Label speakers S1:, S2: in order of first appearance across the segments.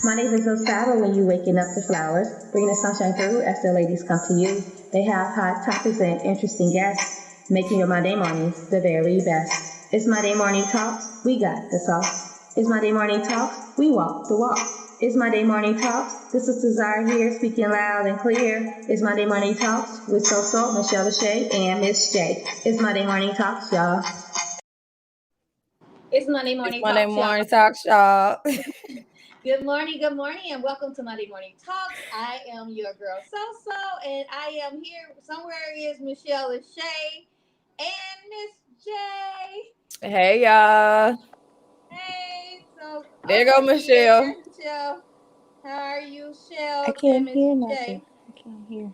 S1: My name is so sad when you waking up to flowers, bring the sunshine through as the ladies come to you. They have hot topics and interesting guests, making your Monday mornings the very best. It's Monday Morning Talks, we got the sauce. It's Monday Morning Talks, we walk the walk. It's Monday Morning Talks, this is Cesar here speaking loud and clear. It's Monday Morning Talks with So, Michelle Lachey, and Miss J. It's Monday Morning Talks, y'all.
S2: It's Monday Morning
S3: Talks, y'all.
S2: Good morning, and welcome to Monday Morning Talks. I am your girl So, and I am here. Somewhere is Michelle Lachey and Miss J.
S3: Hey, y'all.
S2: Hey, so
S3: there go Michelle.
S2: Michelle, how are you, Michelle?
S4: I can't hear nothing. I can't hear.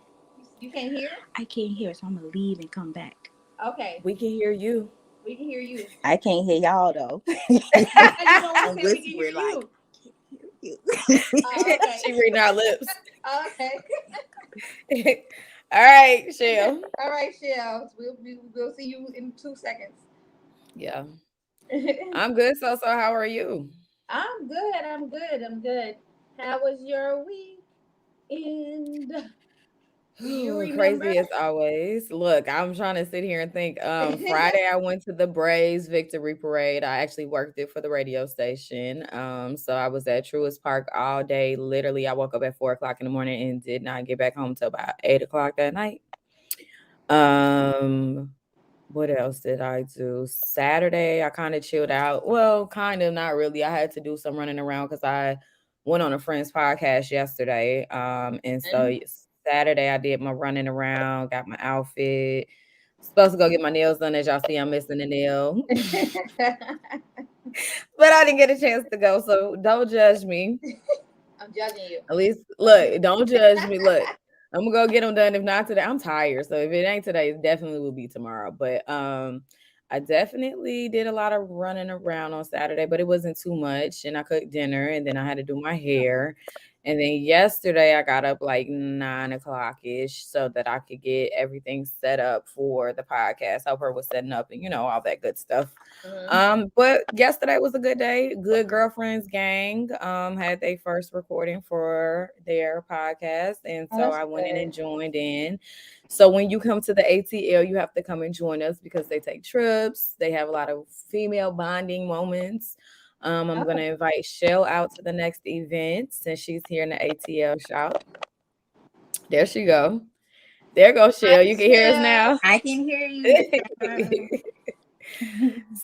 S2: You can't hear?
S4: I can't hear, so I'm gonna leave and come back.
S2: Okay.
S3: We can hear you.
S2: We can hear you.
S4: I can't hear y'all though.
S2: I'm whispering like.
S3: Okay. She reading our lips.
S2: Okay.
S3: All right, Shell.
S2: All right, Shell. We'll see you in 2 seconds.
S3: Yeah. I'm good. So how are you?
S2: I'm good. How was your weekend?
S3: Crazy as always. Look, I'm trying to sit here and think. Friday I went to the Braves Victory Parade. I actually worked it for the radio station. So I was at Truist Park all day. Literally, I woke up at 4:00 in the morning and did not get back home till about 8:00 that night. What else did I do? Saturday, I kind of chilled out. Well, kind of, not really. I had to do some running around because I went on a friend's podcast yesterday. And so Saturday I did my running around, got my outfit. Supposed to go get my nails done. As y'all see, I'm missing a nail. But I didn't get a chance to go, so don't judge me.
S2: I'm judging you.
S3: At least, look, don't judge me. Look, I'm gonna go get them done. If not today, I'm tired. So if it ain't today, it definitely will be tomorrow. But I definitely did a lot of running around on Saturday, but it wasn't too much. And I cooked dinner, and then I had to do my hair. And then yesterday I got up like 9:00-ish so that I could get everything set up for the podcast. Help her with setting up and all that good stuff. But yesterday was a good day. Good Girlfriends Gang had their first recording for their podcast. And so I went in and joined in. So when you come to the ATL, you have to come and join us because they take trips. They have a lot of female bonding moments. I'm going to invite Shell out to the next event since she's here in the ATL shop. There she go. There goes Shell. You can hear us now.
S4: I can hear you.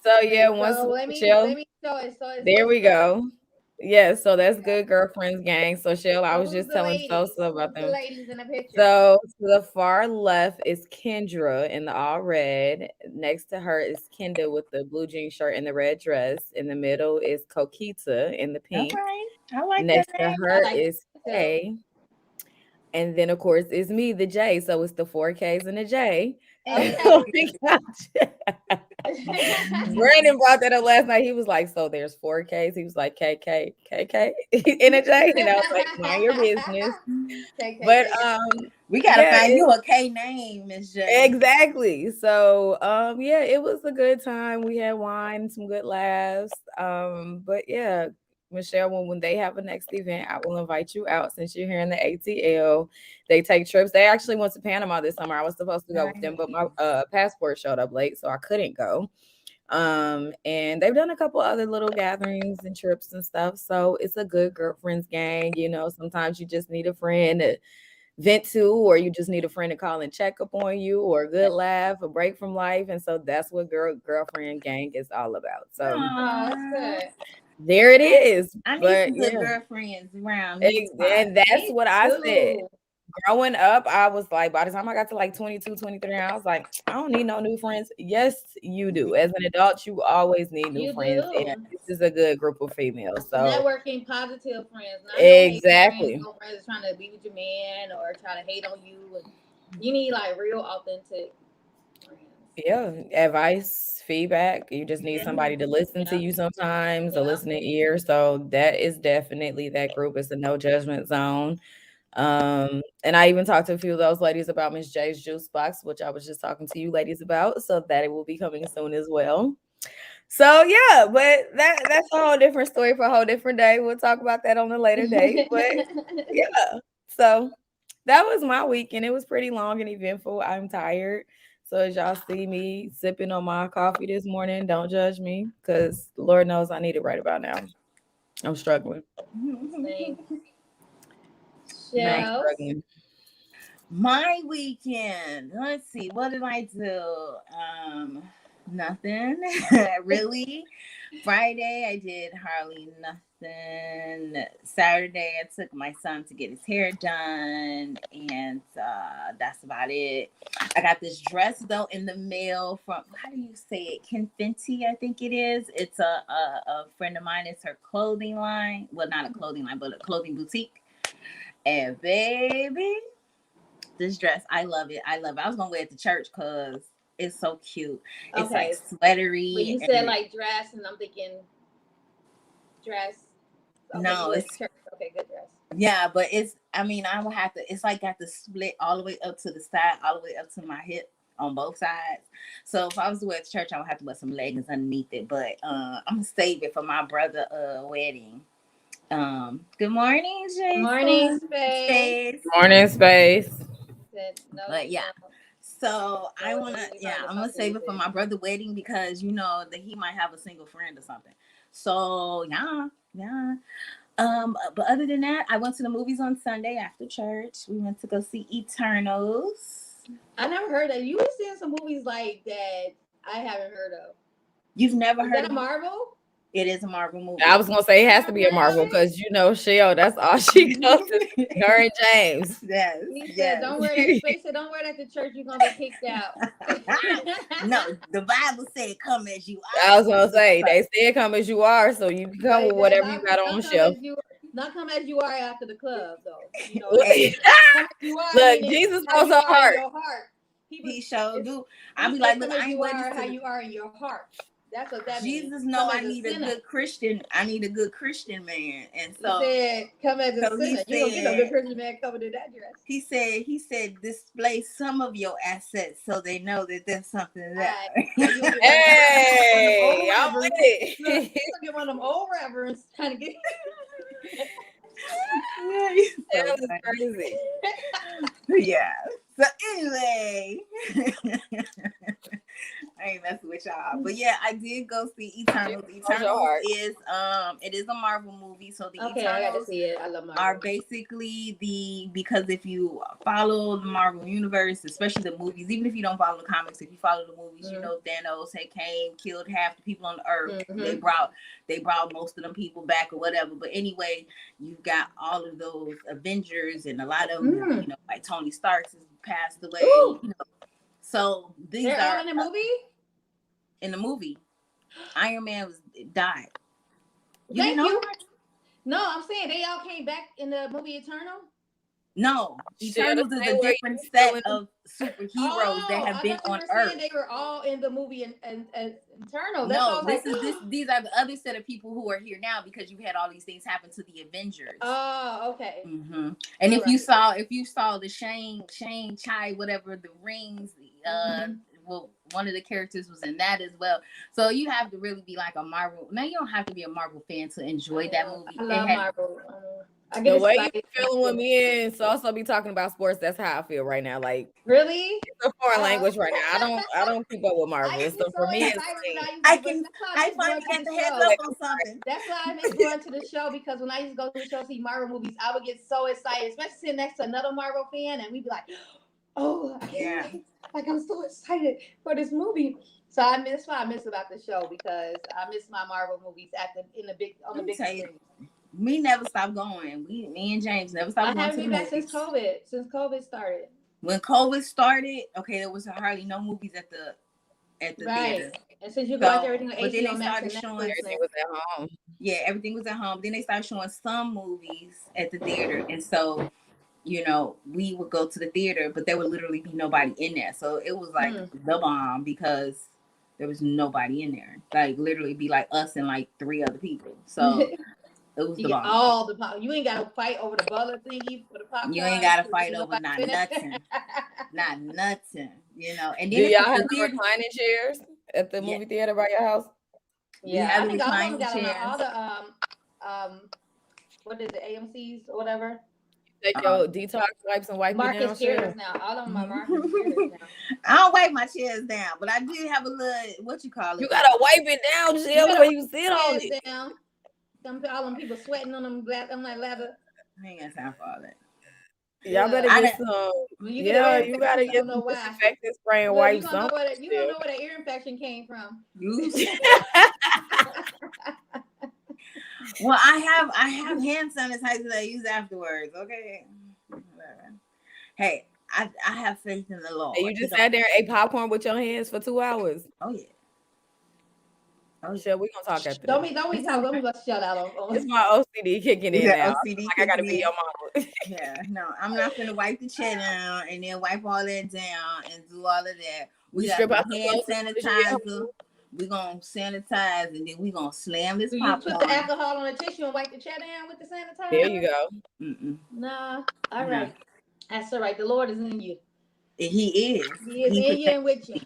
S3: So yeah, once
S2: let me show it.
S3: There we go. Yeah, so that's Good Girlfriends Gang. So Shell, I was just telling Sosa about them.
S2: The ladies in the picture.
S3: So to the far left is Kendra in the all red. Next to her is Kendra with the blue jean shirt and the red dress. In the middle is Coquita in the pink.
S4: Okay. I like
S3: Next
S4: that.
S3: to her is Kay. And then of course it's me, the J. So it's the 4 Ks and the J. Brandon brought that up last night. He was like, so there's 4 Ks. He was like, KK, KK in a J. And I was like, mind your business. But
S4: we gotta find you a K name, Miss J.
S3: Exactly. So yeah, it was a good time. We had wine, some good laughs. But yeah, Michelle, when they have a next event, I will invite you out since you're here in the ATL. They take trips. They actually went to Panama this summer. I was supposed to go with them, but my passport showed up late, so I couldn't go. And they've done a couple other little gatherings and trips and stuff. So it's a good girlfriends gang. Sometimes you just need a friend to vent to, or you just need a friend to call and check up on you, or a good laugh, a break from life. And so that's what girlfriend gang is all about. So
S2: that's good.
S3: There it is.
S4: I need some good girlfriends around.
S3: And that's what I said. Growing up, I was like, by the time I got to like 22, 23, I was like, I don't need no new friends. Yes, you do. As an adult, you always need new friends. And this is a good group of females. So
S2: networking, positive friends.
S3: Exactly.
S2: No friends trying to be with your man or trying to hate on you. And you need like real authentic friends.
S3: Yeah, advice, feedback. You just need somebody to listen to you sometimes, a listening ear. So that is definitely that group. It's a no judgment zone. And I even talked to a few of those ladies about Miss J's juice box, which I was just talking to you ladies about, so that it will be coming soon as well. So yeah, but that's a whole different story for a whole different day. We'll talk about that on a later date. But yeah, so that was my weekend. It was pretty long and eventful. I'm tired. So as y'all see me sipping on my coffee this morning, don't judge me because Lord knows I need it right about now. I'm struggling. I'm struggling.
S4: My weekend. Let's see. What did I do? Nothing really. Friday I did hardly nothing. Saturday I took my son to get his hair done, and that's about it. I got this dress though in the mail from, how do you say it? Kinfenty, I think it is. It's a friend of mine. It's her clothing line. Well, not a clothing line, but a clothing boutique. And baby, this dress, I love it. I love it. I was gonna wear it to church because it's so cute. It's like sweatery.
S2: But you said like dress, and I'm thinking dress. Okay,
S4: no, it's
S2: church. Okay, good dress.
S4: Yeah, but it's, I mean, I would have to, it's like got the split all the way up to the side, all the way up to my hip on both sides. So if I was to wear it to church, I would have to wear some leggings underneath it. But I'm gonna save it for my brother's wedding. Good morning, Jason.
S2: Morning, Space.
S3: Morning, Space.
S4: But yeah. So I'm gonna save it for my brother's wedding because you know that he might have a single friend or something. So yeah. But other than that, I went to the movies on Sunday after church. We went to go see Eternals.
S2: I never heard of. You were seeing some movies like that I haven't heard of.
S4: You've never heard
S2: of a Marvel?
S4: It is a Marvel movie.
S3: I was gonna say it has to be a Marvel because you know Shell. That's all she goes to. Her and James.
S4: Yes.
S2: He said, "Don't wear that." Space said, "Don't wear that to church. You're gonna be kicked out."
S4: No, the Bible said, "Come as you are."
S3: I was gonna say they said, "Come as you are," so you can come with whatever you got on the shelf.
S2: Not come as you are after the club, though. You know,
S3: look, Jesus knows our heart.
S4: He sure do. I be like, look, I ain't
S2: how you are in your heart. That's what that
S4: Jesus
S2: means.
S4: know I need a good Christian. I need a good Christian man, and so
S2: he said, "Come as a sinner." You don't get no good Christian man covered in that dress.
S4: He said, display some of your assets so they know that there's something there.
S3: Hey, I'm with it.
S2: Get one of them old reverends trying to get.
S3: That was crazy.
S4: Yeah. So anyway. I ain't messing with y'all, but yeah, I did go see Eternals. Eternals is it is a Marvel movie, so the Eternals
S2: I got to see it. I love Marvel.
S4: Are basically because if you follow the Marvel universe, especially the movies, even if you don't follow the comics, if you follow the movies, you know Thanos came, killed half the people on the earth. They brought most of them people back or whatever. But anyway, you've got all of those Avengers and a lot of them, you know, like Tony Stark has passed away. You know. So they're
S2: all in the movie.
S4: In the movie, Iron Man died.
S2: Thank you. No, I'm saying they all came back in the movie Eternal.
S4: No, Eternals is a different set of superheroes that have been on Earth.
S2: They were all in the movie and Eternal.
S4: No, these are the other set of people who are here now because you had all these things happen to the Avengers.
S2: Oh, okay.
S4: Mm-hmm. And if you saw the Shang Chai, whatever, the rings, well, one of the characters was in that as well. So you have to really be like a Marvel. Now you don't have to be a Marvel fan to enjoy that movie.
S2: I love Marvel.
S3: The way you feeling with me and so also be talking about sports, that's how I feel right now. Like
S2: really,
S3: it's a foreign language right now. I don't keep up with Marvel. So for me, it's
S4: I finally got the heads up on something.
S2: That's why I miss going to the show because when I used to go to the show see Marvel movies, I would get so excited, especially sitting next to another Marvel fan, and we'd be like, "Oh, I can't wait. Like I'm so excited for this movie." So that's what I miss about the show because I miss my Marvel movies on the big screen.
S4: We never stopped going. Me and James never stopped going. I haven't been back
S2: since COVID. Since COVID started.
S4: When COVID started, okay, there was hardly no movies at the theater.
S2: And since you got everything on HBO,
S4: but then they started showing
S3: everything was at home.
S4: Yeah, everything was at home. Then they started showing some movies at the theater, and so you know we would go to the theater, but there would literally be nobody in there. So it was like the bomb because there was nobody in there. Like literally be like us and like 3 other people. So. It It was
S2: You
S4: the
S2: get
S4: bomb.
S2: all the popcorn. You ain't got to fight over the butter thingy for the popcorn.
S4: You ain't got to fight
S2: Ain't
S4: over not
S2: nobody
S4: nothing. Not nothing. You know. And
S3: Do
S4: then
S3: y'all have
S4: the
S3: the
S4: theater.
S3: reclining chairs at the
S4: Yeah.
S3: movie theater by your house?
S4: We
S2: Yeah,
S4: have
S2: I
S4: the
S2: think all of them
S4: reclining
S2: got all
S4: chairs.
S2: the what is it, AMC's or whatever.
S3: Take your detox wipes and wipe it down.
S2: Marcus Garrett's now. All of them are Marcus Garrett's now.
S4: I don't wipe my chairs down, but I did have a little, what you call it?
S3: You gotta wipe it down, Jill, before you sit on
S2: Chairs
S3: it.
S2: down. All them people sweating on them on that ladder.
S4: I ain't got time for all that.
S3: Y'all better
S4: I
S3: get
S4: done-
S3: some.
S2: You
S3: Yeah,
S2: get
S3: you gotta
S2: you
S3: get
S2: don't know
S3: some
S2: why.
S3: disinfectant spray and
S2: Look,
S3: wipe
S2: you
S3: some.
S2: don't know where the ear infection came from.
S4: Well, I have hand sanitizer that I use afterwards. Okay. Whatever. Hey, I have faith in the Lord.
S3: And you just sat there and ate popcorn with your hands for 2 hours.
S4: Oh yeah.
S3: Oh shit, we gonna talk after
S2: Don't
S3: this.
S2: we talk? Don't we let shut out on.
S3: It's my OCD kicking in now.
S4: OCD
S3: Like I gotta be your mama.
S4: Yeah, no, I'm not gonna wipe the chair down and then wipe all that down and do all of that. We got
S3: strip out
S4: some
S3: the
S4: hand
S3: clothes.
S4: sanitizer. We gonna sanitize and then we gonna slam this popcorn.
S2: You put the alcohol on the tissue and wipe the chair down with the sanitizer?
S3: There you go.
S2: Nah. All right. That's all right. The Lord is in you.
S4: He is.
S2: He is in you and with you.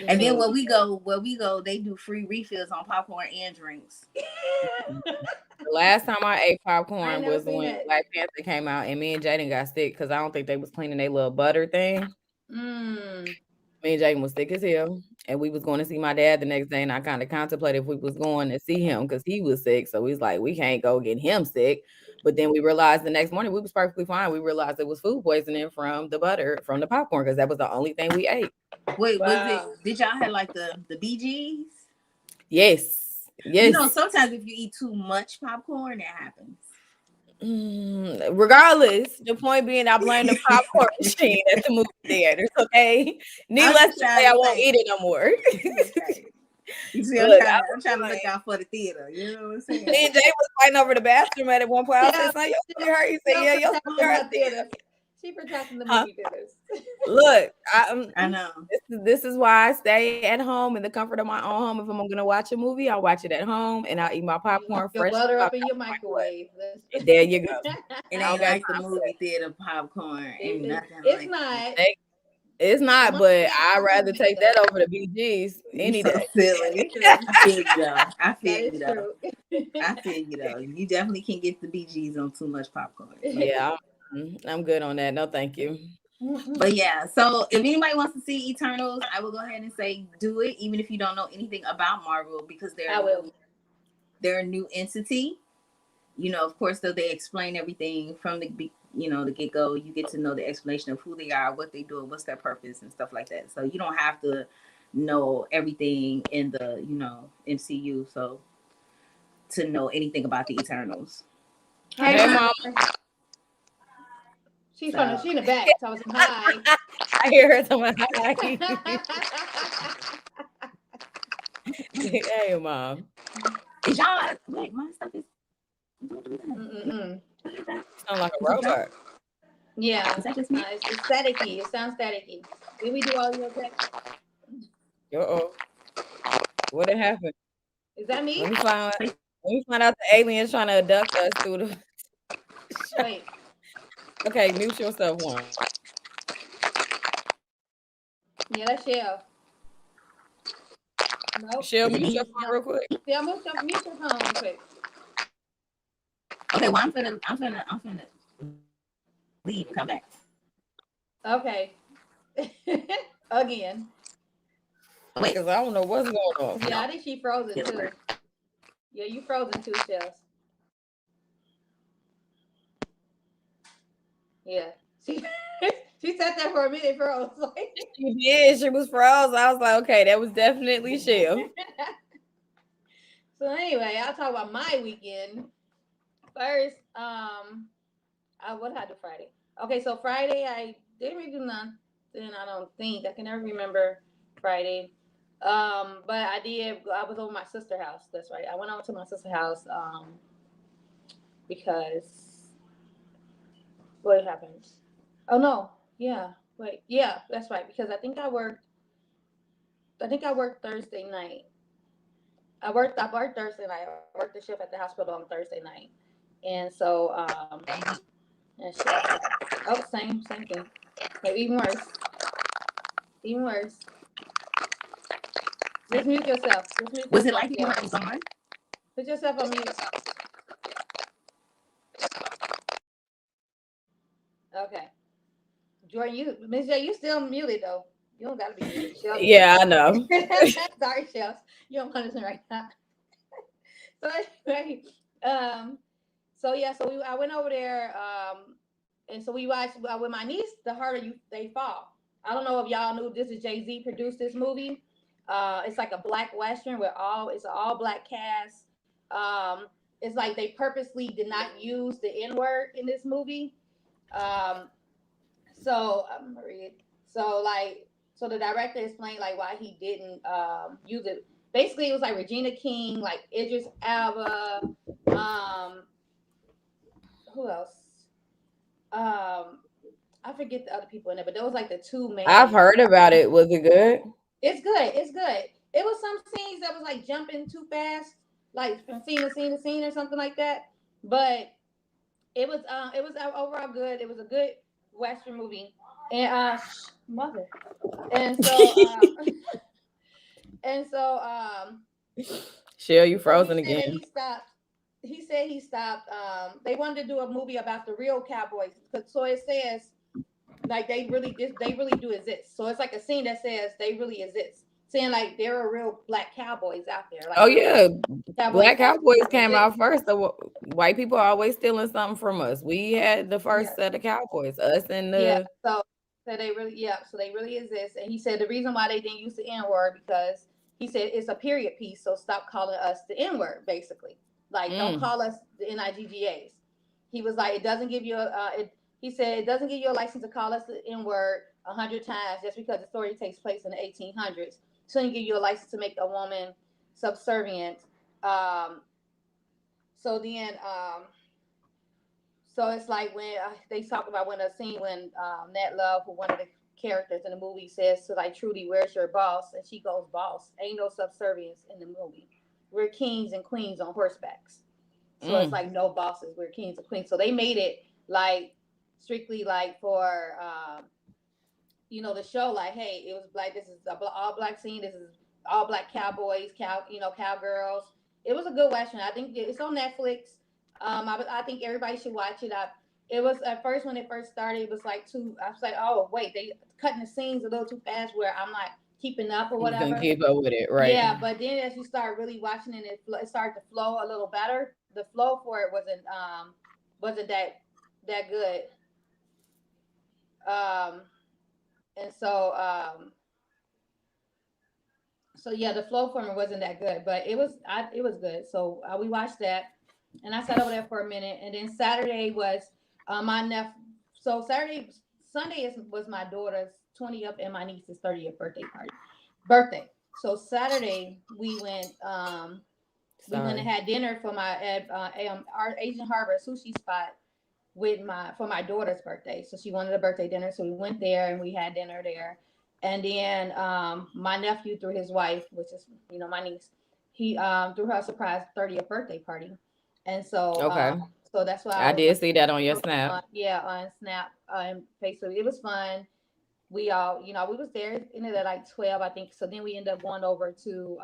S4: And then where we go, they do free refills on popcorn and drinks.
S3: The last time I ate popcorn was when Black Panther came out, and me and Jaden got sick because I don't think they was cleaning their little butter thing. Me and Jaden was sick as hell, and we was going to see my dad the next day, and I kind of contemplated if we was going to see him because he was sick. So he's like, we can't go get him sick. But then we realized the next morning we was perfectly fine. We realized it was food poisoning from the butter, from the popcorn, because that was the only thing we ate.
S4: Wait, was it? Did y'all have like the BGs?
S3: Yes.
S4: You know, sometimes if you eat too much popcorn, that happens.
S3: Regardless, the point being, I blame the popcorn machine at the movie theaters. Okay, needless to say, I won't eat it no more.
S4: Okay. You see,
S3: Look,
S4: I'm trying to look out for the theater. You know what I'm saying?
S3: Me and Jay was fighting over the bathroom at one point. I said, "Son, your stomach hurt." He said, "Yeah, your stomach hurt."
S2: She protecting the movie theaters.
S3: Look,
S4: I know.
S3: This is why I stay at home in the comfort of my own home. If I'm gonna watch a movie, I'll watch it at home and I'll eat my popcorn fresh.
S2: Butter up in your microwave.
S3: There you go.
S4: It ain't like the movie theater popcorn. Ain't nothing
S2: it's
S4: like
S2: not.
S3: It's not, but I'd rather take that over the BGs any day.
S4: Silly. I feel you though. I feel you though. You definitely can get the BGs on too much popcorn.
S3: Yeah, I'm good on that. No, thank you.
S4: But yeah, so if anybody wants to see Eternals, I will go ahead and say do it, even if you don't know anything about Marvel, because they're a new entity. You know, of course, though they explain everything from the get go. You get to know the explanation of who they are, what they do, what's their purpose, and stuff like that. So you don't have to know everything in the MCU. So to know anything about the Eternals.
S3: Hey, Mom.
S2: She's in the back. So I was hi.
S3: I hear her talking hi. Hey, Mom.
S4: Is y'all like my stuff is?
S3: Sound like a robot.
S2: Yeah, it's staticky. It sounds staticky. Did we do all your text?
S3: What had happened?
S2: Is that me?
S3: Let me find out the aliens trying to abduct us through the.
S2: Wait.
S3: Okay, mute yourself one.
S2: Yeah, that's Shell. Nope.
S3: Shell, mute your phone real quick.
S2: Yeah, mute your phone real quick.
S4: Okay, well I'm finna leave and come back.
S2: Okay. Again.
S3: Wait, because I don't know what's going on.
S2: Yeah, I think she frozen too. Yeah, you frozen too, Shells. Yeah. She sat there for a minute, froze.
S3: She did. She was froze. I was like, okay, that was definitely Shell.
S2: So anyway, I'll talk about my weekend. First, what did I do Friday? Okay, so Friday I didn't really do nothing. I don't think I can never remember Friday. But I was over my sister's house. That's right. I went over to my sister's house because what happened? Oh no, yeah. Wait, yeah, that's right. Because I think I worked Thursday night. I worked Thursday night. I worked the shift at the hospital on Thursday night, and so and shit. Oh, same thing. Maybe even worse. Even worse. Just mute yourself. Just mute
S4: Was it
S2: yourself.
S4: like you weren't on?
S2: Put yourself on mute. Okay. Jordan, Miss J, you still muted though. You don't gotta be muted. Shells is
S3: Yeah, I know.
S2: sorry, Shells. You don't understand right now. So anyway, um, so yeah, so I went over there, and so we watched with my niece. The harder they fall. I don't know if y'all knew this is Jay-Z produced this movie. It's like a black western with it's an all black cast. It's like they purposely did not use the N word in this movie. Um, so I'm gonna read. So like, so the director explained like why he didn't use it. Basically, it was like Regina King, like Idris Elba, who else? Um, I forget the other people in it, but there was like the two
S3: I've
S2: main.
S3: heard about it. Was it good?
S2: It's good. It's good. It was some scenes that was like jumping too fast, like from scene to scene to scene or something like that. But it was overall good. It was a good Western movie. And mother. And so and so
S3: Shell, you
S2: so he
S3: frozen
S2: said that
S3: again.
S2: he stopped. He said he stopped. They wanted to do a movie about the real cowboys. So it says like they really do exist. So it's like a scene that says they really exist, saying like there are real black cowboys out there, like
S3: Oh
S2: real
S3: yeah,
S2: cowboys
S3: Black
S2: that
S3: Cowboys came
S2: exist.
S3: out first. The white people are always stealing something from us. We had the first
S2: Yeah,
S3: set of cowboys. Us and
S2: yeah.
S3: the
S2: So they really, yeah. So they really exist. And he said the reason why they didn't use the N word because he said it's a period piece. So stop calling us the N word, basically. Like don't
S3: mm,
S2: call us the NIGGAs. He was like, it doesn't give you he said it doesn't give you a license to call us the N word 100 times just because the story takes place in the 1800s. So he give you a license to make a woman subservient. Um, so then so it's like when they talk about when a scene when Nat Love, who one of the characters in the movie, says to like Trudy, "Where's your boss?" and she goes, "Boss, ain't no subservience in the movie. We're kings and queens on horsebacks." So it's
S3: mm.
S2: like no bosses. We're kings and queens. So they made it like strictly like for the show. Like, hey, it was like this is a all black scene. This is all black cowboys, cowgirls. It was a good western. I think it's on Netflix. I think everybody should watch it. It was at first when it first started. It was like too. I was like, oh wait, they cutting the scenes a little too fast where I'm not keeping up or
S3: You can
S2: whatever.
S3: keep up with it, right?
S2: Yeah, but then as you start really watching it, it started to flow a little better. The flow for it wasn't that good. Um, and so yeah, the flow for it wasn't that good, but it was good. So we watched that, and I sat over there for a minute, and then Saturday was my nephew. So was my daughter's 20th and my niece's 30th birthday. So Saturday we went and
S3: Sorry.
S2: had dinner for my at our Asian Harbor sushi spot for my daughter's birthday. So she wanted a birthday dinner, so we went there and we had dinner there. And then my nephew threw his wife, which is my niece, he threw her a surprise 30th birthday party, and
S3: Okay.
S2: so that's why I
S3: I
S2: was like
S3: did see that on your snap.
S2: on Snap and Facebook. It was fun. We all we was there in it at like 12, I think. So then we ended up going over to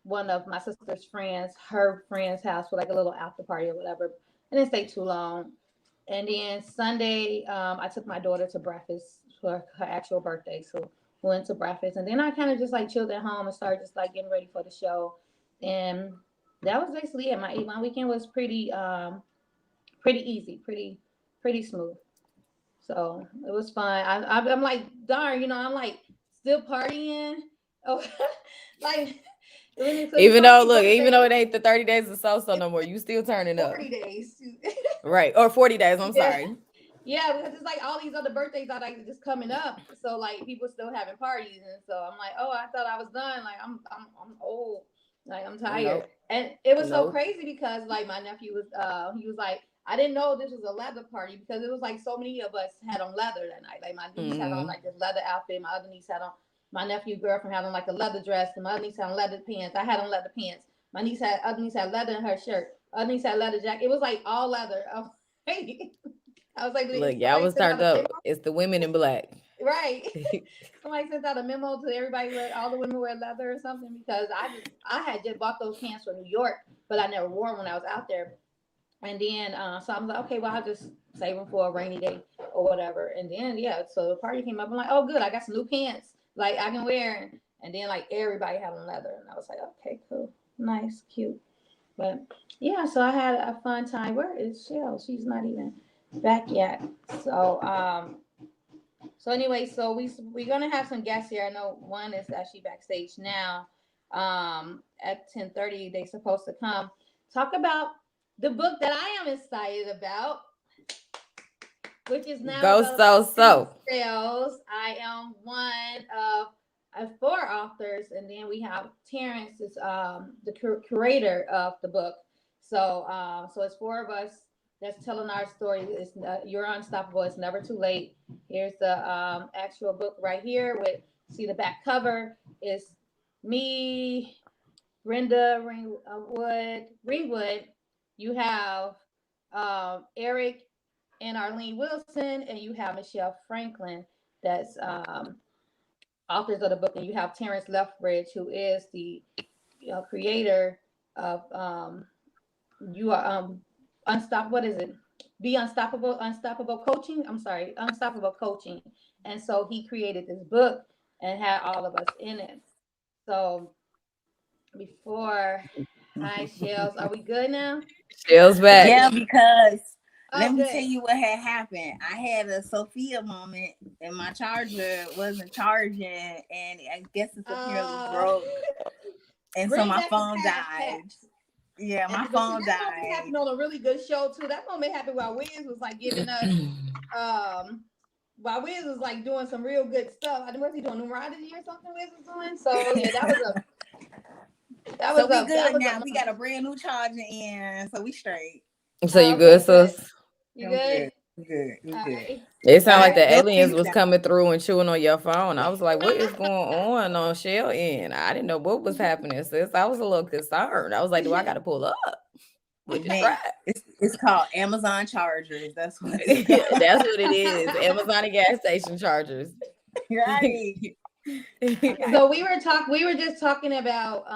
S2: one of my sister's friends, her friend's house for like a little after party or whatever. And didn't stay too long. And then Sunday, I took my daughter to breakfast for her actual birthday. So we went to breakfast, and then I kind of just like chilled at home and started just like getting ready for the show. And that was basically it. My weekend was pretty easy, pretty smooth. So it was fun. I'm like darn, I'm like still partying. Oh, like when it's a
S3: Even though,
S2: 20
S3: look, even though
S2: birthday,
S3: it ain't the 30 days of so
S2: it's
S3: no more, you still turning up.
S2: 40 days.
S3: Right. Or 40 days. I'm
S2: Yeah.
S3: sorry.
S2: Yeah, because it's like all these other birthdays are like just coming up. So like people still having parties, and so I'm like, oh, I thought I was done. Like I'm old. Like I'm tired.
S3: Nope.
S2: And it was so
S3: Nope.
S2: crazy because like my nephew was he was like, I didn't know this was a leather party because it was like so many of us had on leather that night. Like my niece had on
S3: Hmm.
S2: like this leather outfit, my other niece had on. my nephew girlfriend had on like a leather dress, and my other niece had on leather pants. I had on leather pants. My niece had other niece had leather in her shirt. Other niece had leather jacket. It was like all leather. I was like,
S3: Look, y'all
S2: somebody
S3: was
S2: sent out
S3: turned
S2: a memo,
S3: up. It's the women in black.
S2: right? Somebody sent out a memo to everybody, all the women wear leather or something, because I had just bought those pants from New York, but I never wore them when I was out there. And then so I was like, okay, well, I'll just save them for a rainy day or whatever. And then yeah, so the party came up. I'm like, oh good, I got some new pants like I can wear. And then like everybody had on leather, and I was like, okay, cool, nice, cute. But yeah, so I had a fun time. Where is Shell? She's not even back yet. So so anyway, so we're gonna have some guests here. I know one is actually backstage now. At 10:30, they supposed to come talk about the book that I am excited about, which is now
S3: Go so.
S2: sales. I am one of four authors, and then we have Terrence is the curator of the book. So so it's four of us that's telling our story. It's You're Unstoppable. It's never too late. Here's the actual book right here. With see the back cover is me, Brenda Ringwood. You have Eric and Arlene Wilson, and you have Michelle Franklin. That's authors of the book, and you have Terrence Lethbridge, who is the creator of you are unstoppable. What is it? Be unstoppable. Unstoppable coaching. I'm sorry, unstoppable coaching. And so he created this book and had all of us in it. So before hi Shells, are we good now?
S3: Shell's back.
S4: Yeah, because let me
S2: good.
S4: tell you what had happened. I had a Sophia moment, and my charger wasn't charging, and I guess it's apparently broke, and so my phone died. Yeah, my phone died.
S2: That moment happened on a really good show too. That moment happened while Wiz was like giving us while Wiz was like doing some real good stuff. I was he doing numerology or something Wiz was doing. So yeah,
S4: so we good now. We got a brand new charger in, so we straight.
S3: So you good, sis?
S2: You good?
S4: Good. Right.
S3: It sounded like the aliens was coming through and chewing on your phone. I was like, what is going on Shell end? I didn't know what was happening, sis. I was a little concerned. I was like, do I got to pull up?
S4: It's called Amazon chargers. That's what it's called.
S3: That's what it is. Amazon and gas station chargers.
S4: Right.
S2: So we were just talking about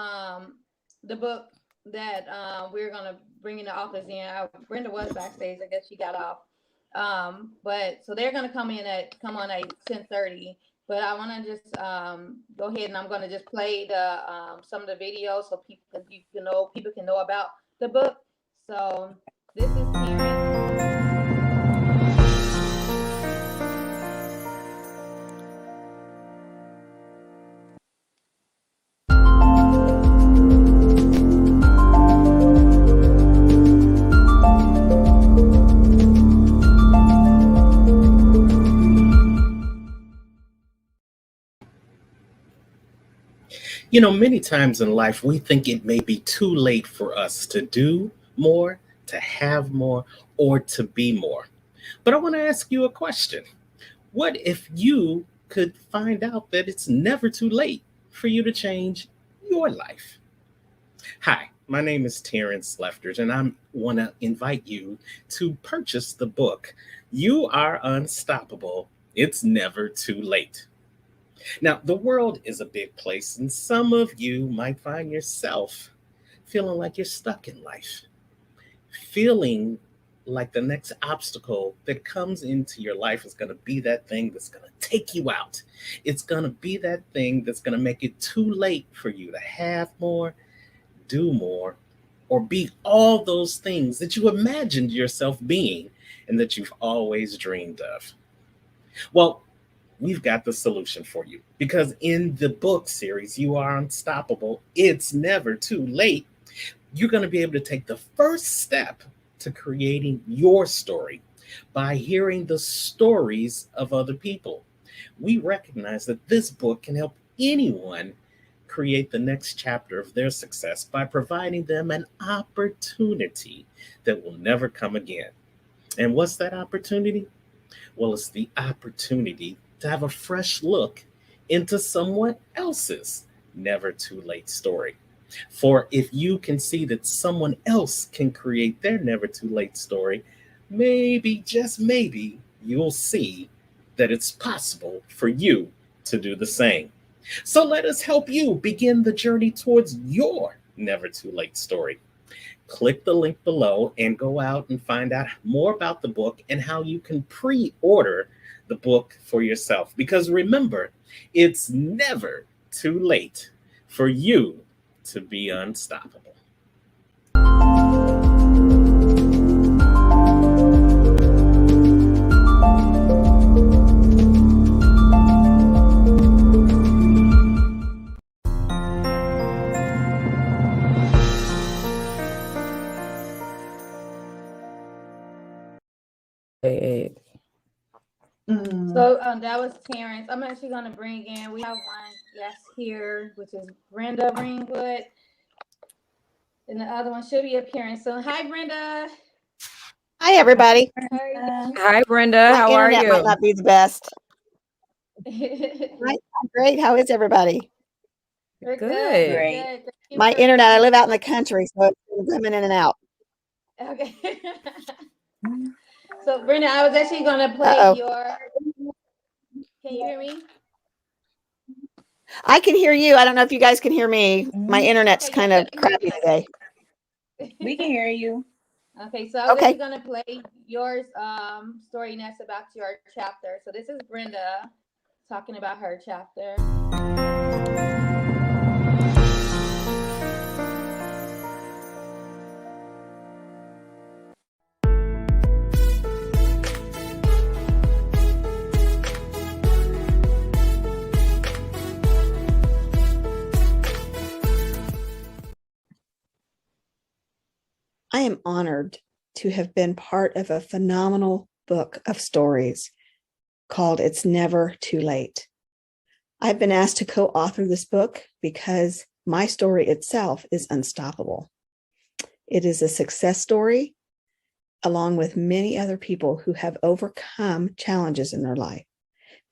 S2: the book that we're gonna bring in the authors in. Brenda was backstage. I guess she got off. But so they're gonna come on at 10:30. But I want to just go ahead and I'm gonna just play the some of the videos so people can know about the book. So this is Terrence.
S5: You know, many times in life, we think it may be too late for us to do more, to have more, or to be more. But I want to ask you a question. What if you could find out that it's never too late for you to change your life? Hi, my name is Terrence Lethbridge, and I want to invite you to purchase the book, You Are Unstoppable. It's Never Too Late. Now, the world is a big place, and some of you might find yourself feeling like you're stuck in life, feeling like the next obstacle that comes into your life is going to be that thing that's going to take you out. It's going to be that thing that's going to make it too late for you to have more, do more, or be all those things that you imagined yourself being and that you've always dreamed of. Well, we've got the solution for you, because in the book series, You Are Unstoppable, It's Never Too Late, you're going to be able to take the first step to creating your story by hearing the stories of other people. We recognize that this book can help anyone create the next chapter of their success by providing them an opportunity that will never come again. And what's that opportunity? Well, it's the opportunity to have a fresh look into someone else's never too late story. For if you can see that someone else can create their never too late story, maybe, just maybe, you'll see that it's possible for you to do the same. So let us help you begin the journey towards your never too late story. Click the link below and go out and find out more about the book and how you can pre order the book for yourself. Because remember, it's never too late for you to be unstoppable.
S2: So that was Terrence. I'm actually going to bring in, we have one guest here, which is Brenda Ringwood. And the other one should be appearing soon. Hi, Brenda.
S6: Hi, everybody.
S3: Hi, Brenda.
S6: My
S3: How are
S6: internet
S3: you?
S6: might not be the best.
S2: We're
S6: I'm great. How is everybody?
S2: good.
S4: Great.
S2: Good.
S6: My internet, I live out in the country, so it's coming in and out.
S2: Okay. So, Brenda, I was actually going to play
S6: Uh-oh.
S2: Can you hear me?
S6: I can hear you. I don't know if you guys can hear me. My internet's kind of crappy today.
S4: We can hear you.
S2: Okay, so I was
S6: Okay.
S2: actually going to play yours story next about your chapter. So this is Brenda talking about her chapter.
S6: I am honored to have been part of a phenomenal book of stories called It's Never Too Late. I've been asked to co-author this book because my story itself is unstoppable. It is a success story, along with many other people who have overcome challenges in their life.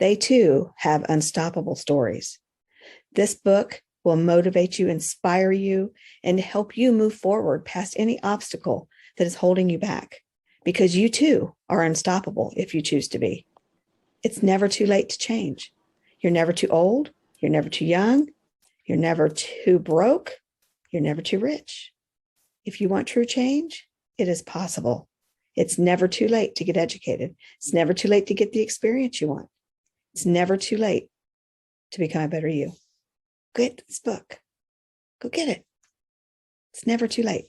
S6: They too have unstoppable stories. This book will motivate you, inspire you, and help you move forward past any obstacle that is holding you back, because you too are unstoppable if you choose to be. It's never too late to change. You're never too old. You're never too young. You're never too broke. You're never too rich. If you want true change, it is possible. It's never too late to get educated. It's never too late to get the experience you want. It's never too late to become a better you. Get this book. Go get it. It's never too late.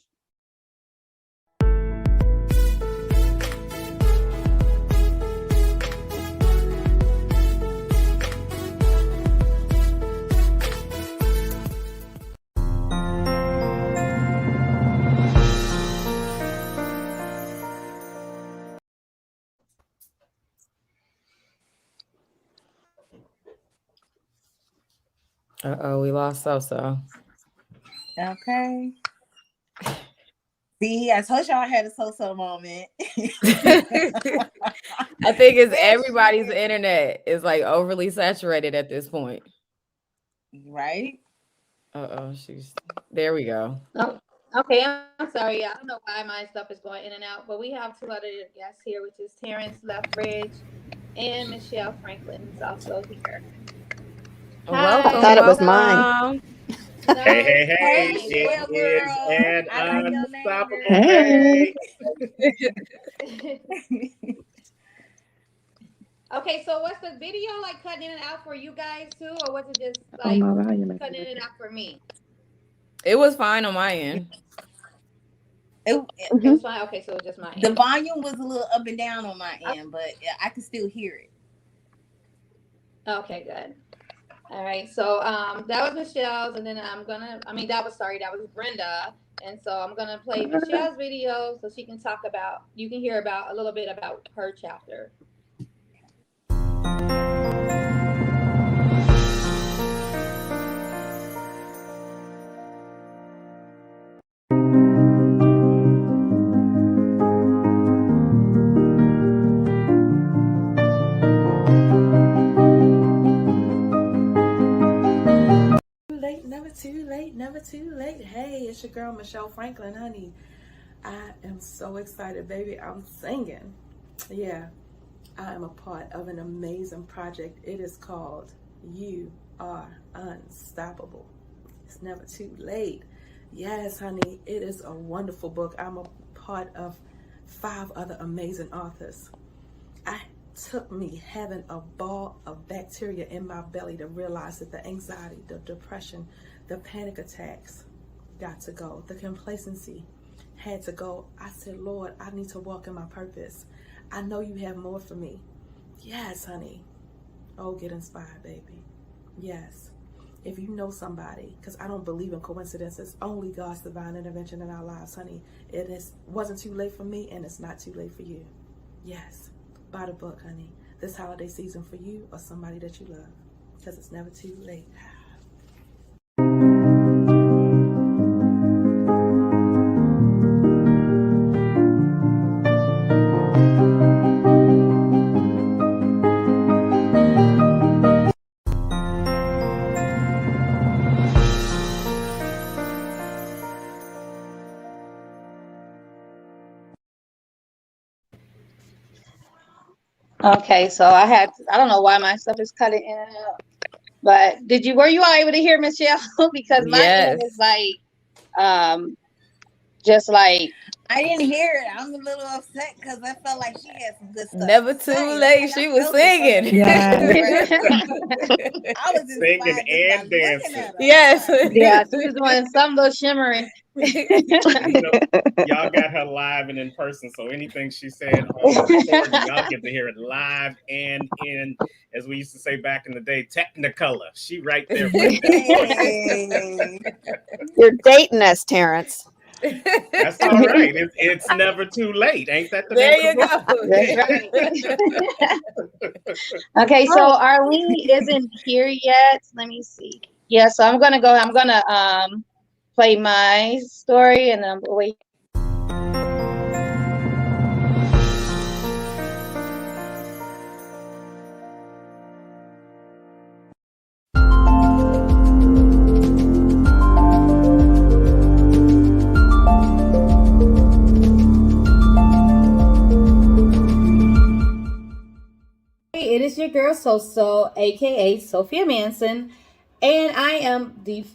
S3: Uh-oh, we lost So.
S4: Okay. See, I told y'all I had a so moment.
S3: I think it's everybody's internet is like overly saturated at this point.
S4: Right?
S3: Uh-oh, there we go.
S2: Oh, okay, I'm sorry. I don't know why my stuff is going in and out, but we have two other guests here, which is Terrence Lethbridge and Michelle Franklin is also here.
S3: Welcome.
S6: I thought it was mine.
S2: No,
S5: Hey,
S2: it's
S5: it
S2: Michelle,
S5: is
S4: I like
S5: an
S4: your name,
S5: unstoppable
S4: girl.
S5: day.
S2: Okay, so what's the video like cutting in and out for you guys too, or was it just like cutting in and out for me?
S3: It was fine on my end.
S2: It was fine. Okay, so it was just my
S4: The
S2: end.
S4: volume was a little up and down on my end, but I could still hear it.
S2: Okay, good. All right, so that was Michelle's, and then that was Brenda, and so I'm gonna play Michelle's video so she can you can hear about a little bit about her chapter.
S7: never too late. Hey, it's your girl, Michelle Franklin, honey. I am so excited, baby. I'm singing. Yeah, I am a part of an amazing project. It is called You Are Unstoppable. It's never too late. Yes, honey, it is a wonderful book. I'm a part of 5 other amazing authors. I took me having a ball of bacteria in my belly to realize that the anxiety, the depression, the panic attacks got to go. The complacency had to go. I said, Lord, I need to walk in my purpose. I know you have more for me. Yes, honey. Oh, get inspired, baby. Yes. If you know somebody, because I don't believe in coincidences, only God's divine intervention in our lives, honey. Wasn't too late for me, and it's not too late for you. Yes. Buy the book, honey. This holiday season for you or somebody that you love, because it's never too late.
S2: Okay, so I don't know why my stuff is cutting in and out. But were you all able to hear Michelle? Because my end is like, just like.
S4: I didn't hear it. I'm a little upset because I felt like she had some good stuff.
S3: Never too late. She was singing.
S4: Yeah. I was
S5: singing and dancing.
S3: Yes.
S2: Yeah, she was doing some little shimmering.
S5: Y'all got her live and in person, so anything she said on recording, y'all get to hear it live and in, as we used to say back in the day, technicolor. She right there.
S6: You're dating us, Terrence.
S5: That's all right. It's never too late. Ain't that the
S3: There you
S2: go. Okay, so Arlene isn't here yet. Let me see. Yeah, so I'm gonna play my story and then I'm gonna wait. It is your girl So, aka Sophia Manson, and I am the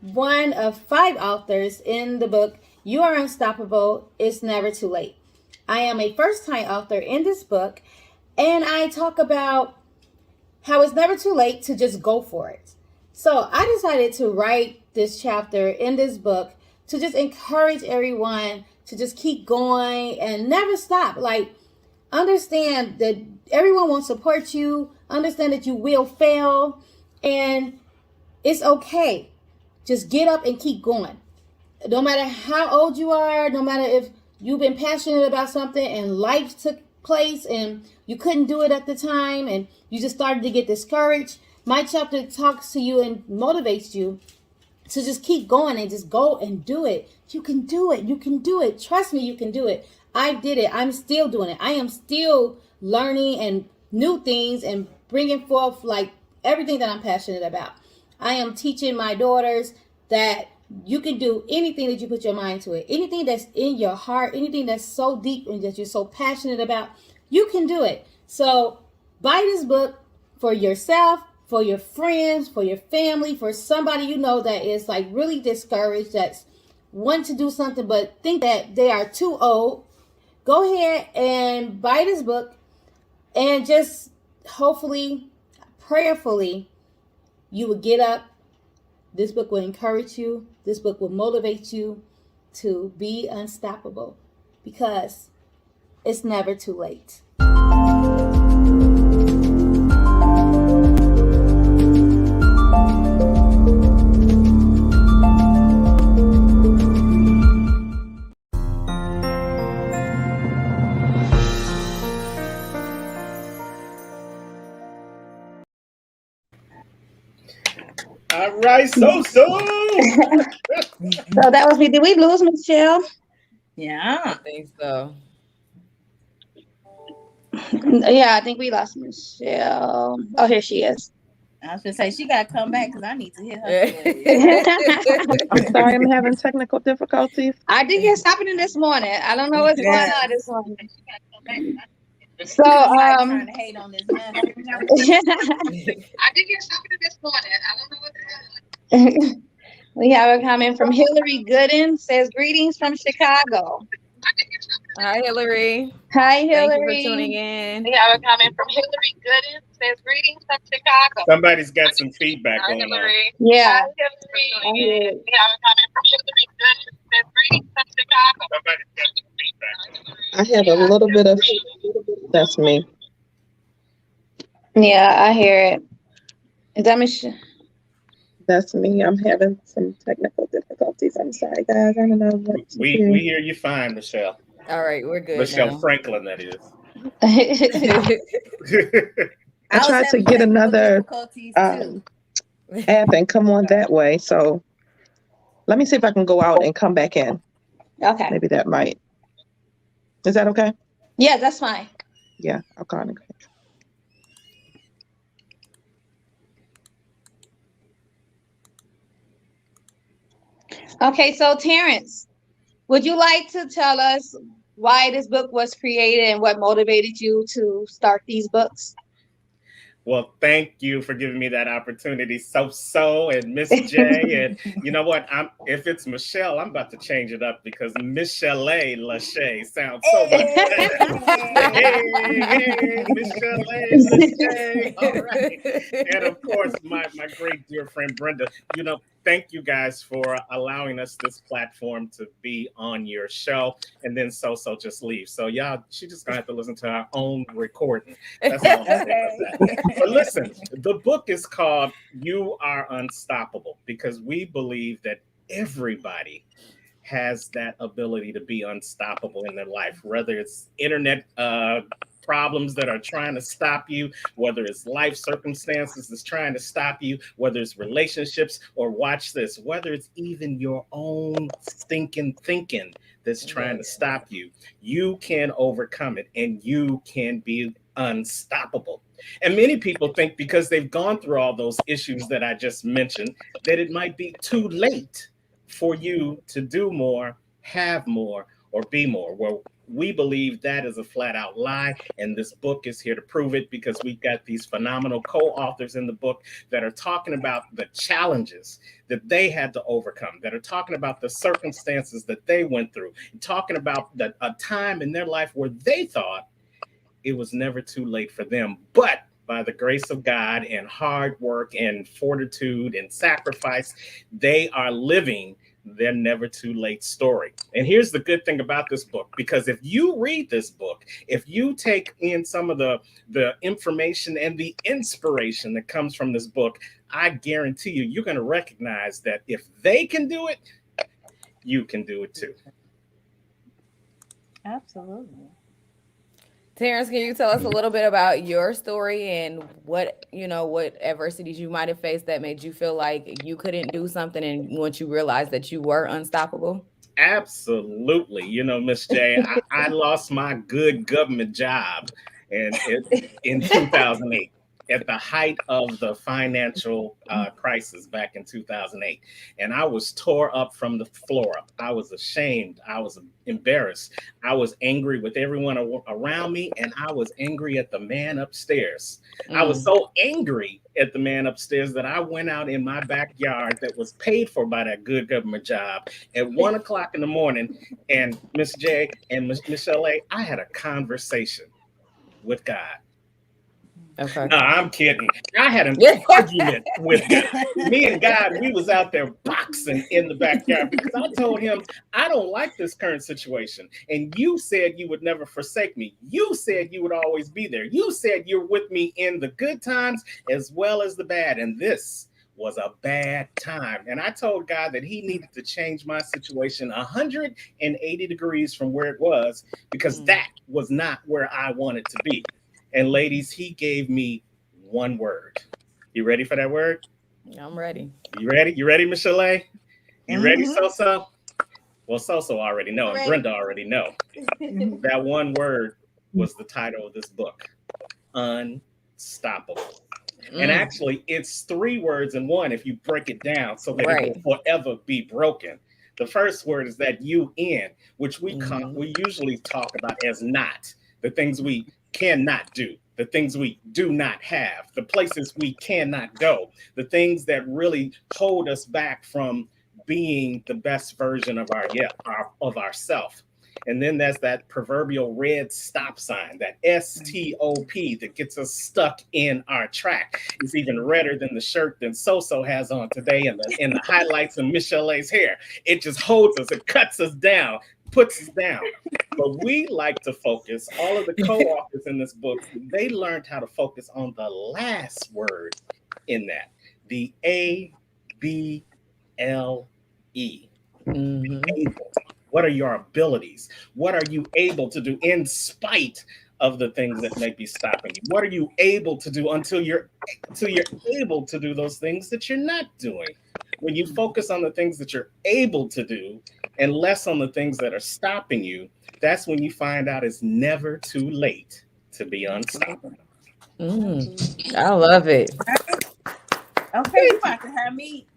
S2: one of 5 authors in the book You Are Unstoppable, It's Never Too Late. I am a first-time author in this book, and I talk about how it's never too late to just go for it. So I decided to write this chapter in this book to just encourage everyone to just keep going and never stop. Like, understand that everyone won't support you. Understand that you will fail, and it's okay. Just get up and keep going. No matter how old you are, no matter if you've been passionate about something and life took place and you couldn't do it at the time and you just started to get discouraged, my chapter talks to you and motivates you to just keep going and just go and do it. You can do it. You can do it. Trust me, you can do it. I did it. I'm still doing it. I am still learning and new things and bringing forth like everything that I'm passionate about. I am teaching my daughters that you can do anything that you put your mind to it. Anything that's in your heart, anything that's so deep and that you're so passionate about, you can do it. So buy this book for yourself, for your friends, for your family, for somebody you know that is like really discouraged, that's want to do something but think that they are too old. Go ahead and buy this book and just hopefully, prayerfully, you will get up. This book will encourage you. This book will motivate you to be unstoppable because it's never too late.
S5: All right, so.
S2: So that was me. Did we lose Michelle?
S4: Yeah.
S3: I think so.
S2: Yeah, I think we lost Michelle. Oh, here she is.
S4: I was gonna say she gotta come back because I need to hear her story.
S8: I'm sorry, I'm having technical difficulties.
S9: I did get something this morning. I don't know what's going
S4: Yes.
S9: on this morning. So
S4: Somebody trying to hate on this message.
S9: I did get something this morning. I don't know what's going on. We have a comment from Hillary Gooden, says greetings from Chicago.
S3: Hi, Hillary.
S9: Hi,
S3: Thank you for
S9: Hillary.
S3: tuning in.
S9: We have a comment from Hillary Gooden, says greetings from Chicago.
S5: Somebody's got some feedback
S9: Hi,
S5: going on.
S9: Hillary. Yeah. Hi, Hillary. We have a comment from Hillary Gooden, says greetings from Chicago.
S5: Somebody's got some feedback.
S8: I have a little bit of, that's me.
S9: Yeah, I hear it. Is that Michelle?
S8: That's me. I'm having some technical difficulties. I'm sorry, guys. I don't know what to
S5: We
S8: do.
S5: hear you fine, Michelle.
S3: All right, we're good
S5: Michelle
S3: now.
S5: Franklin, that is.
S8: I tried to get another
S4: difficulties too.
S8: app and come on that way. So let me see if I can go out and come back in.
S9: Okay.
S8: Maybe that might. Is that okay?
S9: Yeah, that's fine.
S8: Yeah, I'll call it.
S9: Okay, so Terrence, would you like to tell us why this book was created and what motivated you to start these books?
S5: Well, thank you for giving me that opportunity, So and Miss J. And you know what? If it's Michelle, I'm about to change it up because Michelle Lachey sounds so much better. Hey, Michelle Lachey. All right. And of course, my great dear friend Brenda. Thank you guys for allowing us this platform to be on your show. And then So just leave. So y'all, she just gonna have to listen to our own recording. That's all I'm saying about that. But listen, the book is called You Are Unstoppable because we believe that everybody has that ability to be unstoppable in their life, whether it's internet problems that are trying to stop you, whether it's life circumstances that's trying to stop you, whether it's relationships, or watch this, whether it's even your own stinking thinking that's trying to stop you. You can overcome it and you can be unstoppable. And many people think because they've gone through all those issues that I just mentioned, that it might be too late for you to do more, have more, or be more. Well, we believe that is a flat out lie. And this book is here to prove it because we've got these phenomenal co-authors in the book that are talking about the challenges that they had to overcome, that are talking about the circumstances that they went through, and talking about a time in their life where they thought it was never too late for them. But by the grace of God and hard work and fortitude and sacrifice, they are living their never too late story. And here's the good thing about this book, because if you read this book, if you take in some of the information and the inspiration that comes from this book, I guarantee you're going to recognize that if they can do it, you can do it too.
S4: Absolutely.
S3: Terrence, can you tell us a little bit about your story and what adversities you might have faced that made you feel like you couldn't do something, and once you realized that you were unstoppable?
S5: Absolutely. Miss J, I lost my good government job in 2008. At the height of the financial crisis back in 2008. And I was tore up from the floor up. I was ashamed. I was embarrassed. I was angry with everyone around me. And I was angry at the man upstairs. I was so angry at the man upstairs that I went out in my backyard that was paid for by that good government job at 1 o'clock in the morning. And Miss J and Michelle A, I had a conversation with God.
S3: Okay.
S5: No, I'm kidding. I had an argument with God. Me and God, we was out there boxing in the backyard because I told him, I don't like this current situation. And you said you would never forsake me. You said you would always be there. You said you're with me in the good times as well as the bad. And this was a bad time. And I told God that he needed to change my situation 180 degrees from where it was, because that was not where I wanted to be. And ladies, he gave me one word. You ready for that word?
S3: I'm ready.
S5: You ready? You ready, Michelle A? You ready, So? Well, So already know, and Brenda already know. That one word was the title of this book, Unstoppable. And actually, it's 3 words in one if you break it down so that it will forever be broken. The first word is that UN, which we usually talk about as not, the things we cannot do, the things we do not have, the places we cannot go, the things that really hold us back from being the best version of ourself. And then there's that proverbial red stop sign, that STOP that gets us stuck in our track. It's even redder than the shirt that So has on today and the highlights of Michelle's hair. It just holds us, it cuts us down, puts us down. But we like to focus, all of the co-authors in this book, they learned how to focus on the last word in that, the ABLE. What are your abilities? What are you able to do in spite of the things that may be stopping you? What are you able to do until you're able to do those things that you're not doing? When you focus on the things that you're able to do and less on the things that are stopping you, that's when you find out it's never too late to be unstoppable.
S3: I love it.
S4: Okay, you about to have me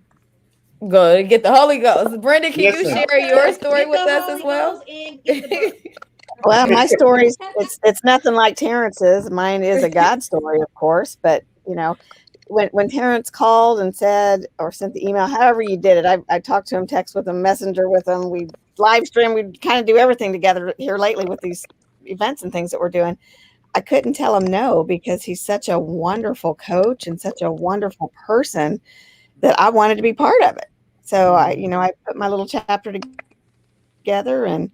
S3: go get the Holy Ghost. Brenda, can you share your story with us as well?
S6: Well, my stories, it's nothing like Terrence's. Mine is a God story, of course, but you know, when Terrence called and said or sent the email, however you did it, I talked to him, text with him, messenger with him, we live stream, we kind of do everything together here lately with these events and things that we're doing. I couldn't tell him no, because he's such a wonderful coach and such a wonderful person that I wanted to be part of it. So I put my little chapter together and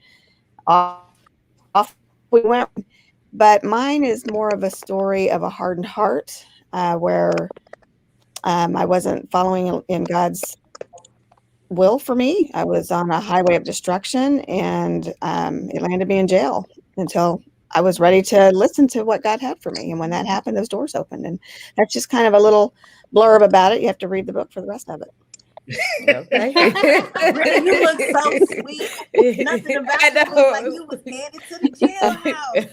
S6: off we went. But mine is more of a story of a hardened heart, where I wasn't following in God's will for me. I was on a highway of destruction, and it landed me in jail until I was ready to listen to what God had for me. And when that happened, those doors opened. And that's just kind of a little blurb about it. You have to read the book for the rest of it.
S3: Okay.
S4: You look so sweet. Nothing about you look like you was headed to the jailhouse.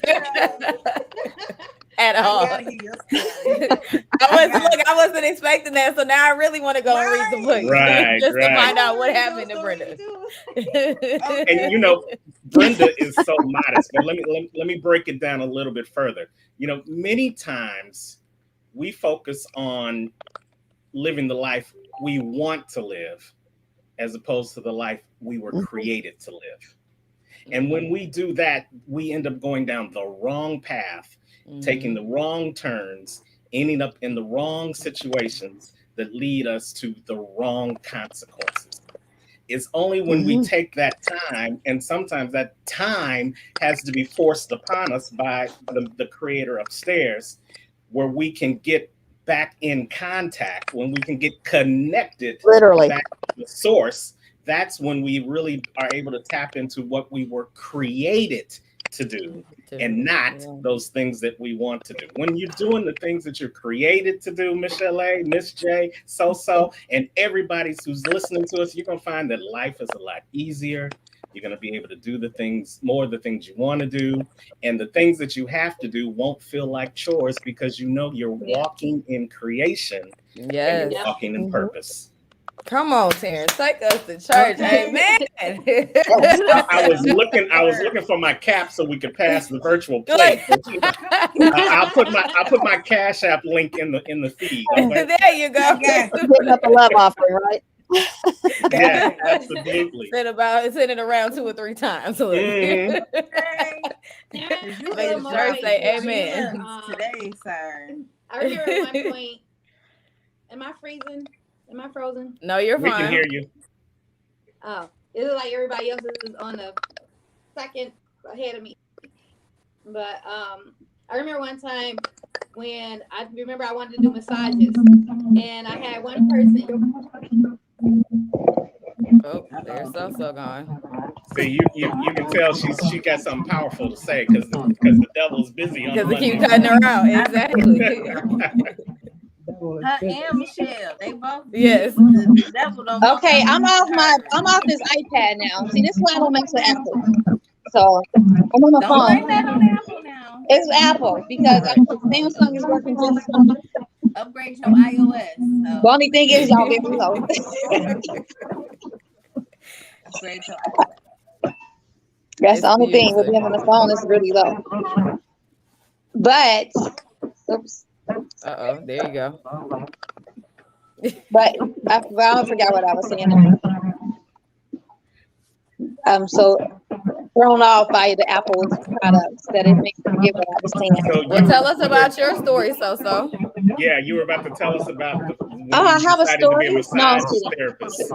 S3: At all. I wasn't expecting that, so now I really want to go and read the book to find out what happened to Brenda.
S5: And Brenda is so modest, but let me break it down a little bit further. Many times we focus on living the life we want to live as opposed to the life we were created to live. And when we do that, we end up going down the wrong path, taking the wrong turns, ending up in the wrong situations that lead us to the wrong consequences. It's only when we take that time, and sometimes that time has to be forced upon us by the creator upstairs, where we can get back in contact, when we can get connected back to the source. That's when we really are able to tap into what we were created to do and not those things that we want to do. When you're doing the things that you're created to do, Michelle A, Miss J, So, and everybody who's listening to us, you're going to find that life is a lot easier. You're going to be able to do more of the things you want to do. And the things that you have to do won't feel like chores, because you're walking in creation.
S3: Yes.
S5: And you're walking in purpose.
S3: Come on, Terrence, take us to church. Amen.
S5: I was looking for my cap so we could pass the virtual plate. I'll put my Cash App link in the feed. Okay?
S3: There you go.
S6: Getting up a love offering, right?
S5: Yeah, absolutely.
S3: Send it around 2 or 3 times.
S4: You
S3: Make the church say amen.
S4: Today, sir.
S2: I remember at one point, am I freezing? Am I frozen?
S3: No, you're fine.
S5: We can hear you.
S2: Oh, it looks like everybody else is on the second ahead of me. But I remember one time when I wanted to do massages, and I had one person.
S3: Oh, there's so gone.
S5: See, you can tell she got something powerful to say because the devil's busy on
S3: because they keep cutting her out. Exactly.
S4: Her and Michelle, they both.
S3: Yes.
S9: Okay, I'm off this iPad now. See, this is why I don't mix with Apple. So I'm on my phone.
S4: Blame that on Apple now.
S9: It's Apple because Samsung is working just fine.
S4: upgrade your iOS. So.
S9: The only thing is y'all very low.
S4: Upgrade your iOS.
S9: That's the only thing with being on the phone is really low. But, oops.
S3: There you go.
S9: But I forgot what I was saying. I'm so thrown off by the Apple products that it makes me forget what I was saying.
S3: Well, tell us about your story, So.
S5: Yeah, you were about to tell us about when
S9: I
S5: you
S9: have a
S5: decided to be a
S9: story. No, I'm
S5: massage
S9: kidding.
S5: therapist.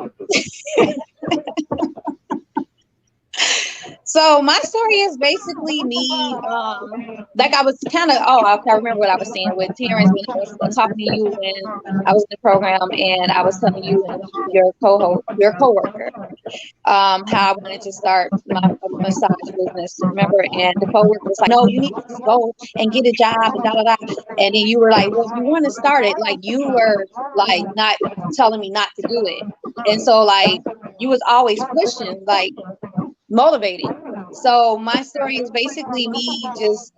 S9: So my story is basically me, like I was kind of, I can't remember what I was saying with Terrence when I was talking to you when I was in the program and I was telling you and your coworker, how I wanted to start my massage business, remember? And the coworker was like, no, you need to go and get a job and da da da. And then you were like, well, if you want to start it, like you were like not telling me not to do it. And so like you was always pushing, like motivating. So my story is basically me just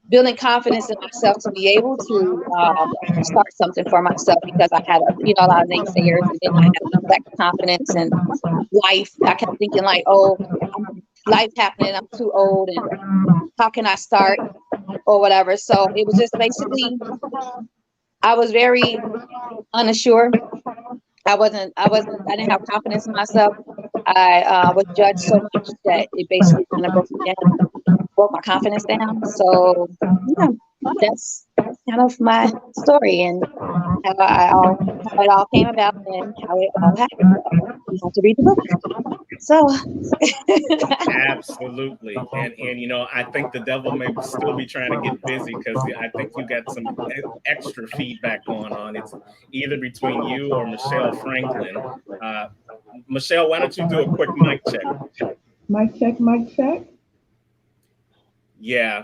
S9: building confidence in myself to be able to start something for myself because I had a lot of naysayers and then I had lack of confidence and life. I kept thinking like, life happening, I'm too old and how can I start or whatever. So it was just basically, I was very unsure. I didn't have confidence in myself. I was judged so much that it basically kind of broke my confidence down. So yeah, that's kind of my story and how it all came about and how it all happened. You have to read the book. So
S5: Absolutely. And I think the devil may still be trying to get busy because I think you got some extra feedback going on. It's either between you or Michelle Franklin. Michelle, why don't you do a quick mic check?
S8: Mic check, mic check.
S5: Yeah.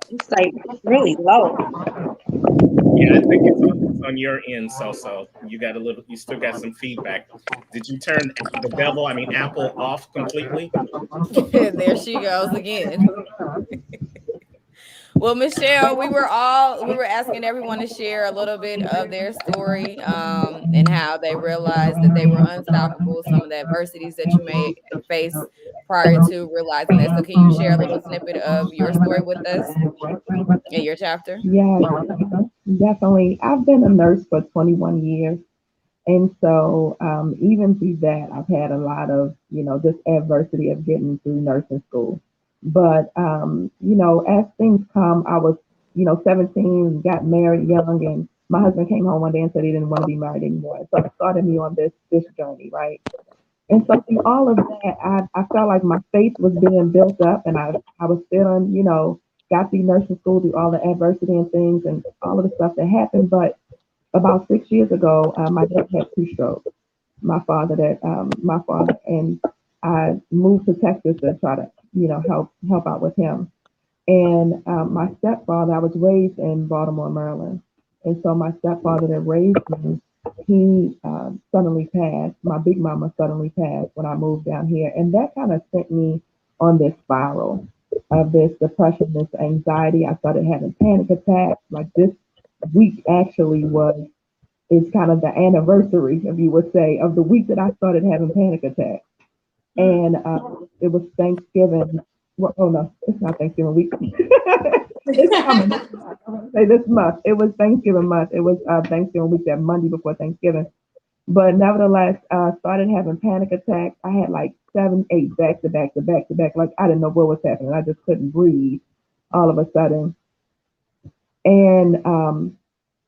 S9: It's like really low.
S5: Yeah, I think it's on your end, so you still got some feedback. Did you turn Apple off completely?
S3: There she goes again. Well, Michelle, we were asking everyone to share a little bit of their story and how they realized that they were unstoppable, some of the adversities that you may face prior to realizing that. So can you share a little snippet of your story with us in your chapter?
S8: Yeah, definitely. I've been a nurse for 21 years. And so even through that, I've had a lot of, just adversity of getting through nursing school. But, as things come, I was, 17, got married young, and my husband came home one day and said he didn't want to be married anymore. So it started me on this journey, right? And so through all of that, I felt like my faith was being built up and I was feeling, got through nursing school, through all the adversity and things and all of the stuff that happened. But about 6 years ago, my dad had two strokes. My father and I moved to Texas to try to, help out with him. And my stepfather, I was raised in Baltimore, Maryland, and so my stepfather that raised me, he suddenly passed. My big mama suddenly passed when I moved down here, and that kind of sent me on this spiral of this depression, this anxiety. I started having panic attacks. Like this week actually is kind of the anniversary, if you would say, of the week that I started having panic attacks. And it was Thanksgiving. Well, oh no, it's not Thanksgiving week. It's coming. I want to say this month. It was Thanksgiving month. It was Thanksgiving week, that Monday before Thanksgiving. But nevertheless, started having panic attacks. I had like 7, 8 back to back to back to back. Like I didn't know what was happening. I just couldn't breathe all of a sudden. And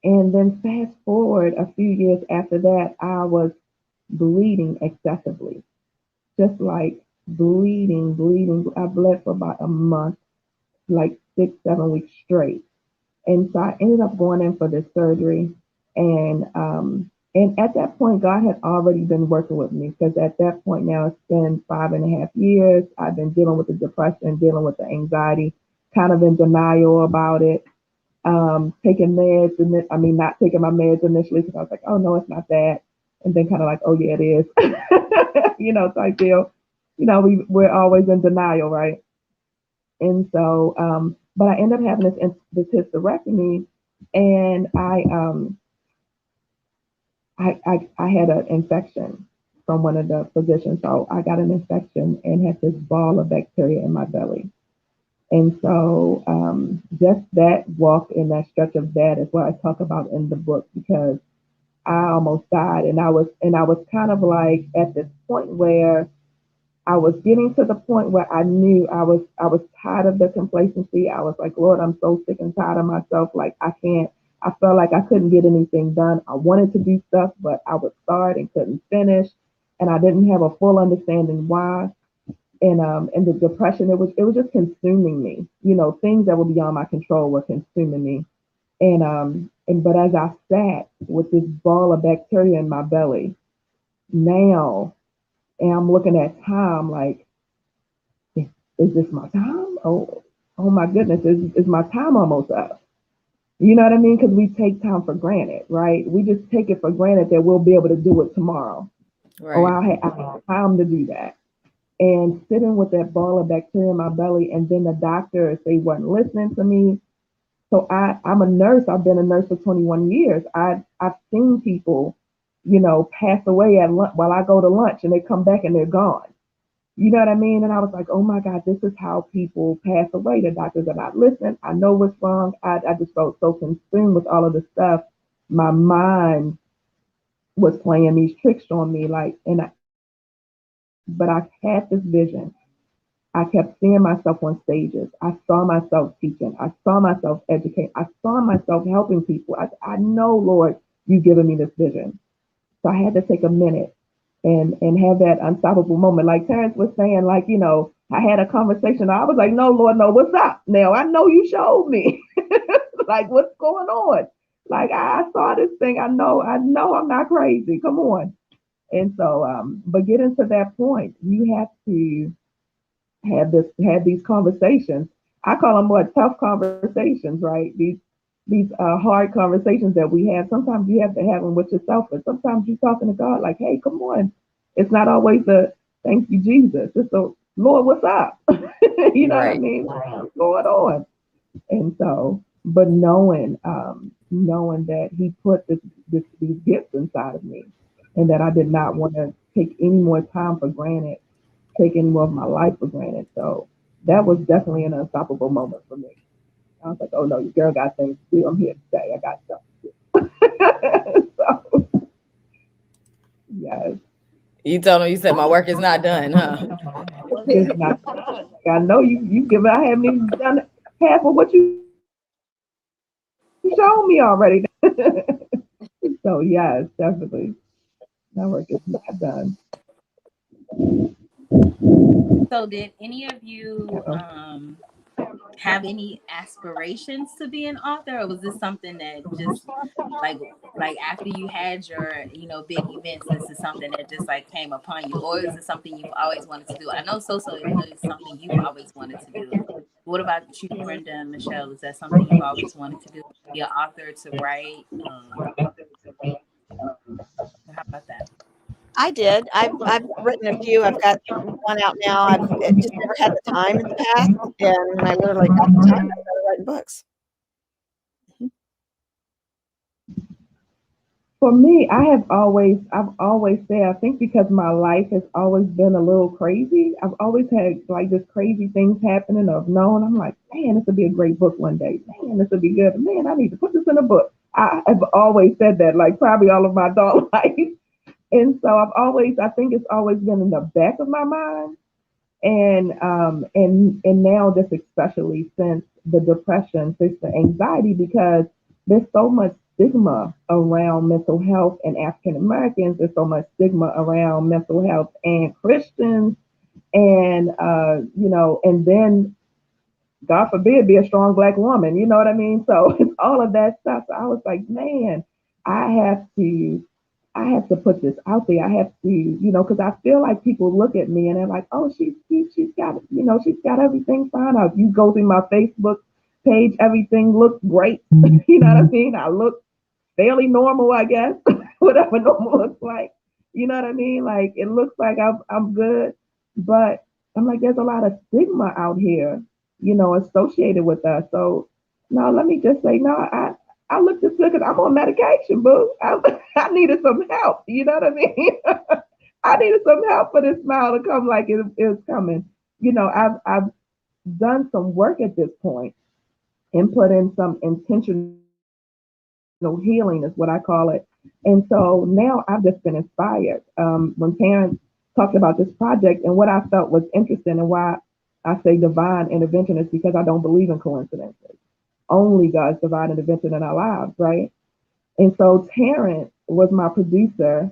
S8: then fast forward a few years after that, I was bleeding excessively, just like bleeding. I bled for about a month, like 6, 7 weeks straight. And so I ended up going in for this surgery. And at that point, God had already been working with me because at that point now it's been 5.5 years. I've been dealing with the depression, dealing with the anxiety, kind of in denial about it. Taking meds and not taking my meds initially because I was like, oh no, it's not that. And then kind of like, oh yeah, it is, type deal. We're always in denial, right? And so, but I ended up having this hysterectomy, and I had an infection from one of the physicians. So I got an infection and had this ball of bacteria in my belly. And so just that walk and that stretch of that is what I talk about in the book, because I almost died, and I was kind of like at this point where I was getting to the point where I knew I was tired of the complacency. I was like, Lord, I'm so sick and tired of myself. Like I can't. I felt like I couldn't get anything done. I wanted to do stuff, but I would start and couldn't finish, and I didn't have a full understanding why. And the depression, it was just consuming me. Things that were beyond my control were consuming me. And but as I sat with this ball of bacteria in my belly now, and I'm looking at time like, is this my time? Oh my goodness, is my time almost up? You know what I mean? Because we take time for granted, right? We just take it for granted that we'll be able to do it tomorrow. Oh,
S3: Right.
S8: I have time to do that. And sitting with that ball of bacteria in my belly, and then the doctors, they weren't listening to me. So I'm a nurse. I've been a nurse for 21 years. I've seen people, pass away at lunch while I go to lunch, and they come back and they're gone. You know what I mean? And I was like, oh my God, this is how people pass away. The doctors are not listening. I know what's wrong. I just felt so consumed with all of the stuff. My mind was playing these tricks on me, like, but I had this vision. I kept seeing myself on stages. I saw myself teaching. I saw myself educating. I saw myself helping people. I know, Lord, you've given me this vision. So I had to take a minute and have that unstoppable moment. Like Terrence was saying, like, I had a conversation. I was like, no, Lord, no, what's up? Now I know you showed me. Like, what's going on? Like, I saw this thing. I know I'm not crazy. Come on. And so, but getting to that point, you have to have these conversations. I call them more tough conversations, right? These hard conversations that we have. Sometimes you have to have them with yourself, and sometimes you're talking to God like, "Hey, come on." It's not always the "Thank you, Jesus." It's the Lord, what's up? You know what I
S3: Right.
S8: mean? What's going on? And so, but knowing that He put these gifts inside of me, and that I did not want to take any more time for granted, take any more of my life for granted. So that was definitely an unstoppable moment for me. I was like, oh no, your girl got things to do. I'm here to stay. I got stuff to do. So yes,
S3: You told him, you said my work is not done, huh?
S8: it's not. I know you give. I haven't even done half of what you showed me already. So yes, definitely, my work is not done.
S4: So, did any of you
S8: So,
S4: have any aspirations to be an author, or was this something that just like after you had your big events, this is something that just like came upon you, or is it something you've always wanted to do? I know so is something you've always wanted to do. What about you, Brenda and Michelle? Is that something you've always wanted to do? Be an author, to write? How about that?
S6: I did. I've written a few. I've got one out now. I've just never had the time in the past, and when I literally got the time, I started writing books.
S8: for me, I've always said, I think because my life has always been a little crazy, I've always had like just crazy things happening of known. I'm like, man, this would be a great book one day. Man, this would be good. Man, I need to put this in a book. I have always said that, like probably all of my adult life. And so I think it's always been in the back of my mind. And now just especially since the depression, since the anxiety, because there's so much stigma around mental health and African Americans. There's so much stigma around mental health and Christians, and and then God forbid be a strong black woman. You know what I mean? So it's all of that stuff. So I was like, man, I have to I have to put this out there. I have to, because I feel like people look at me and they're like, oh, she's got, she's got everything fine out. You go through my Facebook page, everything looks great. You know what I mean? I look fairly normal, I guess, whatever normal looks like. You know what I mean? Like it looks like I'm good, but I'm like, there's a lot of stigma out here, associated with us. So no, let me just say, no, I looked as good because I'm on medication, boo. I needed some help. You know what I mean? I needed some help for this smile to come like it was coming. I've done some work at this point and put in some intentional healing is what I call it. And so now I've just been inspired. When parents talked about this project and what I felt was interesting and why I say divine intervention is because I don't believe in coincidences. Only God's divine intervention in our lives, right? And so Terrence was my producer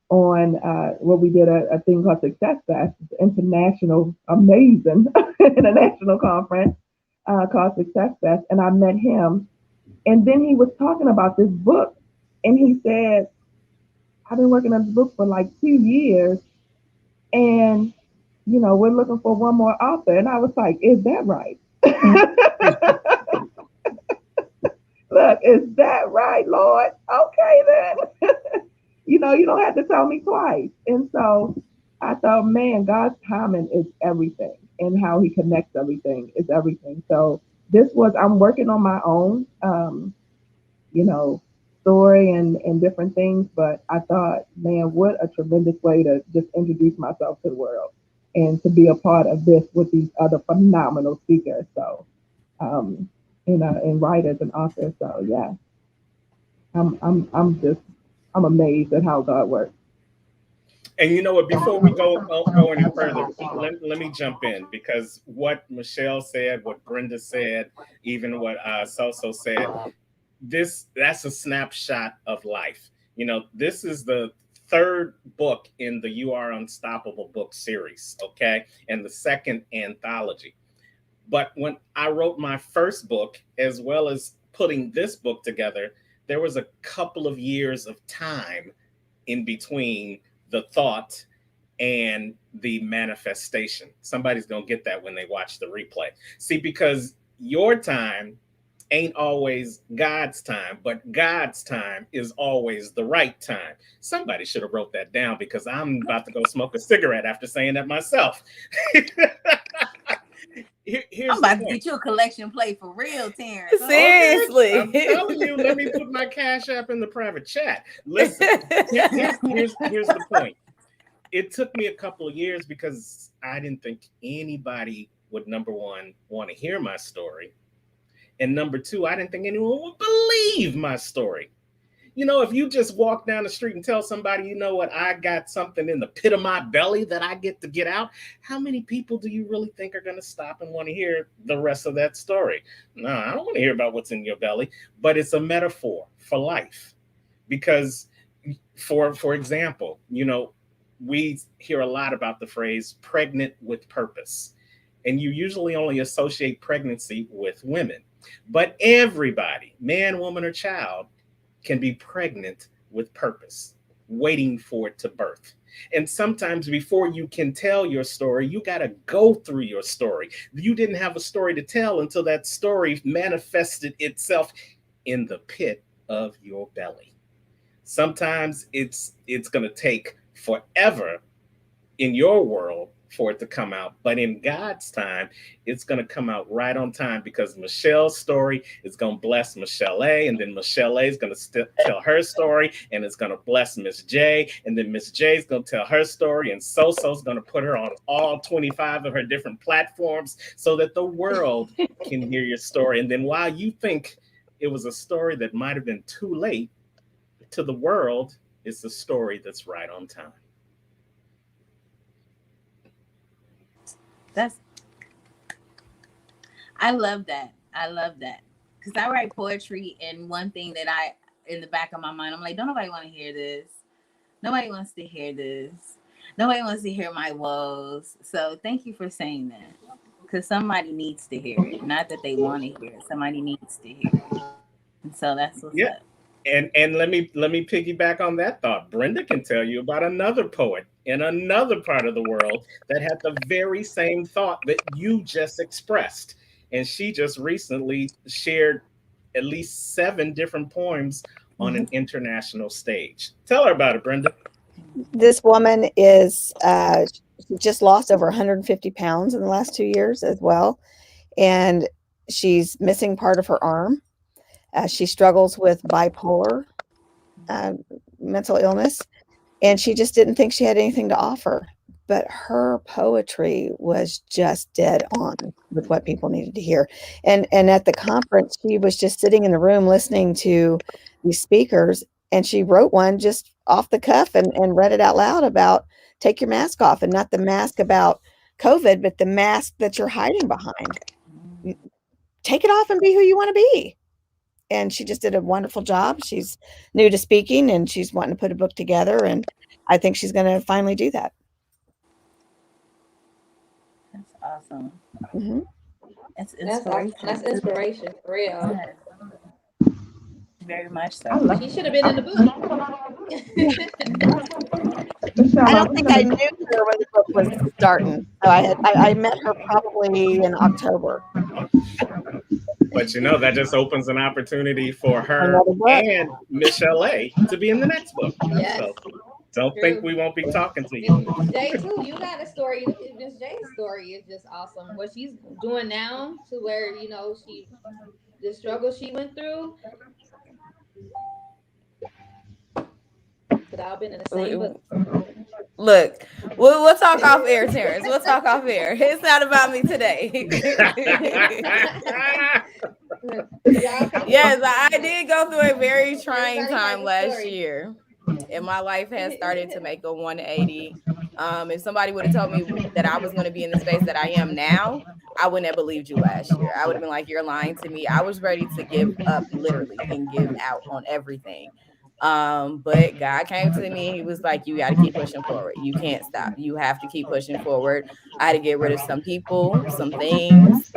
S8: on what we did a thing called Success Fest, international, amazing international conference called Success Fest. And I met him. And then he was talking about this book. And he said, I've been working on this book for like 2 years. And, we're looking for one more author. And I was like, is that right? Look, is that right, Lord? Okay, then. You don't have to tell me twice. And so I thought, man, God's timing is everything, and how he connects everything is everything. So I'm working on my own, story and different things. But I thought, man, what a tremendous way to just introduce myself to the world and to be a part of this with these other phenomenal speakers. So, and writers and authors. So yeah, I'm amazed at how God works.
S5: And you know what? Before we go any further, let me jump in, because what Michelle said, what Brenda said, even what Soso said, that's a snapshot of life. This is the third book in the You Are Unstoppable book series, okay, and the second anthology. But when I wrote my first book, as well as putting this book together, there was a couple of years of time in between the thought and the manifestation. Somebody's going to get that when they watch the replay. See, because your time ain't always God's time, but God's time is always the right time. Somebody should have wrote that down, because I'm about to go smoke a cigarette after saying that myself.
S4: I'm about to get you a collection plate for real, Terrence.
S3: Seriously.
S5: I'm telling you, let me put my Cash App in the private chat. Listen, here's the point. It took me a couple of years because I didn't think anybody would, number one, want to hear my story. And number two, I didn't think anyone would believe my story. If you just walk down the street and tell somebody, you know what, I got something in the pit of my belly that I get to get out, how many people do you really think are going to stop and want to hear the rest of that story? No, I don't want to hear about what's in your belly, but it's a metaphor for life. Because for example, we hear a lot about the phrase pregnant with purpose, and you usually only associate pregnancy with women, but everybody, man, woman, or child, can be pregnant with purpose, waiting for it to birth. And sometimes before you can tell your story, you got to go through your story. You didn't have a story to tell until that story manifested itself in the pit of your belly. Sometimes it's going to take forever in your world for it to come out, but in God's time, it's going to come out right on time, because Michelle's story is going to bless Michelle A, and then Michelle A is going to tell her story, and it's going to bless Miss J, and then Miss J is going to tell her story, and Soso's going to put her on all 25 of her different platforms so that the world can hear your story. And then while you think it was a story that might have been too late, to the world, it's a story that's right on time.
S4: I love that. Because I write poetry, and one thing that in the back of my mind, I'm like, don't nobody want to hear this. Nobody wants to hear this. Nobody wants to hear my woes. So thank you for saying that. Because somebody needs to hear it. Not that they want to hear it. Somebody needs to hear it. And so that's what's up.
S5: And let me piggyback on that thought. Brenda can tell you about another poet in another part of the world that had the very same thought that you just expressed. And she just recently shared at least 7 different poems on an international stage. Tell her about it, Brenda.
S6: This woman is she just lost over 150 pounds in the last 2 years as well. And she's missing part of her arm. She struggles with bipolar mental illness, and she just didn't think she had anything to offer. But her poetry was just dead on with what people needed to hear. And at the conference, she was just sitting in the room listening to these speakers, and she wrote one just off the cuff and read it out loud about take your mask off, and not the mask about COVID, but the mask that you're hiding behind. Take it off and be who you want to be. And she just did a wonderful job. She's new to speaking, and she's wanting to put a book together, and I think she's going to finally do that.
S4: That's awesome.
S6: Mm-hmm.
S4: That's inspiration.
S2: That's inspiration for real.
S4: Yes. Very much so.
S2: She should have been in the book.
S6: I don't think I knew her when the book was starting. So I met her probably in October.
S5: But that just opens an opportunity for her and Michelle A. to be in the next book.
S2: Yes.
S5: So don't think we won't be talking to you.
S2: Miss J too, you got a story. Miss J's story is just awesome. What she's doing now, to where the struggle she went through. But I've been in the same book.
S3: Look, we'll talk off air, Terrence. We'll talk off air. It's not about me today. Yes, I did go through a very trying time last year, and my life has started to make a 180. If somebody would have told me that I was going to be in the space that I am now, I wouldn't have believed you last year. I would have been like, you're lying to me. I was ready to give up literally and give out on everything. But God came to me. He was like, you got to keep pushing forward. You can't stop. You have to keep pushing forward. I had to get rid of some people, some things,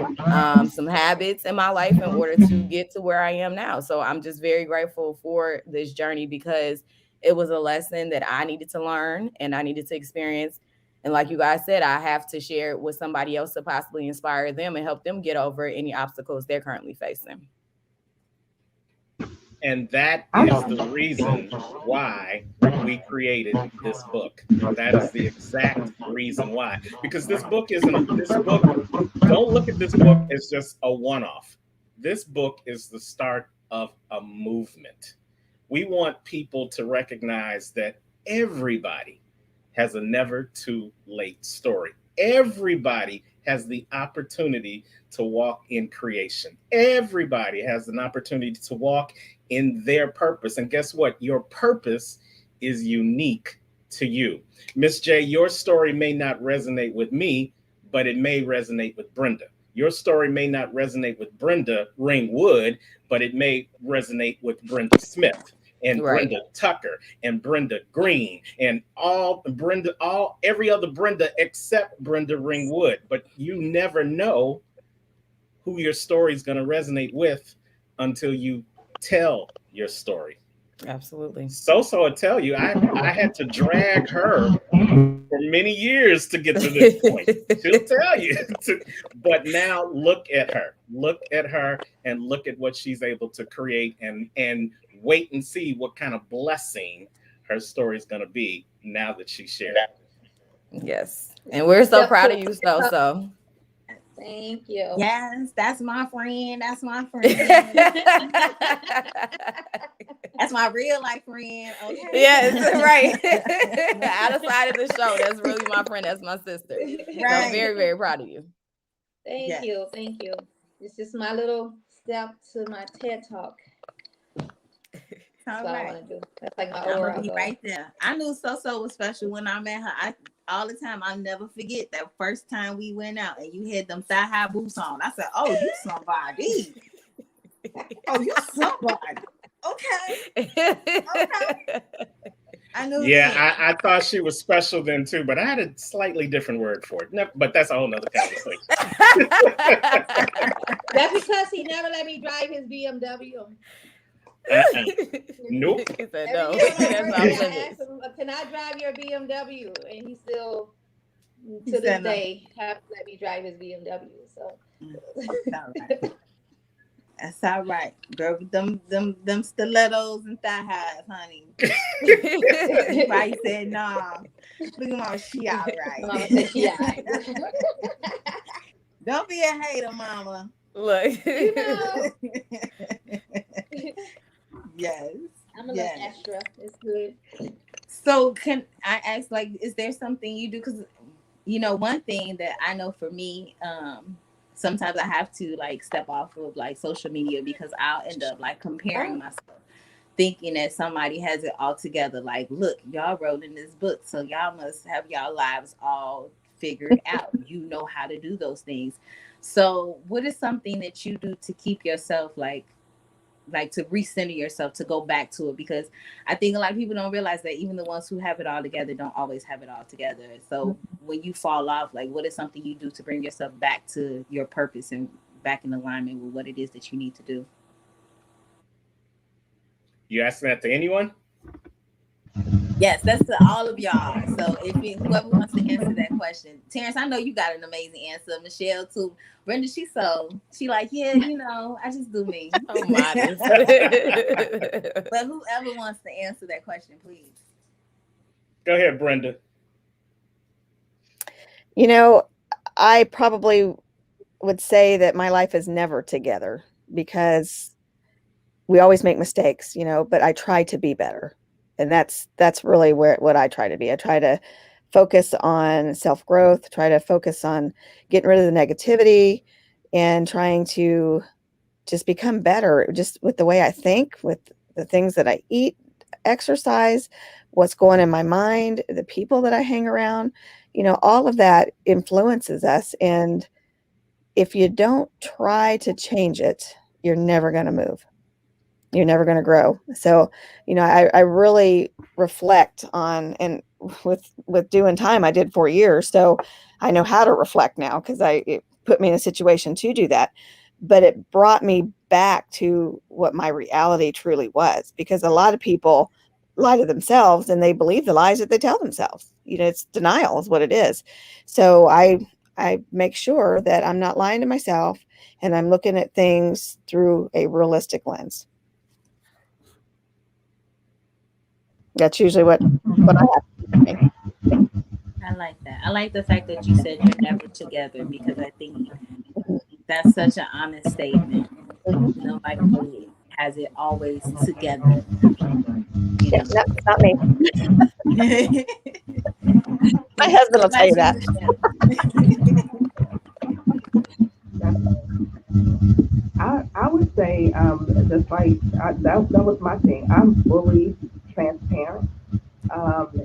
S3: some habits in my life in order to get to where I am now. So I'm just very grateful for this journey, because it was a lesson that I needed to learn and I needed to experience. And like you guys said, I have to share it with somebody else to possibly inspire them and help them get over any obstacles they're currently facing.
S5: And that is the reason why we created this book. That is the exact reason why. Because this book, don't look at this book as just a one-off. This book is the start of a movement. We want people to recognize that everybody has a never too late story. Everybody has the opportunity to walk in creation. Everybody has an opportunity to walk in their purpose. And guess what? Your purpose is unique to you. Miss J, your story may not resonate with me, but it may resonate with Brenda. Your story may not resonate with Brenda Ringwood, but it may resonate with Brenda Smith and Brenda Tucker and Brenda Green and every other Brenda except Brenda Ringwood. But you never know who your story is going to resonate with until you tell your story.
S3: Absolutely.
S5: So I tell you, I had to drag her for many years to get to this point. She'll tell you. But now look at her and look at what she's able to create, and wait and see what kind of blessing her story is going to be now that she shared it.
S3: Yes. And we're so proud of you, so.
S2: Thank you.
S4: Yes, that's my friend. That's my friend. That's my real life friend. Okay.
S3: Yes, right. Outside of the show, that's really my friend. That's my sister. Right. So I'm very, very proud of you.
S2: Thank you. Thank you. This is my little step to my TED Talk. That's what I want to do. That's like my aura.
S4: Be right there. I knew So was special when I met her. All the time, I'll never forget that first time we went out and you had them thigh-high boots on. I said, "Oh, you somebody! Oh, you somebody! Okay." I knew.
S5: Yeah, I thought she was special then too, but I had a slightly different word for it. But that's a whole nother conversation.
S2: That's because he never let me drive his BMW.
S5: Nope.
S3: He said no.
S2: I asked him, "Can I drive your BMW?" And he still, to this day, have to let me drive his BMW. So
S4: that's all right, girl. Them stilettos and thigh highs, honey. Everybody said nah. Look at Mama, she all right.
S2: Mama said she all right.
S4: Don't be a hater, Mama.
S3: Look.
S4: Yes.
S2: I'm a little
S4: Yes.
S2: extra. It's good.
S4: So can I ask, like, is there something you do? Because, one thing that I know for me, sometimes I have to like step off of like social media because I'll end up like comparing myself, thinking that somebody has it all together. Like, look, y'all wrote in this book, so y'all must have y'all lives all figured out. You know how to do those things. So what is something that you do to keep yourself like to recenter yourself, to go back to it? Because I think a lot of people don't realize that even the ones who have it all together don't always have it all together. So when you fall off, like, what is something you do to bring yourself back to your purpose and back in alignment with what it is that you need to do?
S5: You asking that to anyone?
S4: Yes, that's to all of y'all. So whoever wants to answer that question, Terrence, I know you got an amazing answer. Michelle too. Brenda, she like, yeah, I just do me.
S3: I'm modest.
S4: But whoever wants to answer that question, please.
S5: Go ahead, Brenda.
S6: I probably would say that my life is never together because we always make mistakes, but I try to be better. And that's really what I try to be. I try to focus on self-growth, try to focus on getting rid of the negativity and trying to just become better just with the way I think, with the things that I eat, exercise, what's going in my mind, the people that I hang around, all of that influences us. And if you don't try to change it, you're never going to move. You're never going to grow. So, I really reflect on, and with doing time, I did 4 years. So I know how to reflect now because it put me in a situation to do that. But it brought me back to what my reality truly was, because a lot of people lie to themselves and they believe the lies that they tell themselves. It's denial is what it is. So I make sure that I'm not lying to myself and I'm looking at things through a realistic lens. That's usually what I have.
S4: I like that. I like the fact that you said you're never together, because I think that's such an honest statement. Nobody really has it always together.
S6: Yeah, no, it's not me. My husband will tell you that.
S8: I would say just like that was my thing. I'm fully transparent.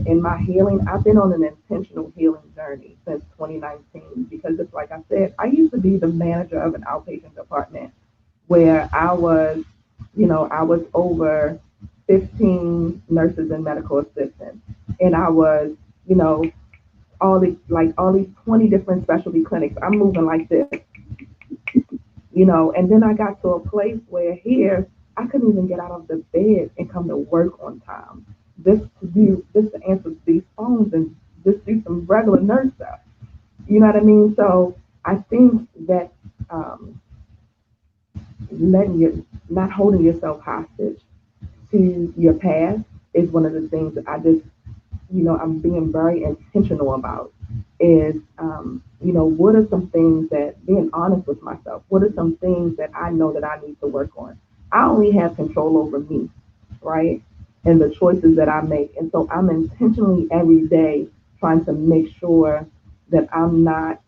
S8: In my healing, I've been on an intentional healing journey since 2019, because it's like I said, I used to be the manager of an outpatient department where I was over 15 nurses and medical assistants, and I was, you know, all these 20 different specialty clinics. I'm moving like this, and then I got to a place where here I couldn't even get out of the bed and come to work on time. Just to answer these phones and just do some regular nurse stuff. You know what I mean? So I think that letting you not holding yourself hostage to your past is one of the things that I'm being very intentional about is, what are some things that being honest with myself, what are some things that I know that I need to work on? I only have control over me, right? And the choices that I make. And so I'm intentionally every day trying to make sure that I'm not,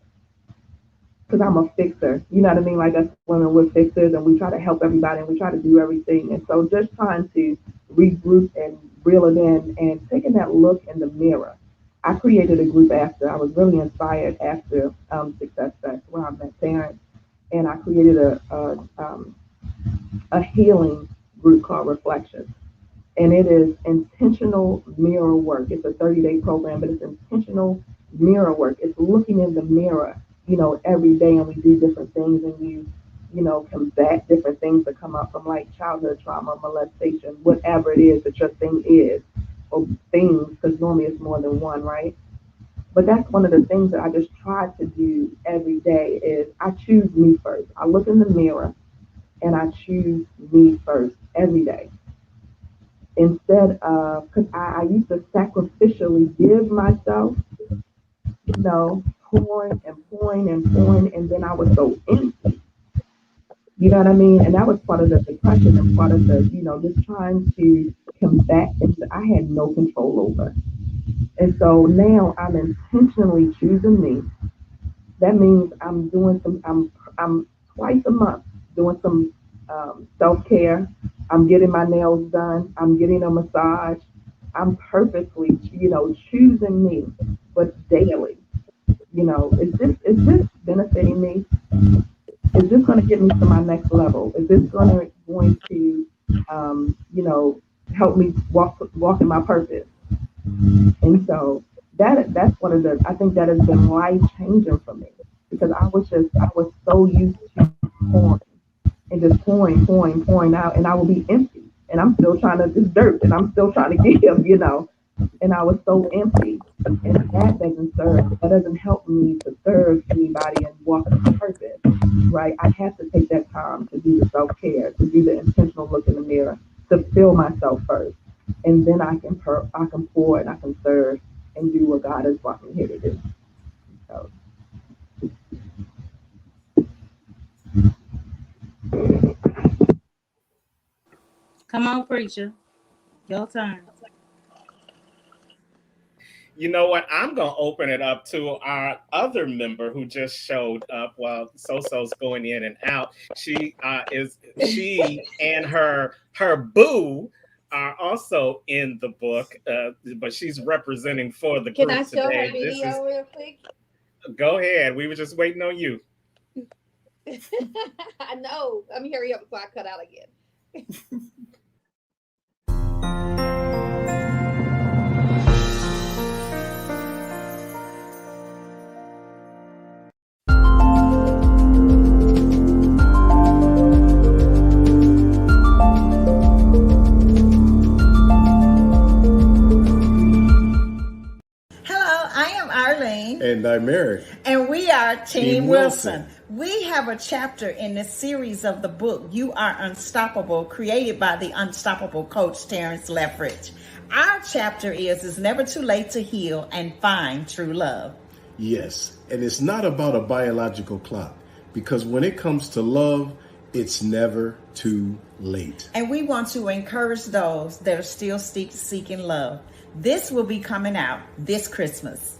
S8: because I'm a fixer. You know what I mean? Like us women, we're fixers and we try to help everybody and we try to do everything. And so just trying to regroup and reel it in and taking that look in the mirror. I created a group after, I was really inspired after Success Fest where I met Terrence. And I created a healing group called Reflections, and it is intentional mirror work. It's a 30-day program, but it's intentional mirror work. It's looking in the mirror, every day, and we do different things, and combat different things that come up from like childhood trauma, molestation, whatever it is that your thing is, or things, because normally it's more than one, right? But that's one of the things that I just try to do every day is I choose me first. I look in the mirror and I choose me first every day instead of, because I used to sacrificially give myself, pouring and pouring and pouring, and then I was so empty. You know what I mean? And that was part of the depression and part of the, just trying to combat things that I had no control over. And so now I'm intentionally choosing me. That means I'm twice a month doing some self care. I'm getting my nails done. I'm getting a massage. I'm purposely, choosing me, but daily. Is this benefiting me? Is this going to get me to my next level? Is this going to help me walk in my purpose? And so that's one of the I think that has been life changing for me because I was so used to pouring and just pouring out, and I will be empty, and I'm still trying to just dirt, and I'm still trying to give, and I was so empty, and that doesn't serve. That doesn't help me to serve anybody and walk in my purpose, right? I have to take that time to do the self care, to do the intentional look in the mirror, to feel myself first, and then I can pour and I can serve and do what God has brought me here to do. So.
S4: Come on, preacher. Your turn.
S5: You know what? I'm going to open it up to our other member who just showed up while So-So's going in and out. She and her boo are also in the book, but she's representing for the
S2: Can
S5: group
S2: I show her
S5: today.
S2: video real quick?
S5: Go ahead. We were just waiting on you.
S2: I know. Let me hurry up before I cut out again.
S10: And I'm Eric.
S11: And we are Team
S10: Wilson.
S11: We have a chapter in this series of the book, You Are Unstoppable, created by the unstoppable coach, Terrence Lethbridge. Our chapter is It's Never Too Late to Heal and Find True Love.
S10: Yes, and it's not about a biological clock, because when it comes to love, it's never too late.
S11: And we want to encourage those that are still seeking love. This will be coming out this Christmas.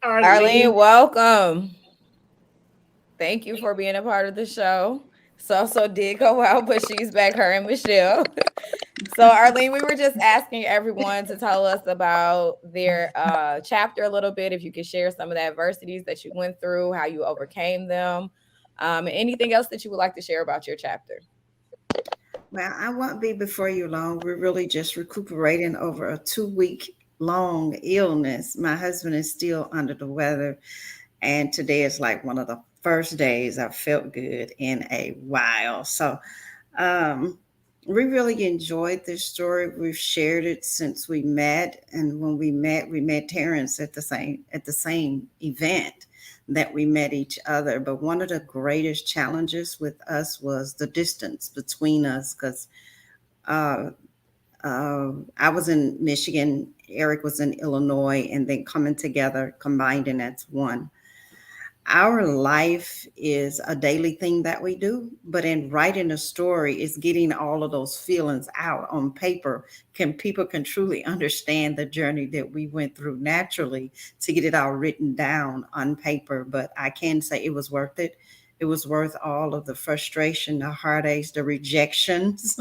S3: Arlene, welcome. Thank you for being a part of the show. So did go out, but she's back, her and Michelle. So Arlene, we were just asking everyone to tell us about their chapter a little bit. If you could share some of the adversities that you went through, how you overcame them, and anything else that you would like to share about your chapter.
S12: Well, I won't be before you long. We're really just recuperating over a 2-week long illness. My husband is still under the weather, and today is like one of the first days I've felt good in a while. So we really enjoyed this story. We've shared it since we met, and when we met Terrence at the same event that we met each other. But one of the greatest challenges with us was the distance between us, because I was in Michigan, Eric was in Illinois, and then coming together, combined, and that's one. Our life is a daily thing that we do, but in writing a story is getting all of those feelings out on paper. People can truly understand the journey that we went through naturally to get it all written down on paper. But I can say it was worth it. It was worth all of the frustration, the heartaches, the rejections,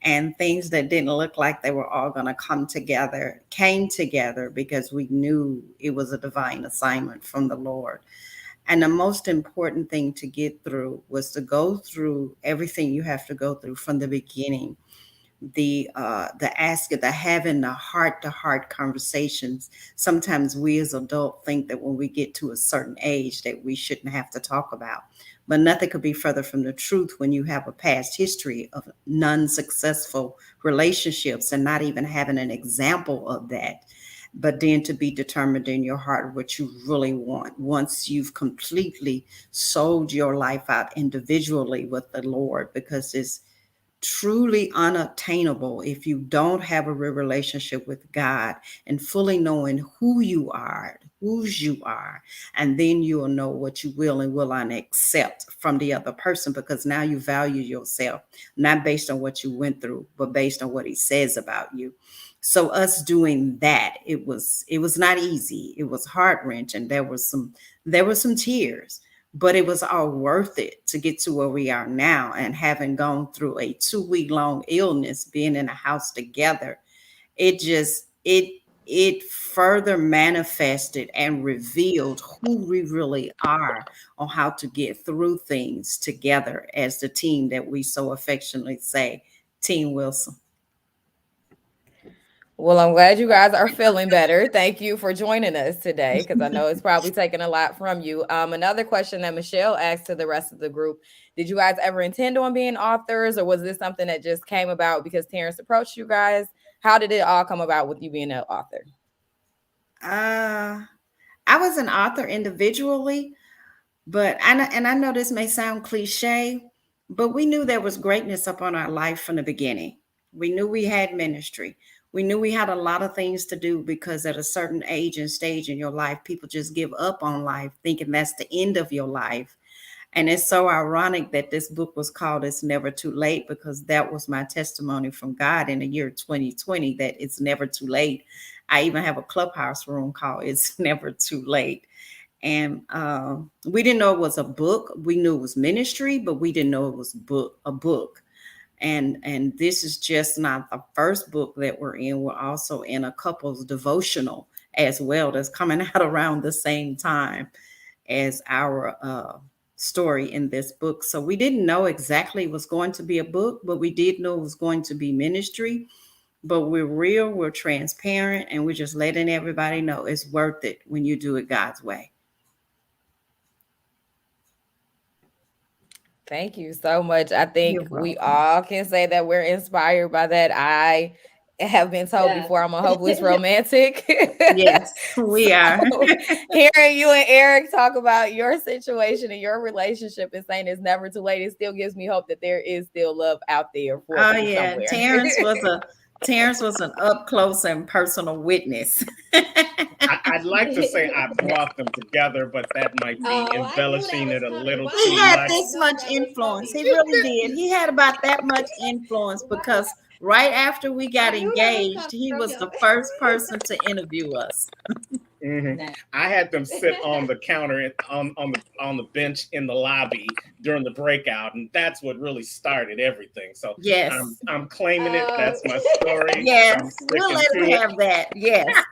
S12: and things that didn't look like they were all going to came together because we knew it was a divine assignment from the Lord. And the most important thing to get through was to go through everything you have to go through from the beginning. The having the heart-to-heart conversations. Sometimes we as adults think that when we get to a certain age that we shouldn't have to talk about. But nothing could be further from the truth when you have a past history of non-successful relationships and not even having an example of that. But then to be determined in your heart what you really want once you've completely sold your life out individually with the Lord, because it's truly unattainable if you don't have a real relationship with God and fully knowing who you are, whose you are, and then you'll know what you will and will not accept from the other person, because now you value yourself not based on what you went through, but based on what he says about you. So us doing that, it was not easy. It was heart-wrenching. There were some tears, but it was all worth it to get to where we are now. And having gone through a 2-week long illness, being in a house together, it further manifested and revealed who we really are on how to get through things together as the team that we so affectionately say, Team Wilson.
S3: Well, I'm glad you guys are feeling better. Thank you for joining us today, because I know it's probably taken a lot from you. Another question that Michelle asked to the rest of the group: did you guys ever intend on being authors, or was this something that just came about because Terrence approached you guys? How did it all come about with you being an author?
S12: I was an author individually, but I know this may sound cliche, but we knew there was greatness upon our life from the beginning. We knew we had ministry. We knew we had a lot of things to do, because at a certain age and stage in your life, people just give up on life thinking that's the end of your life. And it's so ironic that this book was called It's Never Too Late, because that was my testimony from God in the year 2020, that it's never too late. I even have a clubhouse room called It's Never Too Late. And we didn't know it was a book. We knew it was ministry, but we didn't know it was a book. And this is just not the first book that we're in. We're also in a couple's devotional as well, that's coming out around the same time as our story in this book. So we didn't know exactly it was going to be a book, but we did know it was going to be ministry. But we're real, we're transparent, and we're just letting everybody know it's worth it when you do it God's way.
S3: Thank you so much. I think
S12: You're
S3: we
S12: welcome.
S3: all can say that we're inspired by that. I have been told
S2: Yeah.
S3: before I'm a hopeless romantic.
S12: Yes, we are.
S3: So, hearing you and Eric talk about your situation and your relationship and saying it's never too late, it still gives me hope that there is still love out there for
S12: Oh
S3: them
S12: yeah,
S3: somewhere.
S12: Terrence was an up close and personal witness.
S5: I'd like to say I brought them together, but that might be
S2: Oh, I knew that
S5: embellishing
S2: was
S5: it a
S2: coming.
S5: little
S2: Why
S12: He
S5: too
S2: did
S12: had
S5: much.
S2: I
S12: this
S2: know
S12: much
S2: that was
S12: influence. He
S2: coming?
S12: really did. He had about that much influence, because right after we got
S2: I knew that was
S12: engaged,
S2: coming
S12: he
S2: from
S12: was
S2: him.
S12: the first person to interview us.
S5: Mhm. I had them sit on the counter on the bench in the lobby during the breakout, and that's what really started everything. So
S12: Yes.
S5: I'm claiming it. That's my story.
S12: Yes.
S5: I'm
S12: We'll
S5: sticking
S12: let him
S5: to it.
S12: have that. Yes.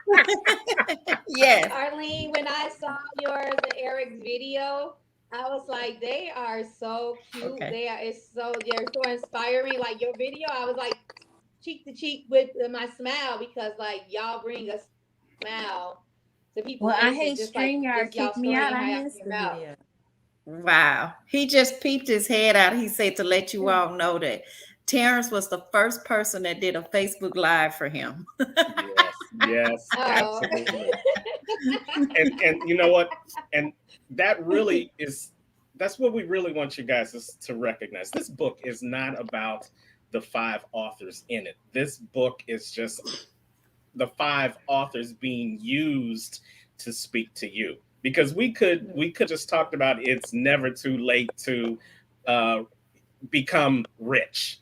S12: Yes.
S2: Arlene, when I saw the Eric's video, I was like, they are so cute.
S12: Okay.
S2: They're so inspiring. Like your video, I was like cheek to cheek with my smile, because like y'all bring a smile to people's
S4: Well, I
S2: faces,
S4: hate
S2: just like
S4: StreamYard
S2: just y'all
S4: kicked me
S2: story
S4: out.
S2: and
S4: I
S2: how y'all
S4: missed
S2: came
S4: the
S2: out.
S4: video.
S12: Wow. He just peeped his head out. He said to let you all know that Terrence was the first person that did a Facebook Live for him.
S5: Yes,
S2: Oh.
S5: absolutely. And you know what? And that really is that's what we really want you guys to recognize. This book is not about the 5 authors in it. This book is just the 5 authors being used to speak to you, because we could just talked about it's never too late to uh, become rich,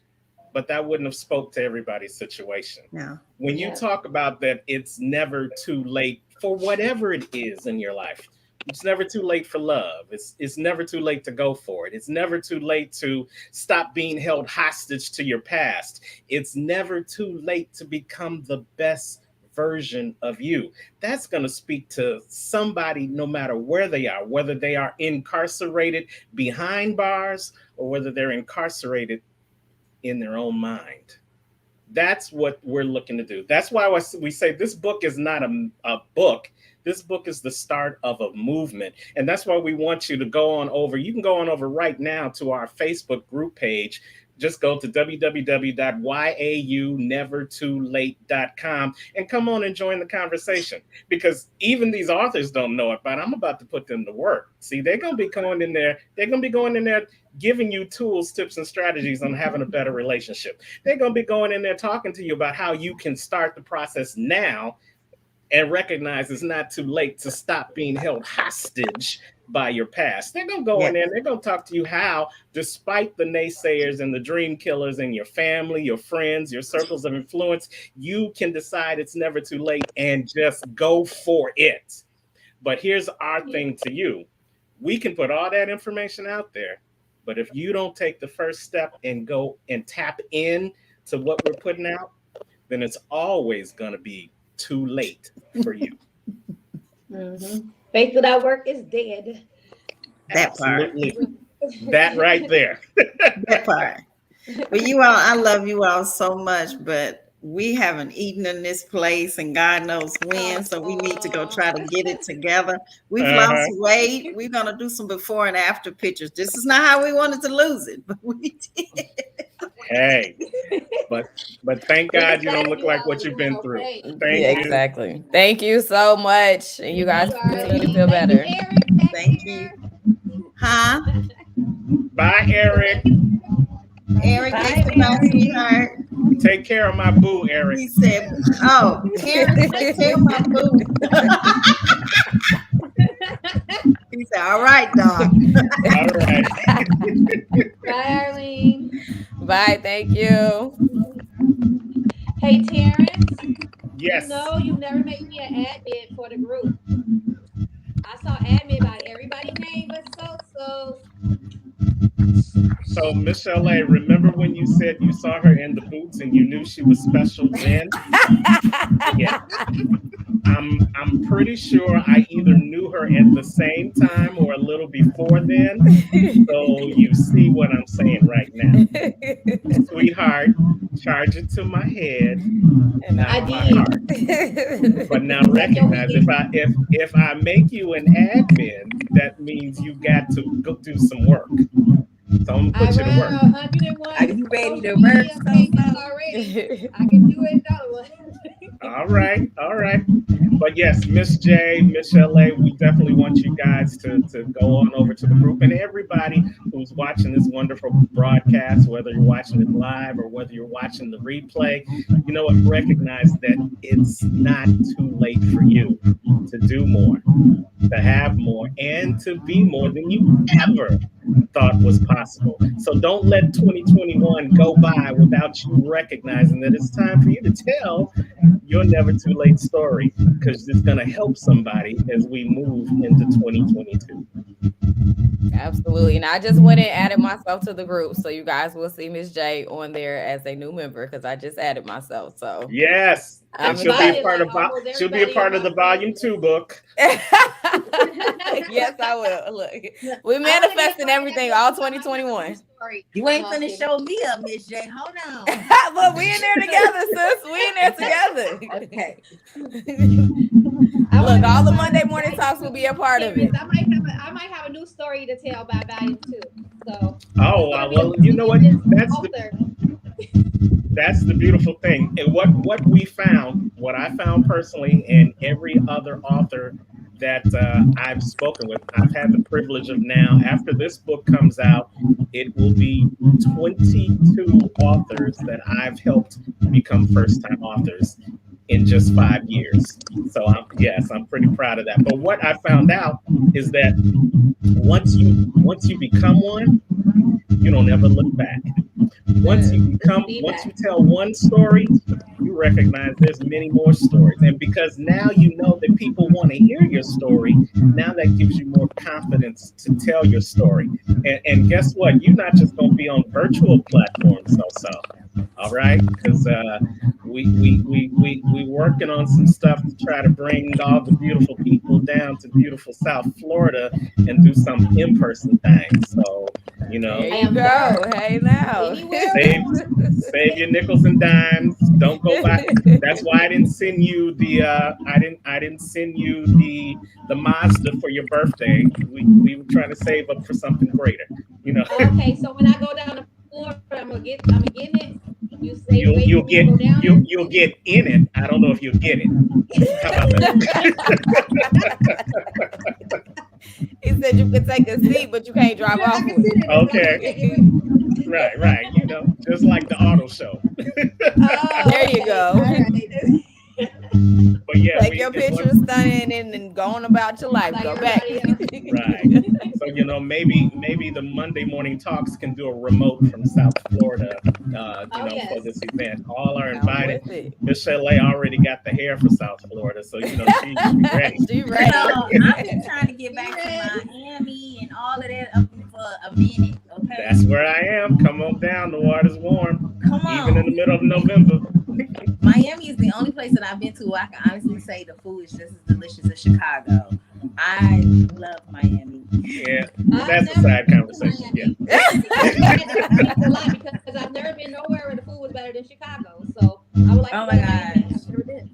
S5: but that wouldn't have spoke to everybody's situation.
S12: No.
S5: When you talk about that it's never too late for whatever it is in your life, it's never too late for love. It's never too late to go for it. It's never too late to stop being held hostage to your past. It's never too late to become the best version of you. That's going to speak to somebody no matter where they are, whether they are incarcerated behind bars or whether they're incarcerated in their own mind. That's what we're looking to do. That's why we say this book is not a book. This book is the start of a movement. And that's why we want you to go on over. You can go on over right now to our Facebook group page. Just go to www.yaunevertoolate.com and come on and join the conversation, because even these authors don't know it, but I'm about to put them to work. See, they're going to be going in there. They're going to be going in there giving you tools, tips, and strategies on having a better relationship. They're going to be going in there talking to you about how you can start the process now and recognize it's not too late to stop being held hostage by your past. They're going to go in there and they're going to talk to you how, despite the naysayers and the dream killers in your family, your friends, your circles of influence, you can decide it's never too late and just go for it. But here's our thing to you. We can put all that information out there, but if you don't take the first step and go and tap in to what we're putting out, then it's always going to be too late for you.
S2: Mm-hmm. Faith without work is dead.
S12: That
S5: Absolutely.
S12: part.
S5: That right there.
S12: That part. But you all, I love you all so much, but we haven't eaten in this place and God knows when, so we need to go try to get it together. We've lost weight. We're going to do some before and after pictures. This is not how we wanted to lose it, but we did.
S5: Hey, but thank God you don't look like what you've been through. Thank you.
S3: Exactly. Thank you so much. And you guys continue to feel better.
S12: Thank you. Huh?
S5: Bye, Eric.
S12: Eric, thanks for my sweetheart.
S5: Take care of my boo, Eric.
S12: He said, oh, Eric, take care of my boo. He said, all right, dog.
S5: All right.
S2: Bye, Arlene.
S3: Bye. Thank you.
S2: Hey, Terrence.
S5: Yes.
S2: You know you never made me an admin for the group. I saw admin by everybody's name but so.
S5: So, Miss LA, remember when you said you saw her in the boots and you knew she was special then? Yeah. I'm pretty sure I either knew her at the same time or a little before then. So you see what I'm saying right now. Sweetheart, charge it to my head and not my heart. But now recognize if I make you an admin, that means you got to go do some work. So I'm gonna put you to work.
S2: 101.
S4: Are you ready to work?
S2: Already. I can do it another one.
S5: All right. But yes, Miss J, Miss LA, we definitely want you guys to go on over to the group, and everybody who's watching this wonderful broadcast, whether you're watching it live or whether you're watching the replay, you know what, recognize that it's not too late for you to do more, to have more, and to be more than you ever thought was possible. So don't let 2021 go by without you recognizing that it's time for you to tell your never too late story, because it's going to help somebody as we move into 2022.
S3: Absolutely. And I just went and added myself to the group, so you guys will see Miss J on there as a new member, because I just added myself. So
S5: yes, and she'll be a part of the volume 2 book.
S3: Yes, I will. Look, we're manifesting everything all 2021.
S4: You ain't finna show me up, Miss J. Hold on.
S3: Look, we in there together, sis. We in there together.
S4: Okay.
S3: Look, all the Monday morning talks will be a part of it.
S2: I might have a new story to tell by volume 2. So.
S5: Oh well, you know what? That's the beautiful thing. And what I found personally, and every other author that I've spoken with, I've had the privilege of now, after this book comes out, it will be 22 authors that I've helped become first-time authors in just 5 years. So I'm pretty proud of that. But what I found out is that once you become one, you don't ever look back. Once you tell one story, you recognize there's many more stories. And because now you know that people want to hear your story, now that gives you more confidence to tell your story. And guess what? You're not just going to be on virtual platforms, all right? Because we working on some stuff to try to bring all the beautiful people down to beautiful South Florida and do some in-person things. So, you know,
S3: there you go. Hey, now
S5: save your nickels and dimes. don't go back. That's why I didn't send you the I didn't send you the Mazda for your birthday. We were trying to save up for something greater, you know.
S2: Okay, so when I go down to Florida, I'm getting it. You say wait for me to go down there.
S5: You'll get in it. I don't know if you'll get it. How about that?
S3: He said you could take a seat, but you can't drive off with it.
S5: Okay. Right. You know, just like the auto show.
S3: There you go.
S5: But yeah,
S3: take your picture stunning and then going about your life. Go back.
S5: Right. So you know, maybe the Monday morning talks can do a remote from South Florida. For this event, all are invited. Miss Chalet already got the hair for South Florida, so you know she's ready.
S3: She ready.
S4: I've been trying to get back to Miami and all of that for a minute. Okay,
S5: that's where I am. Come on down. The water's warm.
S4: Come on.
S5: Even in the middle of November.
S4: Miami is the only place that I've been to where I can honestly say the food is just as delicious as Chicago. I love Miami.
S5: Yeah, that's a side conversation. Yeah.
S2: a lot because I've never been nowhere where the food was better than Chicago. So I would like to go to Miami. I've never been.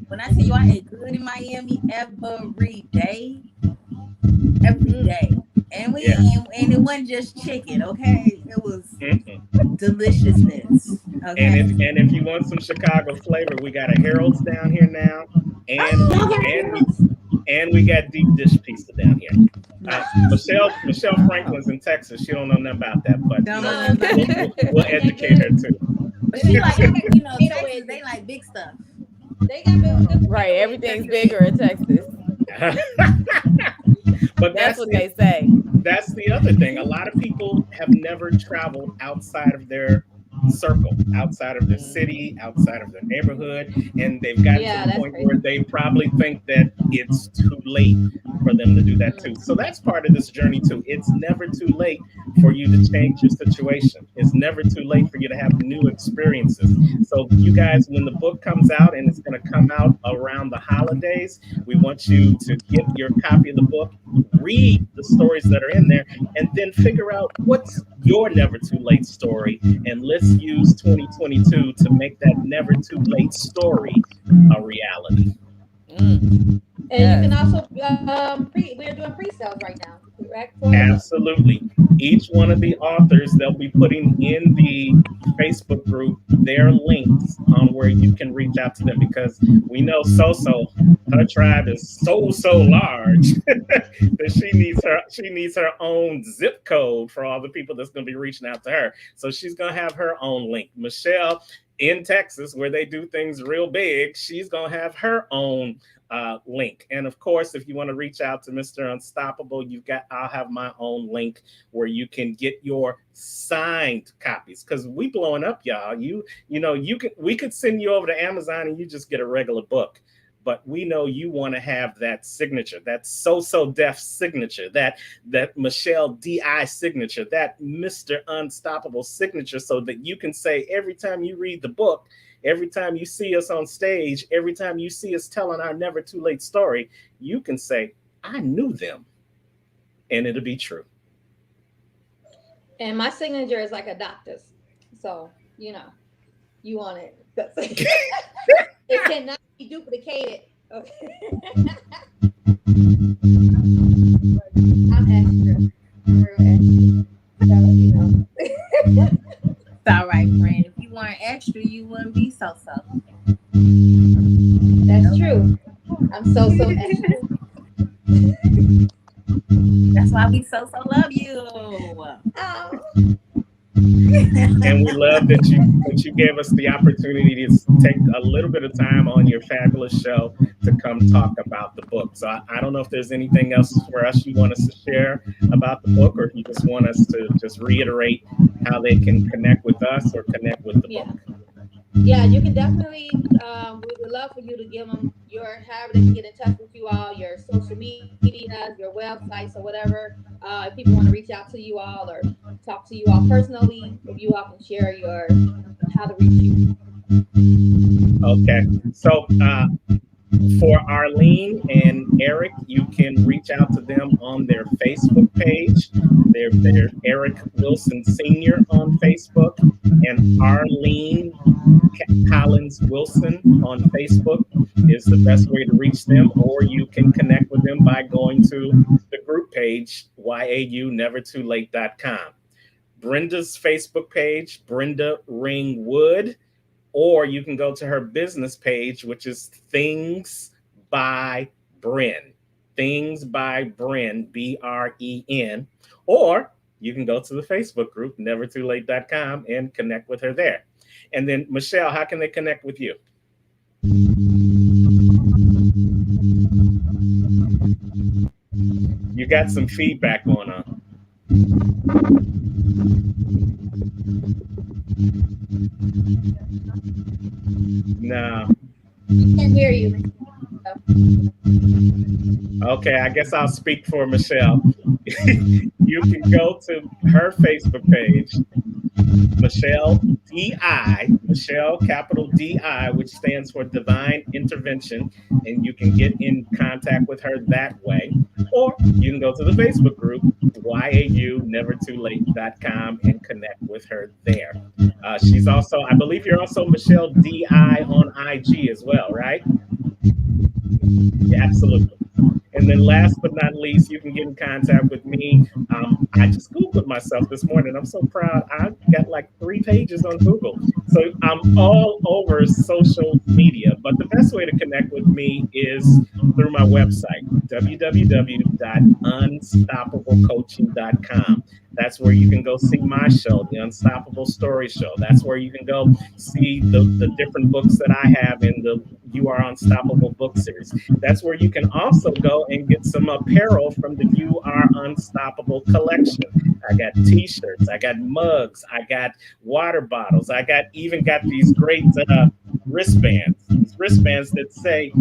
S4: When I tell you I ate good in Miami every day. And and it wasn't just chicken, okay? It was deliciousness. Okay.
S5: And if you want some Chicago flavor, we got a Harold's down here now, and we got deep dish pizza down here. Michelle Franklin's in Texas. She don't know nothing about that, but we'll educate her too.
S4: But she like, Texas, they like big stuff.
S2: They got big
S3: right. Everything's bigger in Texas.
S5: But
S3: that's what they say.
S5: That's the other thing. A lot of people have never traveled outside of their circle, outside of their city, outside of their neighborhood, and they've got to the point where they probably think that it's too late for them to do that too. So that's part of this journey too. It's never too late for you to change your situation. It's never too late for you to have new experiences. So you guys, when the book comes out, and it's going to come out around the holidays, we want you to get your copy of the book, read the stories that are in there, and then figure out what's your never too late story, and let's use 2022 to make that never too late story a reality.
S2: And you can also we're doing pre-sales right now, correct?
S5: Absolutely. Each one of the authors, they'll be putting in the Facebook group their links on where you can reach out to them, because we know her tribe is so large that she needs her own zip code for all the people that's going to be reaching out to her. So she's going to have her own link. Michelle in Texas, where they do things real big, she's going to have her own link. And of course, if you want to reach out to Mr. Unstoppable, I'll have my own link where you can get your signed copies, because we blowing up, y'all. We could send you over to Amazon and you just get a regular book. But we know you want to have that signature, that So Def signature, that Michelle D.I. signature, that Mr. Unstoppable signature, so that you can say every time you read the book, every time you see us on stage, every time you see us telling our never too late story, you can say, I knew them. And it'll be true.
S2: And my signature is like a doctor's. So, you want it. It cannot be duplicated. Okay. I'm extra. I'm real extra.
S4: It's all right, friend. If you weren't extra, you wouldn't be so.
S2: That's true. I'm so extra.
S4: That's why we so love you.
S2: Oh.
S5: And we love that you gave us the opportunity to take a little bit of time on your fabulous show to come talk about the book. So I don't know if there's anything else for us you want us to share about the book, or if you just want us to just reiterate how they can connect with us or connect with the book.
S2: Yeah, you can definitely, we would love for you to give them however they can get in touch with you all, your social media, your websites or whatever. If people want to reach out to you all or talk to you all personally, if you all can share how to reach you.
S5: Okay. So For Arlene and Eric, you can reach out to them on their Facebook page. They're Eric Wilson Sr. on Facebook and Arlene Collins Wilson on Facebook is the best way to reach them, or you can connect with them by going to the group page, yaunevertoolate.com. Brenda's Facebook page, Brenda Ringwood, or you can go to her business page, which is Things by Bren. Things by Bren, Bren. Or you can go to the Facebook group, nevertoolate.com, and connect with her there. And then, Michelle, how can they connect with you? You got some feedback going on. No.
S2: I can't hear you.
S5: Okay, I guess I'll speak for Michelle. You can go to her Facebook page, Michelle DI, Michelle capital DI, which stands for Divine Intervention, and you can get in contact with her that way. Or you can go to the Facebook group, yaunevertoolate.com, and connect with her there. She's also, I believe you're also Michelle DI on IG as well, right? Yeah, absolutely. And then last but not least, you can get in contact with me. I just Googled myself this morning. I'm so proud. I got like 3 pages on Google. So I'm all over social media. But the best way to connect with me is through my website, www.unstoppablecoaching.com. That's where you can go see my show, the Unstoppable Story Show. That's where you can go see the different books that I have in the You Are Unstoppable book series. That's where you can also go and get some apparel from the You Are Unstoppable collection. I got t-shirts, I got mugs, I got water bottles, I even got these great wristbands that say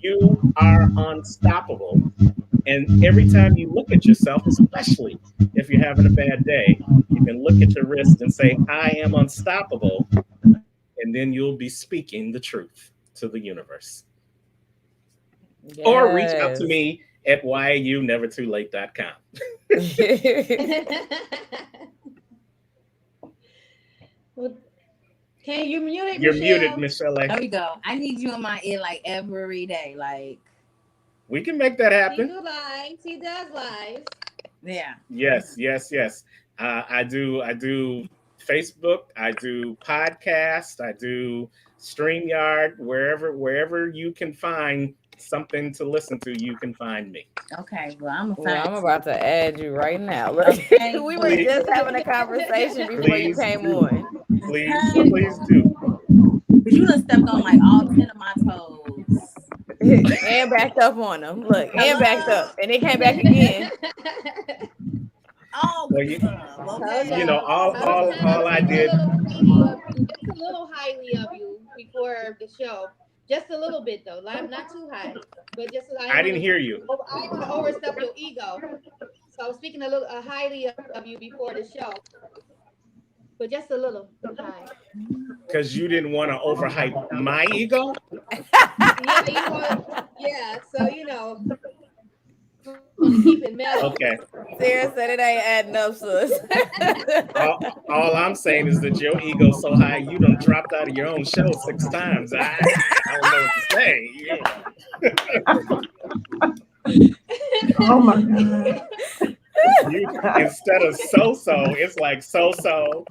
S5: You Are Unstoppable. And every time you look at yourself, especially if you're having a bad day, you can look at your wrist and say, I am unstoppable. And then you'll be speaking the truth to the universe. Yes. Or reach out to me at yaunevertoolate.com.
S2: Can you mute it,
S5: You're
S2: Michelle?
S5: muted, Michelle.
S4: There we go. I need you in my ear like every day. Like,
S5: we can make that happen.
S2: He do lives. He does lives.
S4: Yeah.
S5: Yes. I do Facebook. I do podcast. I do StreamYard. Wherever you can find something to listen to, you can find me.
S4: Okay. Well, I'm
S3: about to add you right now. Look,
S4: okay,
S3: we were just having a conversation before you came on.
S5: Please do.
S4: But you done stepped on like all 10 of my toes.
S3: And backed up on them. Look, and backed up. And it came back again.
S4: Oh,
S5: well, you know, all I did.
S2: Just a little highly of you before the show. Just a little bit though, not too high, but just.
S5: I didn't hear you.
S2: I didn't want to overstep your ego, so I was speaking a little highly of you before the show, but just a little high.
S5: Because you didn't want to overhype my ego.
S2: Yeah. So you know. Keep it mellow.
S5: Okay.
S3: Sarah said it ain't adding up, sis.
S5: all I'm saying is that your ego's so high, you done dropped out of your own show 6 times. I don't know what to say.
S8: Oh my God.
S5: Instead of so-so, it's like so-so.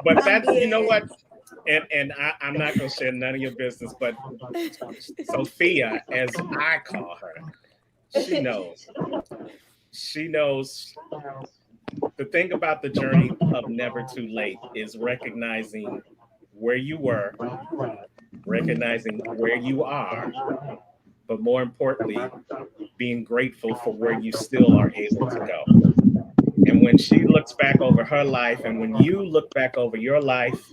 S5: But that's, you know what? And I'm not going to share none of your business, but Sophia, as I call her, she knows. She knows. The thing about the journey of Never Too Late is recognizing where you were, recognizing where you are, but more importantly, being grateful for where you still are able to go. And when she looks back over her life, and when you look back over your life,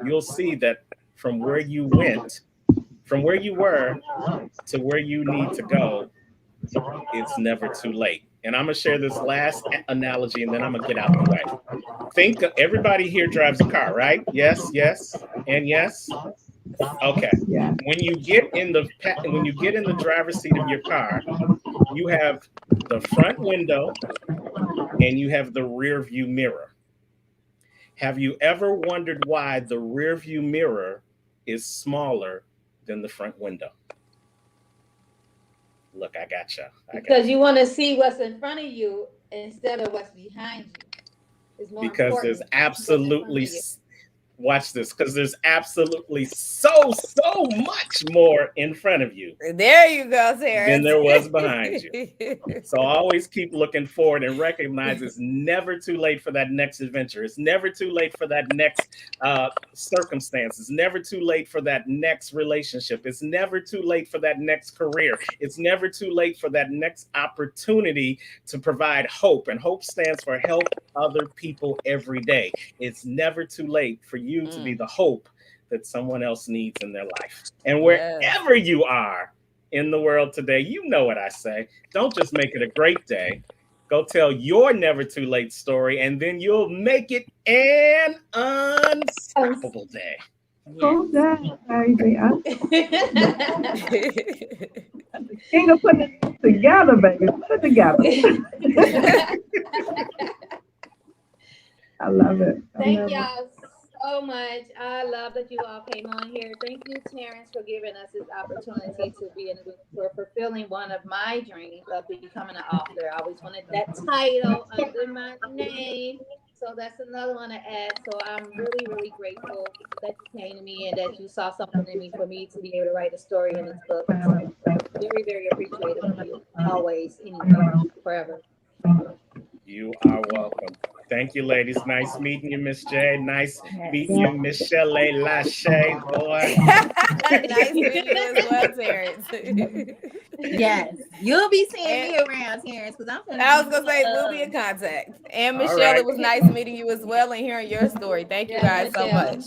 S5: you'll see that from where you went, from where you were to where you need to go, it's never too late. And I'm going to share this last analogy and then I'm going to get out the way. Think everybody here drives a car, right? Yes, yes, and yes. Okay.
S8: Yeah.
S5: When you get in the driver's seat of your car, you have the front window and you have the rear view mirror. Have you ever wondered why the rear view mirror is smaller than the front window? Look, I got you.
S2: Because you want to see what's in front of you instead of what's behind you. It's more
S5: because
S2: important.
S5: there's absolutely, watch this, because there's absolutely so much more in front of you.
S3: There you go, Terrence.
S5: Than there was behind you. So always keep looking forward and recognize it's never too late for that next adventure. It's never too late for that next circumstance. It's never too late for that next relationship. It's never too late for that next career. It's never too late for that next opportunity to provide hope. And hope stands for help other people every day. It's never too late for you to be the hope that someone else needs in their life. And wherever you are in the world today, you know what I say. Don't just make it a great day. Go tell your never too late story, and then you'll make it an unstoppable day.
S8: Oh, that baby. King of putting it together, baby. Put it together. I love it.
S2: Thank y'all so much. I love that you all came on here. Thank you, Terrence, for giving us this opportunity to be for fulfilling one of my dreams of becoming an author. I always wanted that title under my name. So that's another one to add. So I'm really, really grateful that you came to me and that you saw something in me for me to be able to write a story in this book. So very, very appreciative of you. Always, anywhere, forever.
S5: You are welcome. Thank you, ladies. Nice meeting you, Miss J. Nice meeting you, Michelle Lachey, boy.
S3: Nice meeting you as well, Terrence.
S4: Yes, you'll be seeing me around, Terrence, because
S3: I was gonna say we'll be in contact. And Michelle, right. It was nice meeting you as well and hearing your story. Thank you guys so much.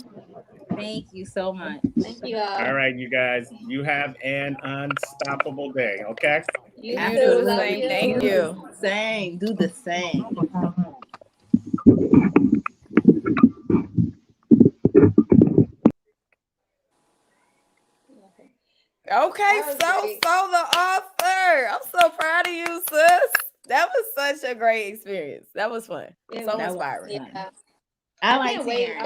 S4: Thank you so much.
S2: Thank you all.
S5: All right, you guys, you have an unstoppable day, okay?
S2: You do the same.
S3: Thank you.
S4: Same. Do the same.
S3: Okay, so the author. I'm so proud of you, sis. That was such a great experience. That was fun. So inspiring.
S2: Yeah.
S4: I
S2: can't wait.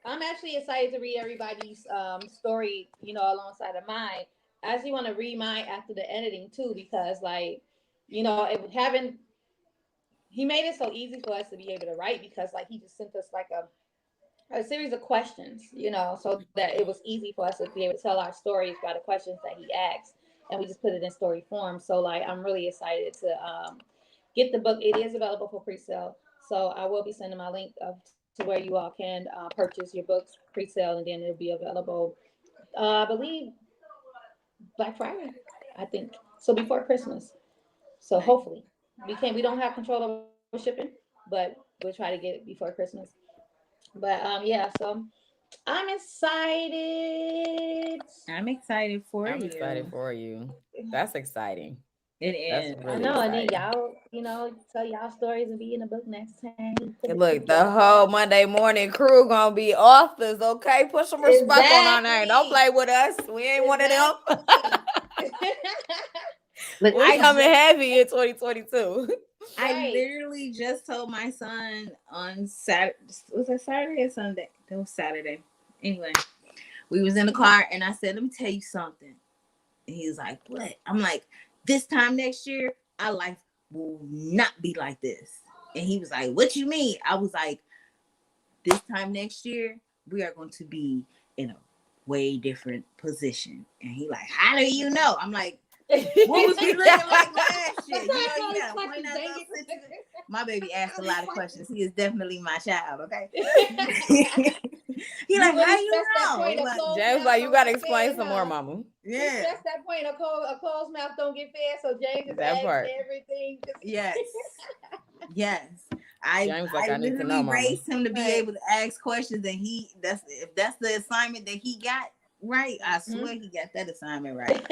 S2: I'm actually excited to read everybody's story, alongside of mine. I actually want to read mine after the editing too, because he made it so easy for us to be able to write, because he just sent us a series of questions, so that it was easy for us to be able to tell our stories by the questions that he asked, and we just put it in story form. So I'm really excited to get the book. It is available for pre-sale, so I will be sending my link to where you all can purchase your books pre-sale, and then it'll be available, I believe, Black Friday, I think, so before Christmas. So hopefully we don't have control over shipping, but we'll try to get it before Christmas. But so I'm excited.
S4: I'm excited for you.
S3: I'm excited for you. That's exciting.
S4: It is.
S3: Really
S2: I know,
S3: exciting.
S2: and then y'all, tell y'all stories and be in the book next time.
S3: Look, the whole Monday morning crew gonna be authors, okay? Put some respect on our name. Don't play with us. We ain't one of them.
S4: Look,
S3: we coming heavy in 2022.
S4: I literally just told my son on Saturday. Was it Saturday or Sunday? It was Saturday. Anyway, we was in the car and I said, let me tell you something. And he was like, what? I'm like, this time next year, our life will not be like this. And he was like, what you mean? I was like, this time next year, we are going to be in a way different position. And he like, how do you know? I'm like, what was we looking like last year? My baby asked a lot of questions. He is definitely my child, okay? He like, how you know?
S3: James like, you gotta explain some more, mama.
S2: Yeah. That's that point. A closed mouth don't get fed. So James is asking everything.
S4: Yes. Yes. I literally raised him to be able to ask questions, and if that's the assignment that he got right, I swear he got that assignment right.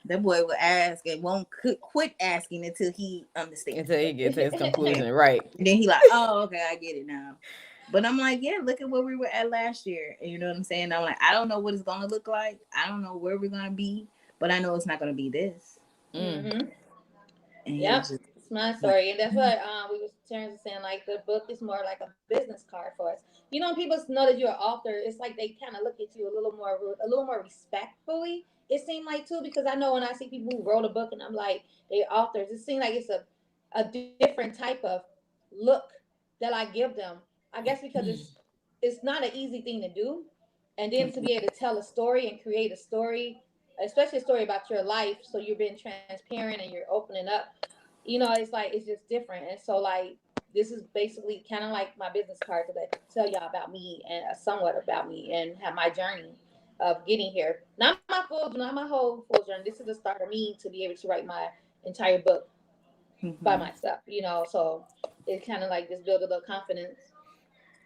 S4: That boy will ask and won't quit asking until he understands.
S3: Until he gets to his conclusion, right?
S4: And then he like, oh, okay, I get it now. But I'm like, yeah, look at where we were at last year. And you know what I'm saying? I'm like, I don't know what it's gonna look like. I don't know where we're gonna be, but I know it's not gonna be this.
S2: Mm-hmm.
S4: And
S2: yep, it's my story, and that's what we was saying. Like the book is more like a business card for us. You know, when people know that you're an author, it's like they kind of look at you a little more respectfully. It seemed like too, because I know when I see people who wrote a book and I'm like, they authors. It seems like it's a different type of look that I give them. I guess because it's not an easy thing to do, and then to be able to tell a story and create a story, especially a story about your life. So you're being transparent and you're opening up. You know, it's like it's just different. And so like this is basically kind of like my business card to tell y'all about me and somewhat about me and have my journey of getting here. Not my whole full journey. This is the start of me to be able to write my entire book by myself. You know, so it kind of like just build a little confidence.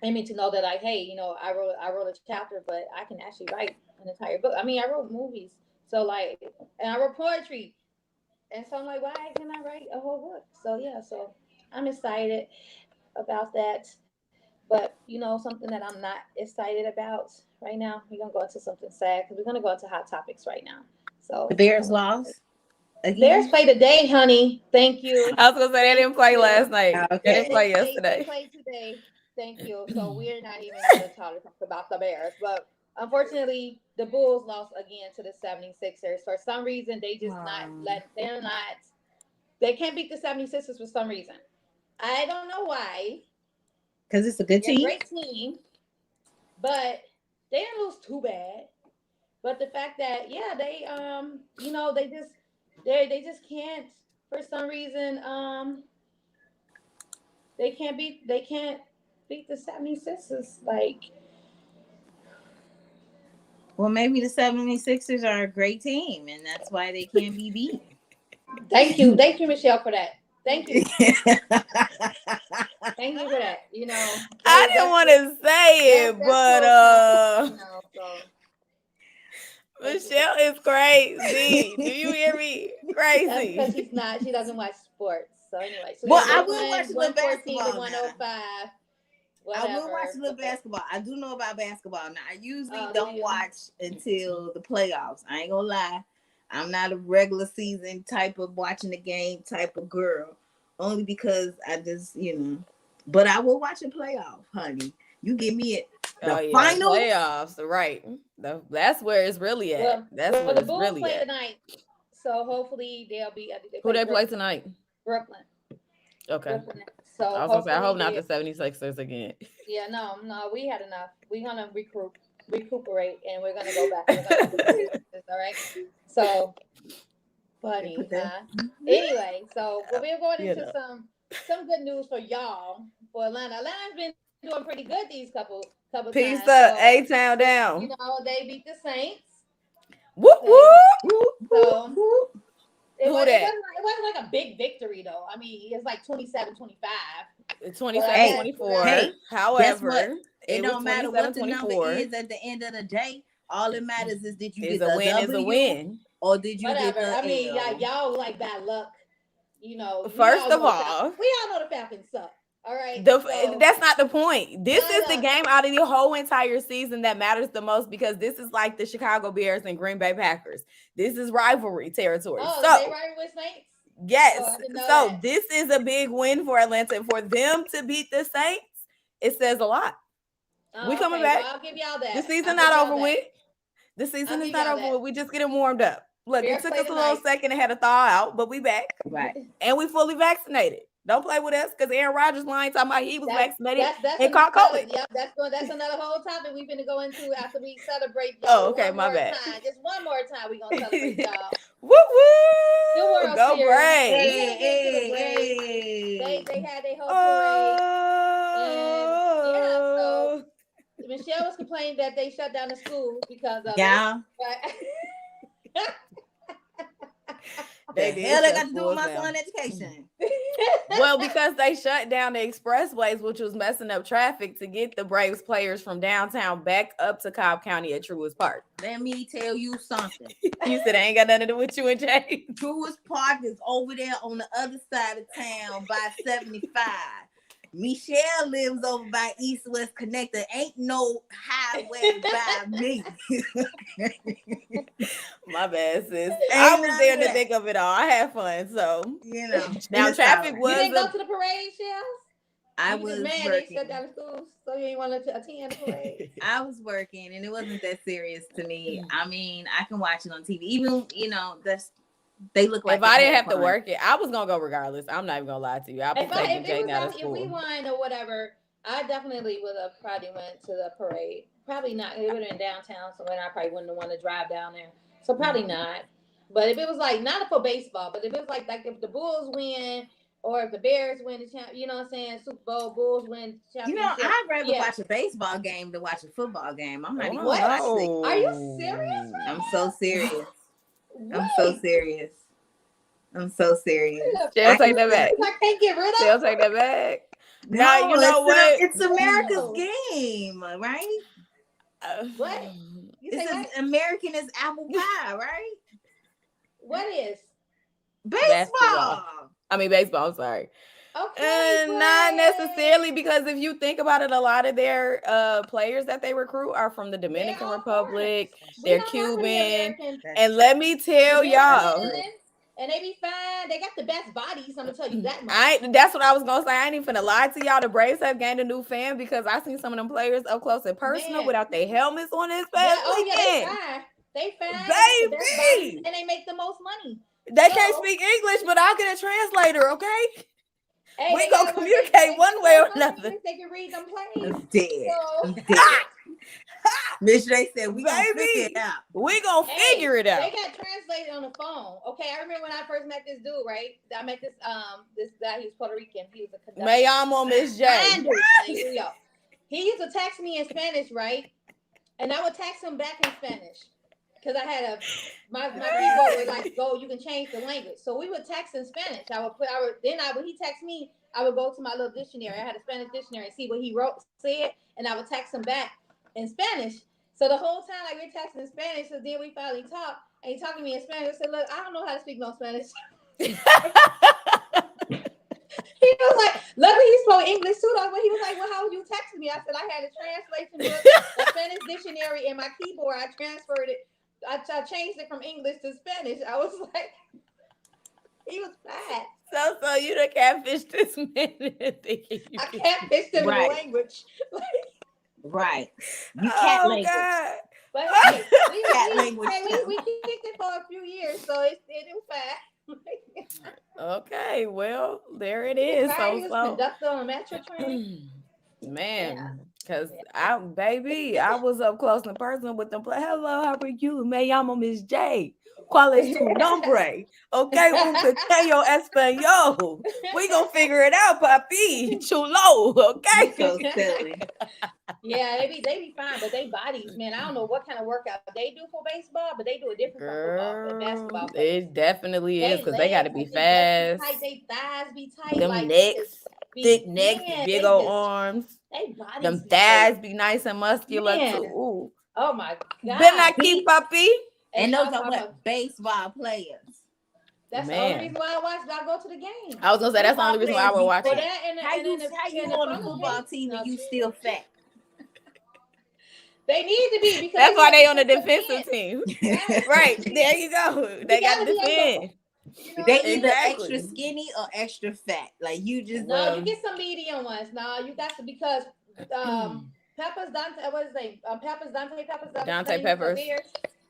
S2: I mean, to know that like, hey, you know, I wrote a chapter, but I can actually write an entire book. I mean, I wrote movies, so like, and I wrote poetry, and so I'm like, why can't I write a whole book? So yeah, so I'm excited about that. But you know, something that I'm not excited about right now, we're gonna go into something sad because we're gonna go into hot topics right now. So
S4: the Bears lost.
S2: Bears play today, honey. Thank you.
S3: I was gonna say they didn't play last night.
S4: Okay.
S3: They didn't play yesterday.
S2: They played today. Thank you. So we're not even going to talk about the Bears, but unfortunately, the Bulls lost again to the 76ers. For some reason, they just they can't beat the 76ers for some reason. I don't know why.
S4: Because it's a good team.
S2: Great team, but they didn't lose too bad. But the fact that they you know, they just can't for some reason they can't beat the 76ers. Like,
S4: well, maybe the 76ers are a great team and that's why they can't be beat.
S2: Thank you, Michelle, for that. Thank you. Thank you for that. You know,
S3: I didn't want to say it, but
S2: you know, so.
S3: Michelle is crazy. Do you hear me? Crazy.
S2: Because she doesn't watch sports. So anyway, so
S4: well, I will watch a little
S2: 114
S4: basketball.
S2: To 105. Whatever.
S4: I will watch a little basketball. I do know about basketball. Now, I usually don't watch until the playoffs. I ain't gonna lie. I'm not a regular season type of watching the game type of girl. Only because I just, you know. But I will watch a playoff, honey. You give me it. The finals.
S3: Playoffs, right. That's where it's really at.
S2: Well,
S3: that's where
S2: the
S3: it's
S2: Bulls
S3: really
S2: play
S3: at.
S2: Tonight. So hopefully they'll be
S3: Who they play tonight?
S2: Brooklyn.
S3: Okay.
S2: Brooklyn. So
S3: I was gonna say, I hope not the 76ers again.
S2: Yeah, no, we had enough. We're gonna recuperate, and we're gonna go back. All right. So, funny. Anyway, so we're going into some good news for y'all for Atlanta. Atlanta's been doing pretty good these couple
S3: Peace
S2: times.
S3: up, A-Town down.
S2: You know, they beat the Saints.
S3: Whoop whoop.
S2: So it wasn't like a big victory though. I mean, it's like 27-25.
S3: 27-24.
S4: Hey,
S3: however,
S4: it don't matter what the number is at the end of the day. All that matters is did you get a win is a win, or did you get the
S2: I mean, y'all like bad luck. You know,
S3: first of all,
S2: we all know the Falcons suck. All right.
S3: That's not the point. This is the game out of the whole entire season that matters the most because this is like the Chicago Bears and Green Bay Packers. This is rivalry territory.
S2: Oh,
S3: so
S2: they rival with Saints?
S3: Yes. So this is a big win for Atlanta. And for them to beat the Saints, it says a lot. We coming back.
S2: Well, I'll give y'all that.
S3: The season not over with. The season is not over with. We just getting warmed up. Look, it took us a little second and had to thaw out, but we back.
S4: Right.
S3: And we fully vaccinated. Don't play with us because Aaron Rodgers lying talking about he was vaccinated and caught COVID.
S2: Yep, that's another whole topic we're going to go into after we celebrate y'all.
S3: Oh, okay, my bad.
S2: Just one more time we're going to celebrate y'all.
S3: Woo woo! Go Braves!
S2: Hey. They had their whole parade. And so Michelle was complaining that they shut down the school because of it.
S4: They got to do with my son's education.
S3: Well, because they shut down the expressways, which was messing up traffic to get the Braves players from downtown back up to Cobb County at Truist Park.
S4: Let me tell you something.
S3: You said I ain't got nothing to do with you and Jay.
S4: Truist Park is over there on the other side of town by 75. Michelle lives over by East West Connector. Ain't no highway by me.
S3: My bad, sis. I was there in the thick of it all. I had fun, so
S4: you know.
S3: Now traffic was.
S2: You didn't go to the parade, Shells?
S4: I was
S2: mad
S4: working.
S2: They shut down the schools, so you didn't want to attend the parade.
S4: I was working, and it wasn't that serious to me. I mean, I can watch it on TV. Even they look like.
S3: If I didn't have to work it, I was gonna go regardless. I'm not even gonna lie to you.
S2: If we won or whatever, I definitely would have probably went to the parade. Probably not. It would have been downtown, so then I probably wouldn't have wanted to drive down there. So probably not. But if it was like not for baseball, but if it was like if the Bulls win or if the Bears win the champ, you know what I'm saying, Super Bowl, Bulls win championship.
S4: I'd rather watch a baseball game than watch a football game. I'm not even.
S2: What? Are you serious?
S4: I'm so serious. I'm so serious. I'm so serious.
S3: She'll take that back.
S2: I can't get rid of.
S3: She'll take that back.
S4: No,
S3: now you know what?
S4: It's America's game, right?
S2: What?
S4: It's as American as apple pie, right?
S2: What is?
S4: Baseball.
S3: Baseball. I'm sorry.
S2: Okay.
S3: Not necessarily, because if you think about it, a lot of their players that they recruit are from the Dominican Republic. They're Cuban. And let me tell y'all.
S2: And they be fine. They got the best bodies. I'm gonna tell you that much.
S3: That's what I was gonna say. I ain't even finna lie to y'all. The Braves have gained a new fan because I seen some of them players up close and personal without their helmets on this past weekend.
S2: They fine.
S3: Baby.
S2: And they make the most money.
S3: They can't speak English, but I'll get a translator, okay? Hey, we gonna communicate one way or another.
S2: They can read them plays.
S4: I'm dead. I'm dead. Miss J said, "We gonna figure it out.
S3: We gonna figure it out."
S2: They got translated on the phone. Okay, I remember when I first met this dude. Right, I met this guy. He was Puerto Rican. He was a conductor.
S3: May I'm on Miss J.
S2: He used to text me in Spanish, right, and I would text him back in Spanish because I had my keyboard would like go. You can change the language, so we would text in Spanish. When he text me, I would go to my little dictionary. I had a Spanish dictionary and see what he said, and I would text him back in Spanish. So the whole time, like, we're texting in Spanish, so then we finally talk, and he talking to me in Spanish. I said, look, I don't know how to speak no Spanish. He was like, luckily he spoke English too, though, but he was like, well, how would you text me? I said, I had a translation book, a Spanish dictionary, and my keyboard. I transferred it. I changed it from English to Spanish. I was like, he was bad.
S3: So you done catfished this man.
S2: I catfished him in the language.
S4: Right. You cat language.
S2: God. But hey, we kicked it for a few years, so it was fine.
S3: Okay, well, there it is.
S2: So conductor on a metro train.
S3: Man, because I was up close and personal with them. Hello, how are you? Me llamo Miss J. ¿Cuál es tu nombre? Okay, un pequeño español. We gonna figure it out, papi. Chulo, okay?
S4: So silly.
S2: Yeah, they be fine, but they bodies, man. I don't know what kind of workout they do for baseball, but they do a different from football and basketball.
S3: It definitely is, because they got to be fast.
S2: They thighs be tight.
S3: Them
S2: like
S3: necks, thick necks, big old arms.
S2: They bodies.
S3: Them thighs be nice and muscular too. Ooh.
S2: Oh my God.
S3: Ven aquí, papi.
S4: And those are what baseball players.
S2: That's the only reason why I go to the game.
S3: I was gonna say that's the only reason why I would watch it.
S4: How you on the football team and you still fat?
S2: They need to be, because
S3: that's why they on the defensive team. Right. There you go. They got to defend.
S4: They either extra skinny or extra fat. Like you just
S2: you get some medium ones. No, you got to, because Peppers Dante, what is his name? Dante Peppers.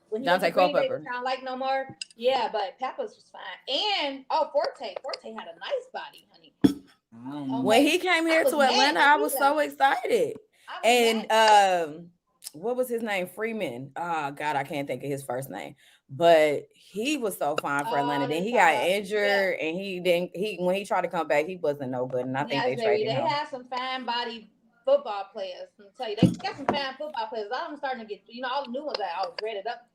S2: When
S3: Dante Culpepper.
S2: Sound like no more. Yeah, but Peppers was fine. And Forte had a nice body, honey.
S3: When he came here to Atlanta, I was so excited. And what was his name? Freeman. Oh God, I can't think of his first name. But he was so fine for Atlanta. Then he got injured, and when he tried to come back, he wasn't no good. And I think they traded him.
S2: They have some fine body football players. I'll tell you, they got some fine football players. I'm starting to get, all the new ones that all dreaded up.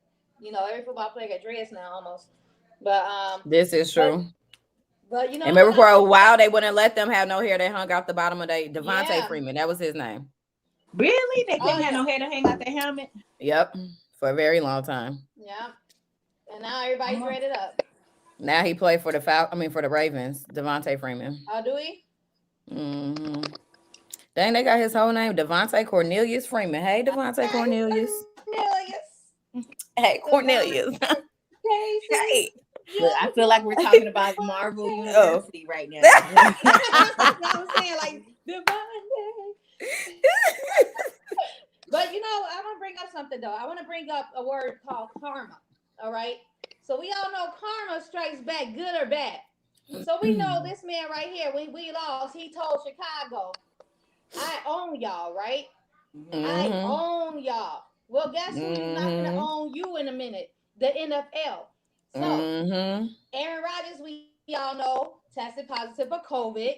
S2: Every football player got dreads now almost. But
S3: this is true.
S2: But you know,
S3: And remember for a while they wouldn't let them have no hair. They hung out the bottom of their Devontae
S2: Yeah.
S3: Freeman. That was his name.
S4: Really? They couldn't
S2: Oh,
S4: have
S2: yeah.
S4: no hair to hang out their helmet?
S3: Yep. For a very long time.
S2: Yeah. And now everybody's dreaded up.
S3: Now he played for the for the Ravens, Devontae Freeman.
S2: Oh, do we?
S3: Mm-hmm. Dang, they got his whole name, Devontae Cornelius Freeman. Hey, Devontae Cornelius. Hey, Cornelius. Hey.
S4: Look, I feel like we're talking about Marvel University right now.
S2: I'm saying, like, but you know, I want to bring up something though. I want to bring up a word called karma. All right. So we all know karma strikes back, good or bad. So we know this man right here, when we lost, he told Chicago, I own y'all, right?
S3: Mm-hmm.
S2: I own y'all. Well, guess who's not going to own you in a minute? The NFL. So, Aaron Rodgers, we all know, tested positive for COVID.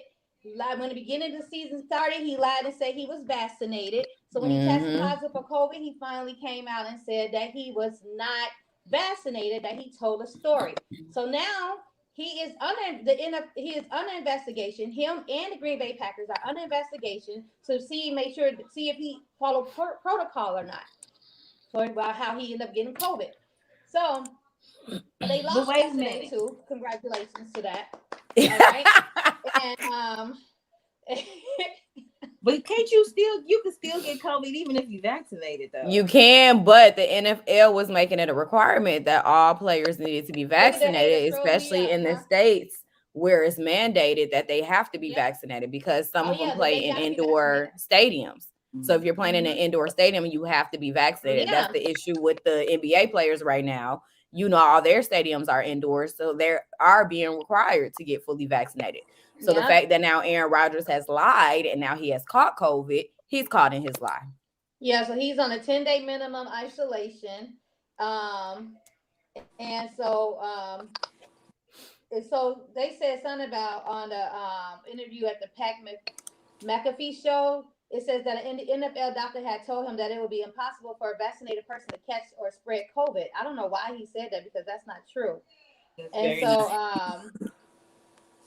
S2: When the beginning of the season started, he lied and said he was vaccinated. So when he tested positive for COVID, he finally came out and said that he was not vaccinated, that he told a story. So now he is under investigation. Him and the Green Bay Packers are under investigation to see if he followed protocol or not. So about how he ended up getting COVID. So they lost yesterday too. Congratulations to that. All right. And
S4: but can't you can still get COVID even if you're vaccinated though.
S3: You can, but the NFL was making it a requirement that all players needed to be vaccinated, especially in the states where it's mandated that they have to be vaccinated because some of them play in indoor stadiums. So if you're playing in an indoor stadium, you have to be vaccinated. That's the issue with the NBA players right now. You know, all their stadiums are indoors, so they are being required to get fully vaccinated. So the fact that now Aaron Rodgers has lied and now he has caught COVID, he's caught in his lie.
S2: Yeah, so he's on a 10-day minimum isolation. And so they said something about on the interview at the Pat McAfee show. It says that an NFL doctor had told him that it would be impossible for a vaccinated person to catch or spread COVID. I don't know why he said that because that's not true. And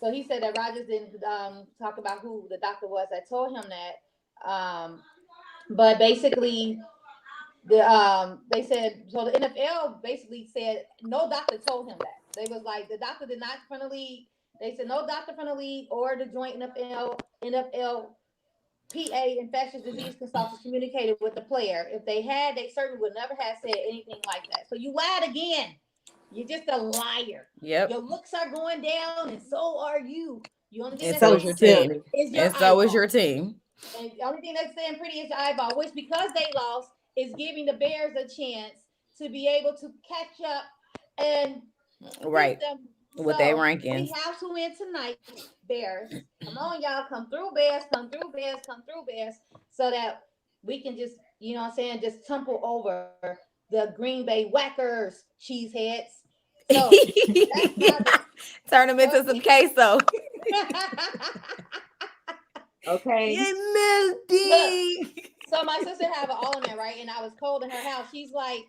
S2: so he said that Rodgers didn't talk about who the doctor was that told him that. But basically, they said, so the NFL basically said no doctor told him that. They was like, the doctor did not from the league. They said no doctor from the league or the joint NFL PA infectious disease consultants communicated with the player. If they had, they certainly would never have said anything like that. So you lied again. You're just a liar.
S3: Yep.
S2: Your looks are going down, and so are you. You only thing
S3: and so is your team. And so is your team.
S2: And the only thing that's staying pretty is your eyeball, which because they lost is giving the Bears a chance to be able to catch up and
S3: right with their rankings.
S2: We have to win tonight, Bears. Come on, y'all, come through, Bears, come through, Bears, come through, Bears, so that we can just, you know what I'm saying, just tumble over the Green Bay Whackers, cheeseheads. So
S3: turn them into some queso.
S4: Okay.
S2: So my sister have an ottoman, right? And I was cold in her house. She's like,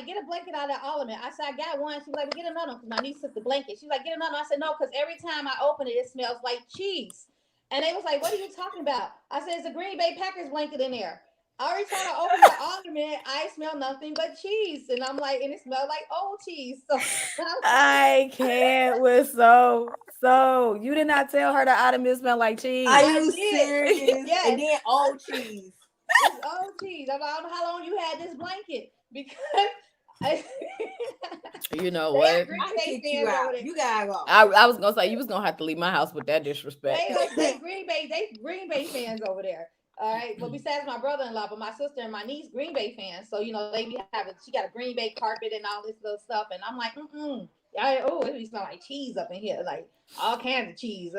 S2: get a blanket out of the ottoman. I said, I got one. She's like, well, get another one because my niece took the blanket. She's like, get another one. I said, no, because every time I open it, it smells like cheese. And they was like, what are you talking about? I said, it's a Green Bay Packers blanket in there. Every time I open the ottoman, I smell nothing but cheese. And I'm like, and it smells like old cheese. So
S3: I can't with so you did not tell her the ottoman smell like cheese.
S4: Are you serious?
S2: Yeah.
S4: And then old cheese.
S2: It's old cheese. I don't know how long you had this blanket because
S3: you know what?
S4: I kick you out. You gotta go.
S3: I was gonna say you was gonna have to leave my house with that disrespect.
S2: They Green Bay fans over there. All right. Well, besides my brother-in-law, but my sister and my niece Green Bay fans. So you know they be having. She got a Green Bay carpet and all this little stuff, and I'm like, it smell like cheese up in here, like all kinds of cheese.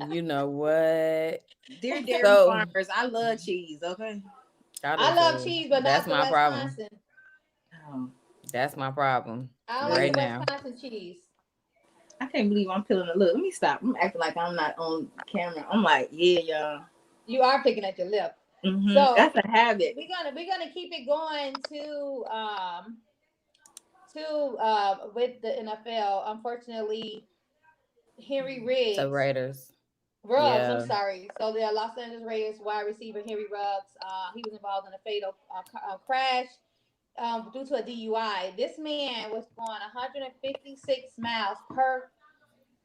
S3: You know what?
S4: Dear dairy farmers, I love cheese. Okay.
S2: I love cheese, but
S3: that's
S2: not
S3: my problem.
S2: Wisconsin.
S3: Oh. That's my problem.
S2: I don't like Wisconsin cheese.
S4: I can't believe I'm peeling a look. Let me stop. I'm acting like I'm not on camera. I'm like, yeah, y'all.
S2: You are picking at your lip.
S4: Mm-hmm. So that's a habit.
S2: We're gonna keep it going to with the NFL. Unfortunately, Henry Riggs.
S3: The Raiders.
S2: Ruggs,
S3: Yeah.
S2: I'm sorry. So the Los Angeles Raiders wide receiver Henry Ruggs, he was involved in a fatal crash due to a DUI. This man was going 156 miles per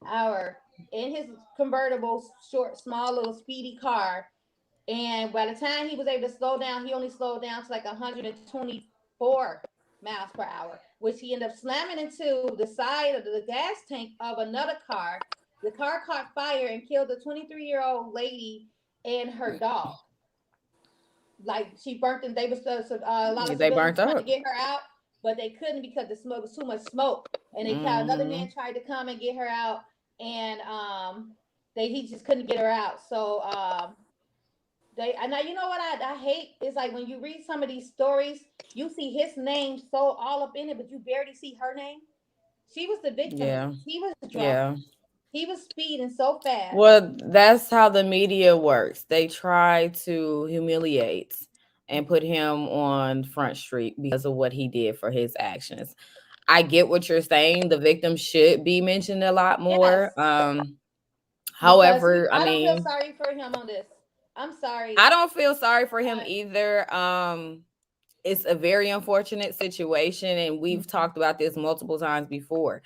S2: hour in his convertible, short, small, little speedy car. And by the time he was able to slow down, he only slowed down to like 124 miles per hour, which he ended up slamming into the side of the gas tank of another car. The car caught fire and killed a 23-year-old lady and her dog. Like she burnt them. They was a lot of
S3: They
S2: civilians
S3: burnt
S2: trying to
S3: up.
S2: get her out, but they couldn't because the smoke was too much smoke. And another man tried to come and get her out, and he just couldn't get her out. So now you know what I hate is like when you read some of these stories, you see his name so all up in it, but you barely see her name. She was the victim.
S3: Yeah.
S2: He was drunk.
S3: Yeah.
S2: He was speeding so fast.
S3: Well, that's how the media works. They try to humiliate and put him on Front Street because of what he did for his actions. I get what you're saying. The victim should be mentioned a lot more.
S2: Yes.
S3: However,
S2: I don't feel sorry for him on this. I'm sorry.
S3: I don't feel sorry for him either. It's a very unfortunate situation, and we've talked about this multiple times before.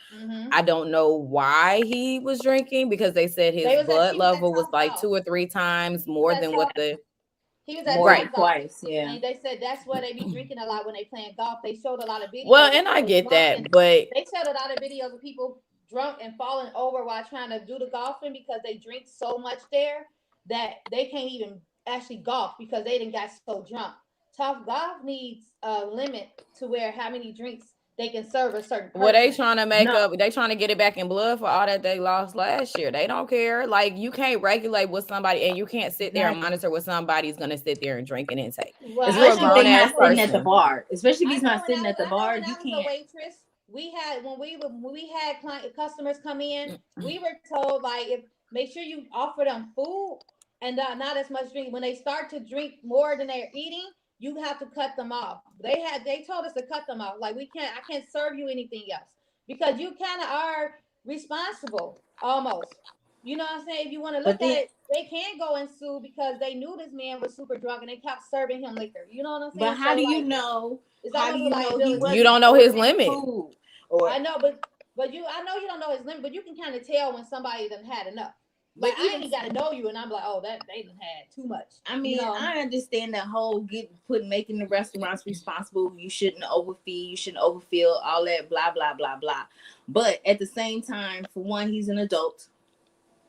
S3: I don't know why he was drinking because they said his blood level was like 2 or 3 times more than what
S2: he was at
S4: more than twice. Yeah,
S2: and they said that's why they be drinking a lot when they playing golf. They showed a lot of videos.
S3: Well, and I get that, but
S2: they showed a lot of videos of people drunk and falling over while trying to do the golfing because they drink so much there that they can't even actually golf because they didn't got so drunk. Tough golf needs a limit to where how many drinks they can serve a certain person.
S3: What they trying to make up, they trying to get it back in blood for all that they lost last year. They don't care. Like you can't regulate with somebody and you can't sit there and monitor what somebody's gonna sit there and drink and intake.
S4: Well, especially if they're not sitting at the bar. Especially if he's not sitting at the bar, you can't.
S2: Waitress, we had when we had customers come in, we were told like if make sure you offer them food and not as much drink. When they start to drink more than they're eating, you have to cut them off. They told us to cut them off. Like I can't serve you anything else because you kind of are responsible almost. You know what I'm saying? If you want to look at it, they can go and sue because they knew this man was super drunk and they kept serving him liquor. You know what I'm saying?
S4: But how do you know? How do you know he wasn't?
S3: You don't know his limit.
S2: I know, but I know you don't know his limit, but you can kind of tell when somebody done had enough. Like I ain't got to know you, and I'm like, oh, that they done had too much.
S4: I mean, I understand that whole making the restaurants responsible. You shouldn't overfeed, you shouldn't overfill, all that blah blah blah blah. But at the same time, for one, he's an adult.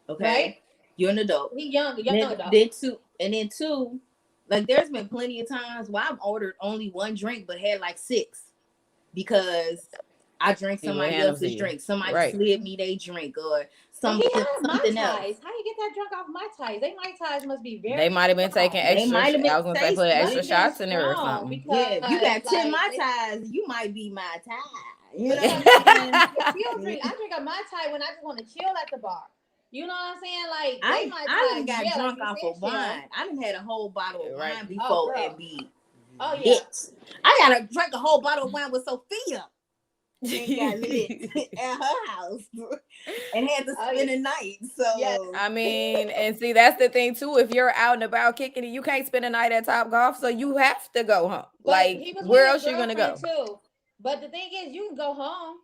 S4: Okay, right? You're an adult.
S2: He's young adult.
S4: Then two, like there's been plenty of times where I've ordered only one drink but had like 6 because I drank somebody else's drink. Somebody slid me they drink or something else.
S2: How you get that drunk off my ties? They my ties must be very.
S3: They might have been taking extra. I was gonna say put extra shots in there or something.
S4: Yeah, you got 10 my ties. You might be my tie.
S2: You know what I'm saying? I drink a my tie when I just want to chill at the bar. You know what I'm saying? Like
S4: I got drunk off of wine. I done had a whole bottle of wine before and be. Oh yeah. I gotta drink a whole bottle of wine with Sophia. And got lit at her house and had to spend the night. So
S3: I mean, and see that's the thing too. If you're out and about kicking it, you can't spend a night at Top Golf, so you have to go home. But like, where else you gonna go?
S2: Too. But the thing is, you can go home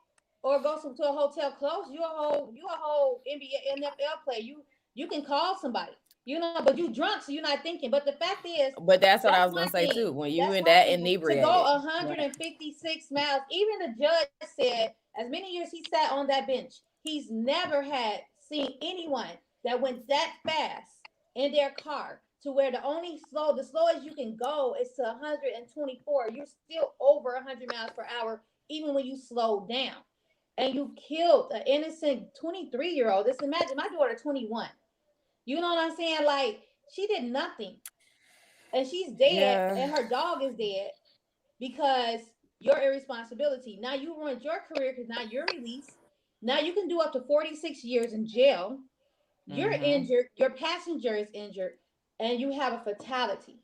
S2: or go to a hotel close. You a whole NBA NFL player. You can call somebody. You know, but you drunk, so you're not thinking. But the fact is,
S3: but that's what I was gonna say too. When you in that inebriated,
S2: to go 156 miles, even the judge said, as many years he sat on that bench, he's never had seen anyone that went that fast in their car to where the slowest you can go is to 124. You're still over 100 miles per hour, even when you slow down, and you killed an innocent 23-year-old. Just imagine my daughter 21. You know what I'm saying? Like, she did nothing. And she's dead, and her dog is dead because your irresponsibility. Now you ruined your career because now you're released. Now you can do up to 46 years in jail. You're injured. Your passenger is injured, and you have a fatality.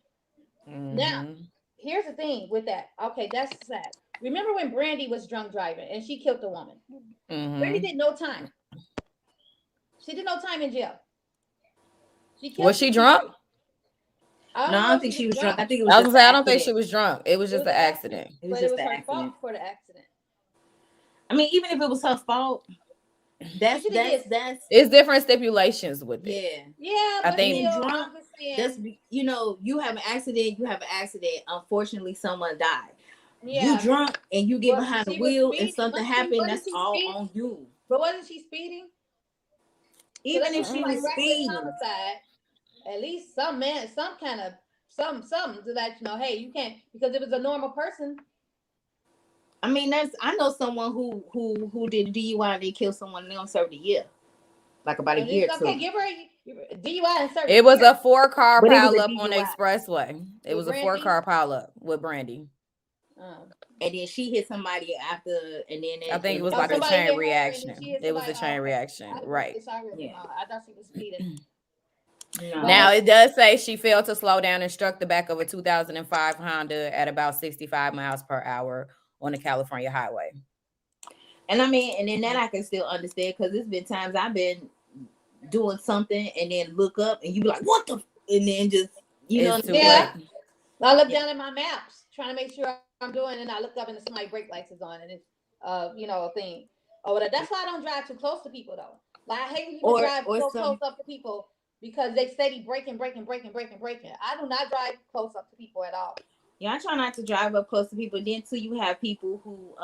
S2: Now, here's the thing with that. Okay, that's sad. Remember when Brandy was drunk driving and she killed the woman? Brandy did no time. She did no time in jail. She killed
S3: Was she
S2: some
S3: drunk?
S2: people. She killed
S3: Was she
S2: some
S3: drunk?
S2: people. I
S4: No,
S2: don't
S4: I
S2: know
S4: don't
S2: if
S4: think
S2: she
S4: she
S2: was
S4: was drunk.
S2: drunk.
S4: I think it
S3: I
S4: was
S3: was
S4: just
S3: gonna say
S4: an
S3: I don't think
S4: accident.
S3: she was drunk. It was
S2: It
S3: just
S2: was
S3: an
S2: an accident,
S3: accident.
S4: It was
S2: but it
S4: just
S2: was
S4: an
S2: her
S4: accident.
S2: fault for the accident.
S4: I mean, even if it was her fault,
S2: She should have just.
S4: that's
S3: It's different stipulations with it.
S4: yeah.
S2: Yeah,
S3: I
S2: but
S3: think
S4: Being
S2: still,
S4: drunk,
S2: I'm just saying.
S4: that's you have an accident. You have an accident. Unfortunately, someone died. You
S2: Yeah.
S4: drunk and you get
S2: Well,
S4: behind the
S2: she was
S4: wheel and
S2: speeding.
S4: something happened.
S2: Wasn't
S4: That's
S2: she
S4: all
S2: speeding?
S4: on you.
S2: But wasn't she speeding? So
S4: Even
S2: that's
S4: if
S2: just
S4: she
S2: like
S4: was
S2: reckless
S4: speeding,
S2: homicide. At least some man, some kind of something to let you know, hey, you can't, because it was a normal person.
S4: I mean, I know someone who did a DUI and they killed someone and they don't serve a year, like about a
S2: And
S4: year
S2: it's
S4: or
S2: okay,
S4: two.
S2: give her a DUI and service.
S3: it was a 4-car
S4: But it was a
S3: pileup on the
S4: DUI,
S3: expressway. It
S2: With
S3: was a
S2: Brandy?
S3: 4-car pileup with Brandy.
S4: and then she hit somebody after, and then
S3: I think it was
S2: Oh,
S3: like a
S2: somebody
S3: chain
S2: hit her and then
S3: reaction.
S2: she hit
S3: It was
S2: somebody.
S3: a chain
S2: Okay.
S3: reaction, right?
S4: Yeah.
S2: I thought she was speeding.
S4: No.
S3: Now it does say she failed to slow down and struck the back of a 2005 Honda at about 65 miles per hour on the California highway.
S4: And I mean, and then that I can still understand because there's been times I've been doing something and then look up and you be like, what the? And then just, you know,
S3: It's too
S2: Yeah.
S3: late.
S2: I look down at my maps trying to make sure I'm doing, and I look up and somebody brake lights is on, and it's a thing. Oh, that's why I don't drive too close to people though. Like I hate when people drive so close up to people because they steady braking. I do not drive close up to people at all.
S4: Yeah, I try not to drive up close to people. Then too, you have people who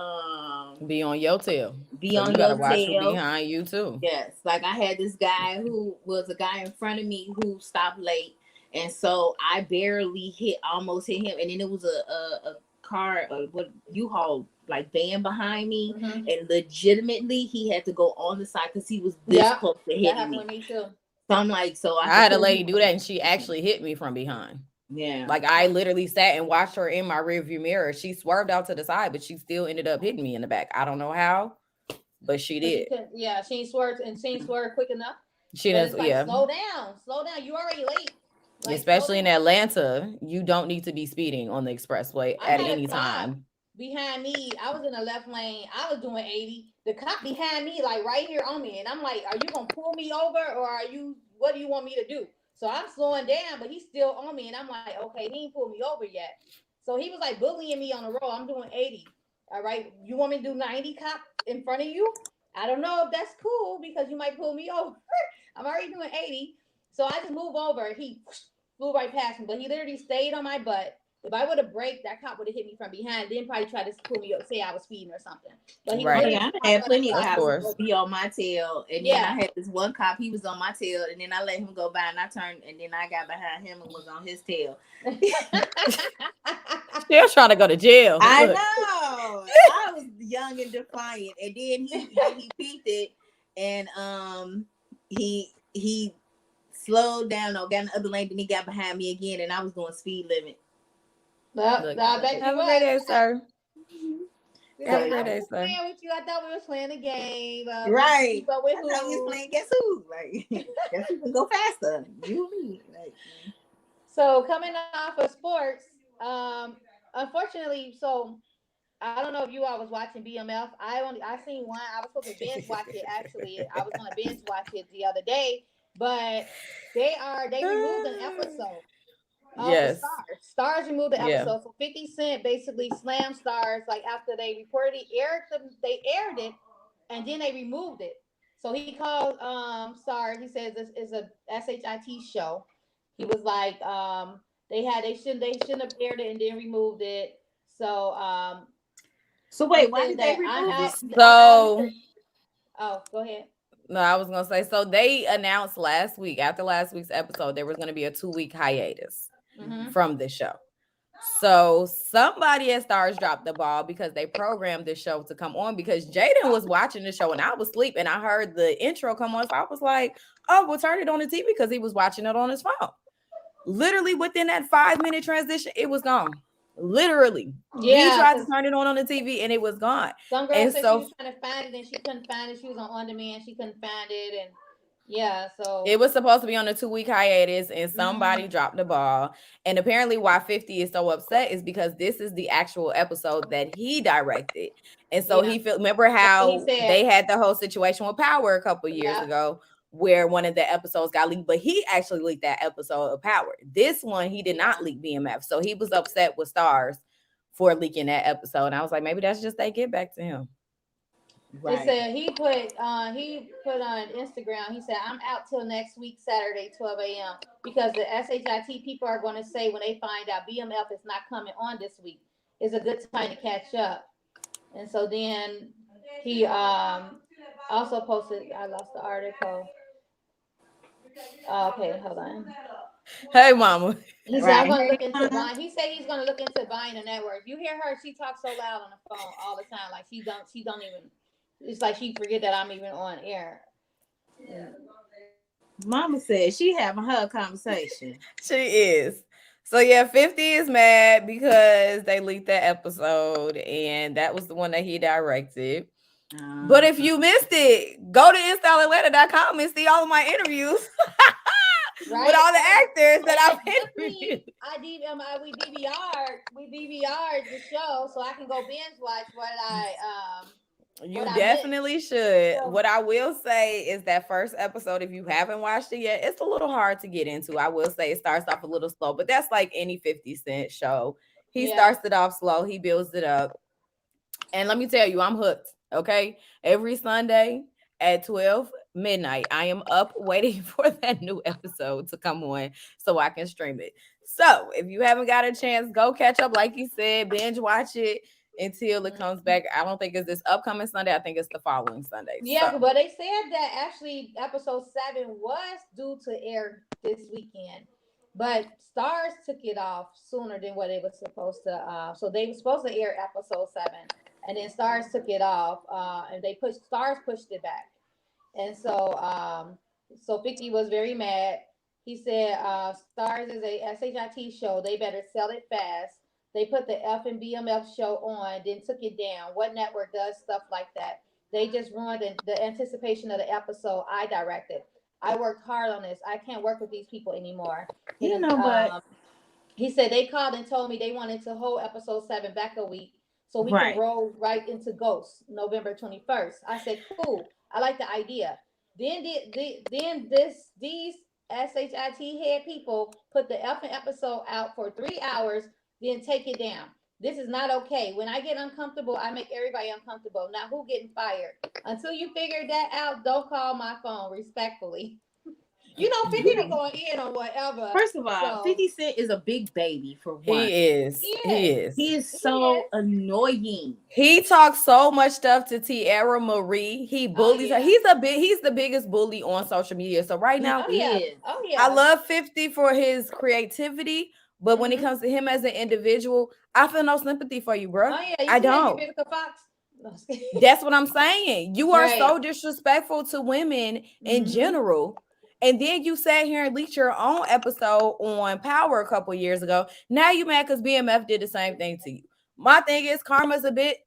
S3: Be on your tail.
S4: Be
S3: So
S4: on
S3: you gotta
S4: your
S3: watch
S4: tail.
S3: who behind you too.
S4: Yes, like I had this guy who was a guy in front of me who stopped late, and so I barely almost hit him, and then it was a car, what U-Haul like van behind me, and legitimately he had to go on the side because he was this close to hitting
S2: That happened
S4: me.
S2: with me too.
S4: So I'm like, so
S3: I had a lady do that, and she actually hit me from behind.
S4: Yeah,
S3: like I literally sat and watched her in my rearview mirror. She swerved out to the side, but she still ended up hitting me in the back. I don't know how, but she did.
S2: She ain't swerved quick enough.
S3: She does,
S2: like,
S3: yeah.
S2: Slow down. You already late.
S3: Like, especially in Atlanta, you don't need to be speeding on the expressway at any time.
S2: Behind me, I was in the left lane. I was doing 80. The cop behind me, like right here on me, and I'm like, "Are you gonna pull me over, or what do you want me to do?" So I'm slowing down, but he's still on me, and I'm like, "Okay, he ain't pulled me over yet." So he was like bullying me on the road. I'm doing 80. All right, you want me to do 90, cop, in front of you? I don't know if that's cool because you might pull me over. I'm already doing 80. So I just move over. He flew right past me, but he literally stayed on my butt. If I would have braked, that cop would have hit me from behind. Then probably try to pull me up, say I was speeding or something. But he
S4: I had plenty of cops be on my tail, and then I had this one cop. He was on my tail, and then I let him go by, and I turned, and then I got behind him and was on his tail.
S3: Still trying to go to jail.
S4: I know. I was young and defiant, and then he peeped it, and he slowed down or got in the other lane, then he got behind me again, and I was doing speed limit.
S2: Well, I bet
S3: have
S2: you
S3: a great day, sir.
S2: Have a great day, sir. Playing with you. I thought we were playing a game.
S4: Right.
S2: But with
S4: I thought we was playing guess who? Like, guess who can go faster? You and me. Like,
S2: so coming off of sports, unfortunately, so I don't know if you all was watching BMF. I seen one. I was supposed to binge watch it actually. I was gonna binge watch it the other day, but they removed an episode.
S3: Yes.
S2: Stars removed the episode. So 50 Cent basically slammed Stars like after they reportedly they aired it and then they removed it. So he called Stars, he says this is a SHIT show. He was like they shouldn't have aired it and then removed it. So
S4: wait, why did they remove it?
S3: So
S2: go ahead.
S3: No, I was gonna say, so they announced last week, after last week's episode, there was gonna be a 2-week hiatus from the show. So somebody at Stars dropped the ball because they programmed the show to come on because Jaden was watching the show and I was asleep and I heard the intro come on. So I was like, oh, we'll turn it on the TV because he was watching it on his phone. Literally within that 5-minute transition, it was gone. Literally.
S2: Yeah,
S3: he tried to turn it on the TV and it was gone.
S2: Some girl said she was trying to find it and she couldn't find it. She was on demand. She couldn't find it. And yeah, so
S3: it was supposed to be on a 2-week hiatus and somebody dropped the ball. And apparently why 50 is so upset is because this is the actual episode that he directed. And so he remember how they had the whole situation with Power a couple years ago where one of the episodes got leaked, but he actually leaked that episode of Power. This one, he did not leak BMF. So he was upset with Stars for leaking that episode. And I was like, maybe that's just they get back to him.
S2: Right. It said he put on Instagram, he said, I'm out till next week, Saturday, 12 a.m. because the SHIT people are going to say when they find out BMF is not coming on this week, it's a good time to catch up. And so then he also posted, I lost the article. Okay, hold on.
S3: Hey, mama.
S2: He said, I'm going to look into buying. He said he's going to look into buying a network. You hear her, she talks so loud on the phone all the time. Like she don't even, it's like she forget that I'm even on air.
S4: Mama said she having her conversation.
S3: She is. So yeah, 50 is mad because they leaked that episode, and that was the one that he directed. But if you missed it, go to InStyleAtlanta.com and see all of my interviews right? With all the actors that I've interviewed.
S2: We DVR'd the show so I can go binge watch what I
S3: You definitely should. So, what I will say is that first episode, if you haven't watched it yet, it's a little hard to get into. I will say it starts off a little slow, but that's like any 50 Cent show. He starts it off slow. He builds it up. And let me tell you, I'm hooked. Okay. Every Sunday at 12 midnight, I am up waiting for that new episode to come on so I can stream it. So if you haven't got a chance, go catch up. Like you said, binge watch it until it comes back. I don't think it's this upcoming Sunday. I think it's the following Sunday.
S2: Yeah, so. But they said that actually episode 7 was due to air this weekend, but Stars took it off sooner than what it was supposed to. So they were supposed to air episode 7, and then Stars took it off, and Stars pushed it back, and so 50 was very mad. He said Stars is a SHIT show. They better sell it fast. They put the F and BMF show on, then took it down. What network does stuff like that? They just ruined the anticipation of the episode I directed. I worked hard on this. I can't work with these people anymore. But he said they called and told me they wanted to hold episode 7 back a week so we can roll right into Ghost November 21st. I said, cool. I like the idea. Then these SHIT head people put the effing episode out for 3 hours, then take it down. This is not okay. When I get uncomfortable, I make everybody uncomfortable. Now, who getting fired? Until you figure that out, don't call my phone, respectfully. 50 be going in on whatever.
S4: First of all, 50 Cent is a big baby for one.
S3: He is.
S4: He is so annoying.
S3: He talks so much stuff to Tierra Marie. He bullies her. He's the biggest bully on social media. So right now, I love 50 for his creativity. But when it comes to him as an individual, I feel no sympathy for you, bro. I don't. That's what I'm saying. You are so disrespectful to women in general. And then you sat here and leaked your own episode on Power a couple years ago. Now you mad because BMF did the same thing to you. My thing is karma's a bit.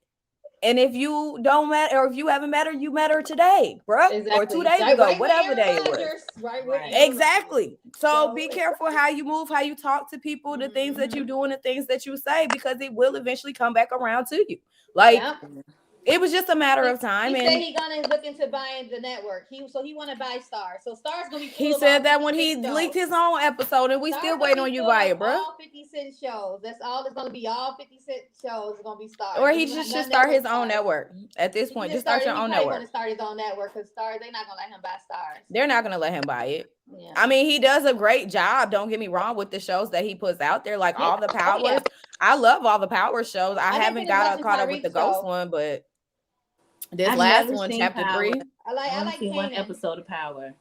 S3: And if you don't matter, or if you haven't met her, you met her today, bro, or 2 days ago, whatever day it was. Exactly. So be careful how you move, how you talk to people, the things that you do, and the things that you say, because it will eventually come back around to you. Like it was just a matter of time.
S2: He said he's gonna look into buying the network. He want to buy Stars. So Stars gonna be.
S3: He said that when he leaked his own episode, and we still waiting on you to buy it, bro.
S2: All 50 Cent shows. That's all it's gonna be. All 50 Cent shows is gonna be Stars.
S3: Or he just should start his own network at this point. Just start your own network.
S2: Want to start his own network because Stars, they're not gonna let him buy Stars.
S3: They're not gonna let him buy it. Yeah. I mean, he does a great job. Don't get me wrong with the shows that he puts out there, like all the Powers. I love all the Power shows. I haven't got caught up with the Ghost one, but. This last one, chapter 3.
S4: I like seen one episode of Power.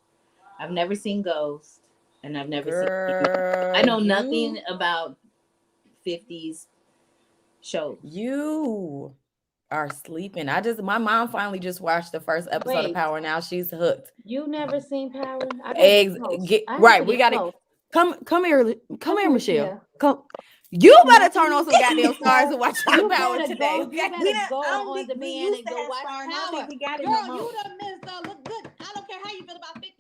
S4: I've never seen Ghost, and I've never seen. I know nothing about 50s shows.
S3: You are sleeping. My mom finally just watched the first episode of Power. Now she's hooked.
S2: You never seen Power?
S3: Right. We got to come here. Come here, Michelle. Yeah. Come. You better turn on some goddamn Stars and watch the Power today.
S2: You better go on demand and go watch Power. Girl, you done missed out. Look good. I don't care how you feel about 50.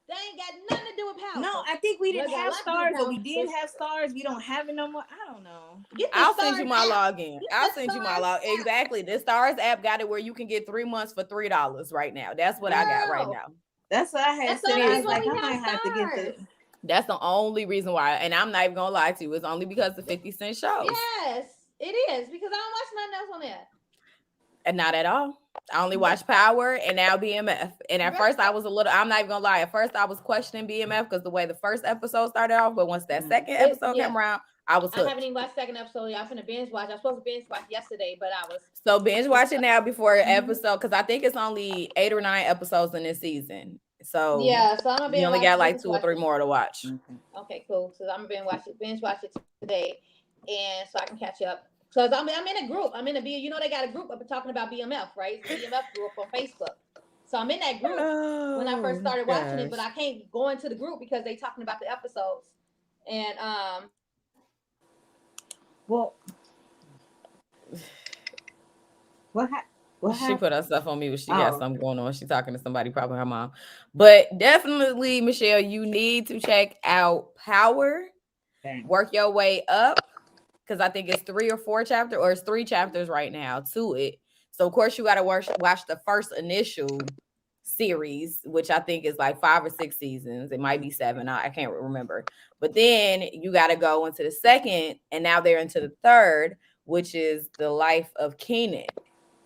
S2: They ain't got nothing to do with Power.
S4: No, I think we didn't have Stars, or we did have Stars. We don't have it no more. I don't know.
S3: I'll send you my login. I'll send you my log. Exactly. The Stars app got it where you can get 3 months for $3 right now. That's what I got right now.
S4: That's what I had
S2: That's the
S4: said.
S2: only
S4: I was
S2: reason why
S4: like,
S2: we
S4: I might have to get the.
S2: stars.
S3: That's the only reason why. And I'm not even gonna lie to you. It's only because the 50 Cent shows.
S2: Yes, it is because I don't watch nothing else on there.
S3: And not at all. I only watch Power and now BMF. And at first I was I'm not even gonna lie. At first I was questioning BMF because the way the first episode started off, but once that second episode came around, I was hooked.
S2: I haven't even watched second episode. I'm finna binge watch. I was supposed to binge watch yesterday, but I was
S3: so binge watch it now before episode because I think it's only 8 or 9 episodes in this season. So
S2: yeah, so I'm gonna
S3: you only got like 2 or 3 more to watch.
S2: Okay, cool. So I'm gonna binge watch it today, and so I can catch up. Because I'm in a group. I'm in a B. You know they got a group up talking about BMF, right? It's a BMF group on Facebook. So I'm in that group when I first started watching it, but I can't go into the group because they talking about the episodes. And
S4: well, what
S3: she put herself on mute. She got something going on. She's talking to somebody, probably her mom. But definitely, Michelle, you need to check out Power. Work your way up. Because I think it's 3 or 4 chapters, or it's 3 chapters right now to it. So, of course, you got to watch the first initial series, which I think is like 5 or 6 seasons. It might be 7. I can't remember. But then you got to go into the second, and now they're into the third, which is the life of Kenan.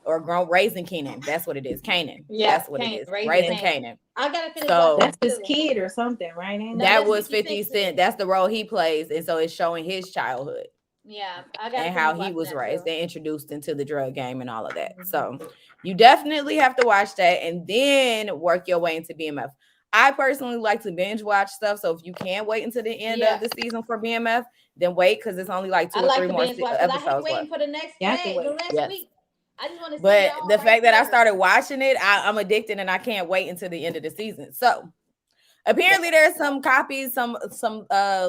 S3: Or raising Kenan. That's what it is. Kanan.
S2: Yeah,
S3: that's what it is.
S2: Raising
S3: Kanan.
S2: I gotta finish.
S3: So
S4: that's his kid or something, right?
S3: No, that was 50 Cent. That's the role he plays, and so it's showing his childhood.
S2: Yeah, I got
S3: and how he was raised. They introduced into the drug game and all of that. So you definitely have to watch that and then work your way into BMF. I personally like to binge watch stuff. So if you can't wait until the end of the season for BMF, then wait because it's only like 2 or 3 more episodes.
S2: I hate waiting for the next day, the next week. I just want to.
S3: But the fact that I started watching it, I'm addicted and I can't wait until the end of the season. So apparently there's some copies, some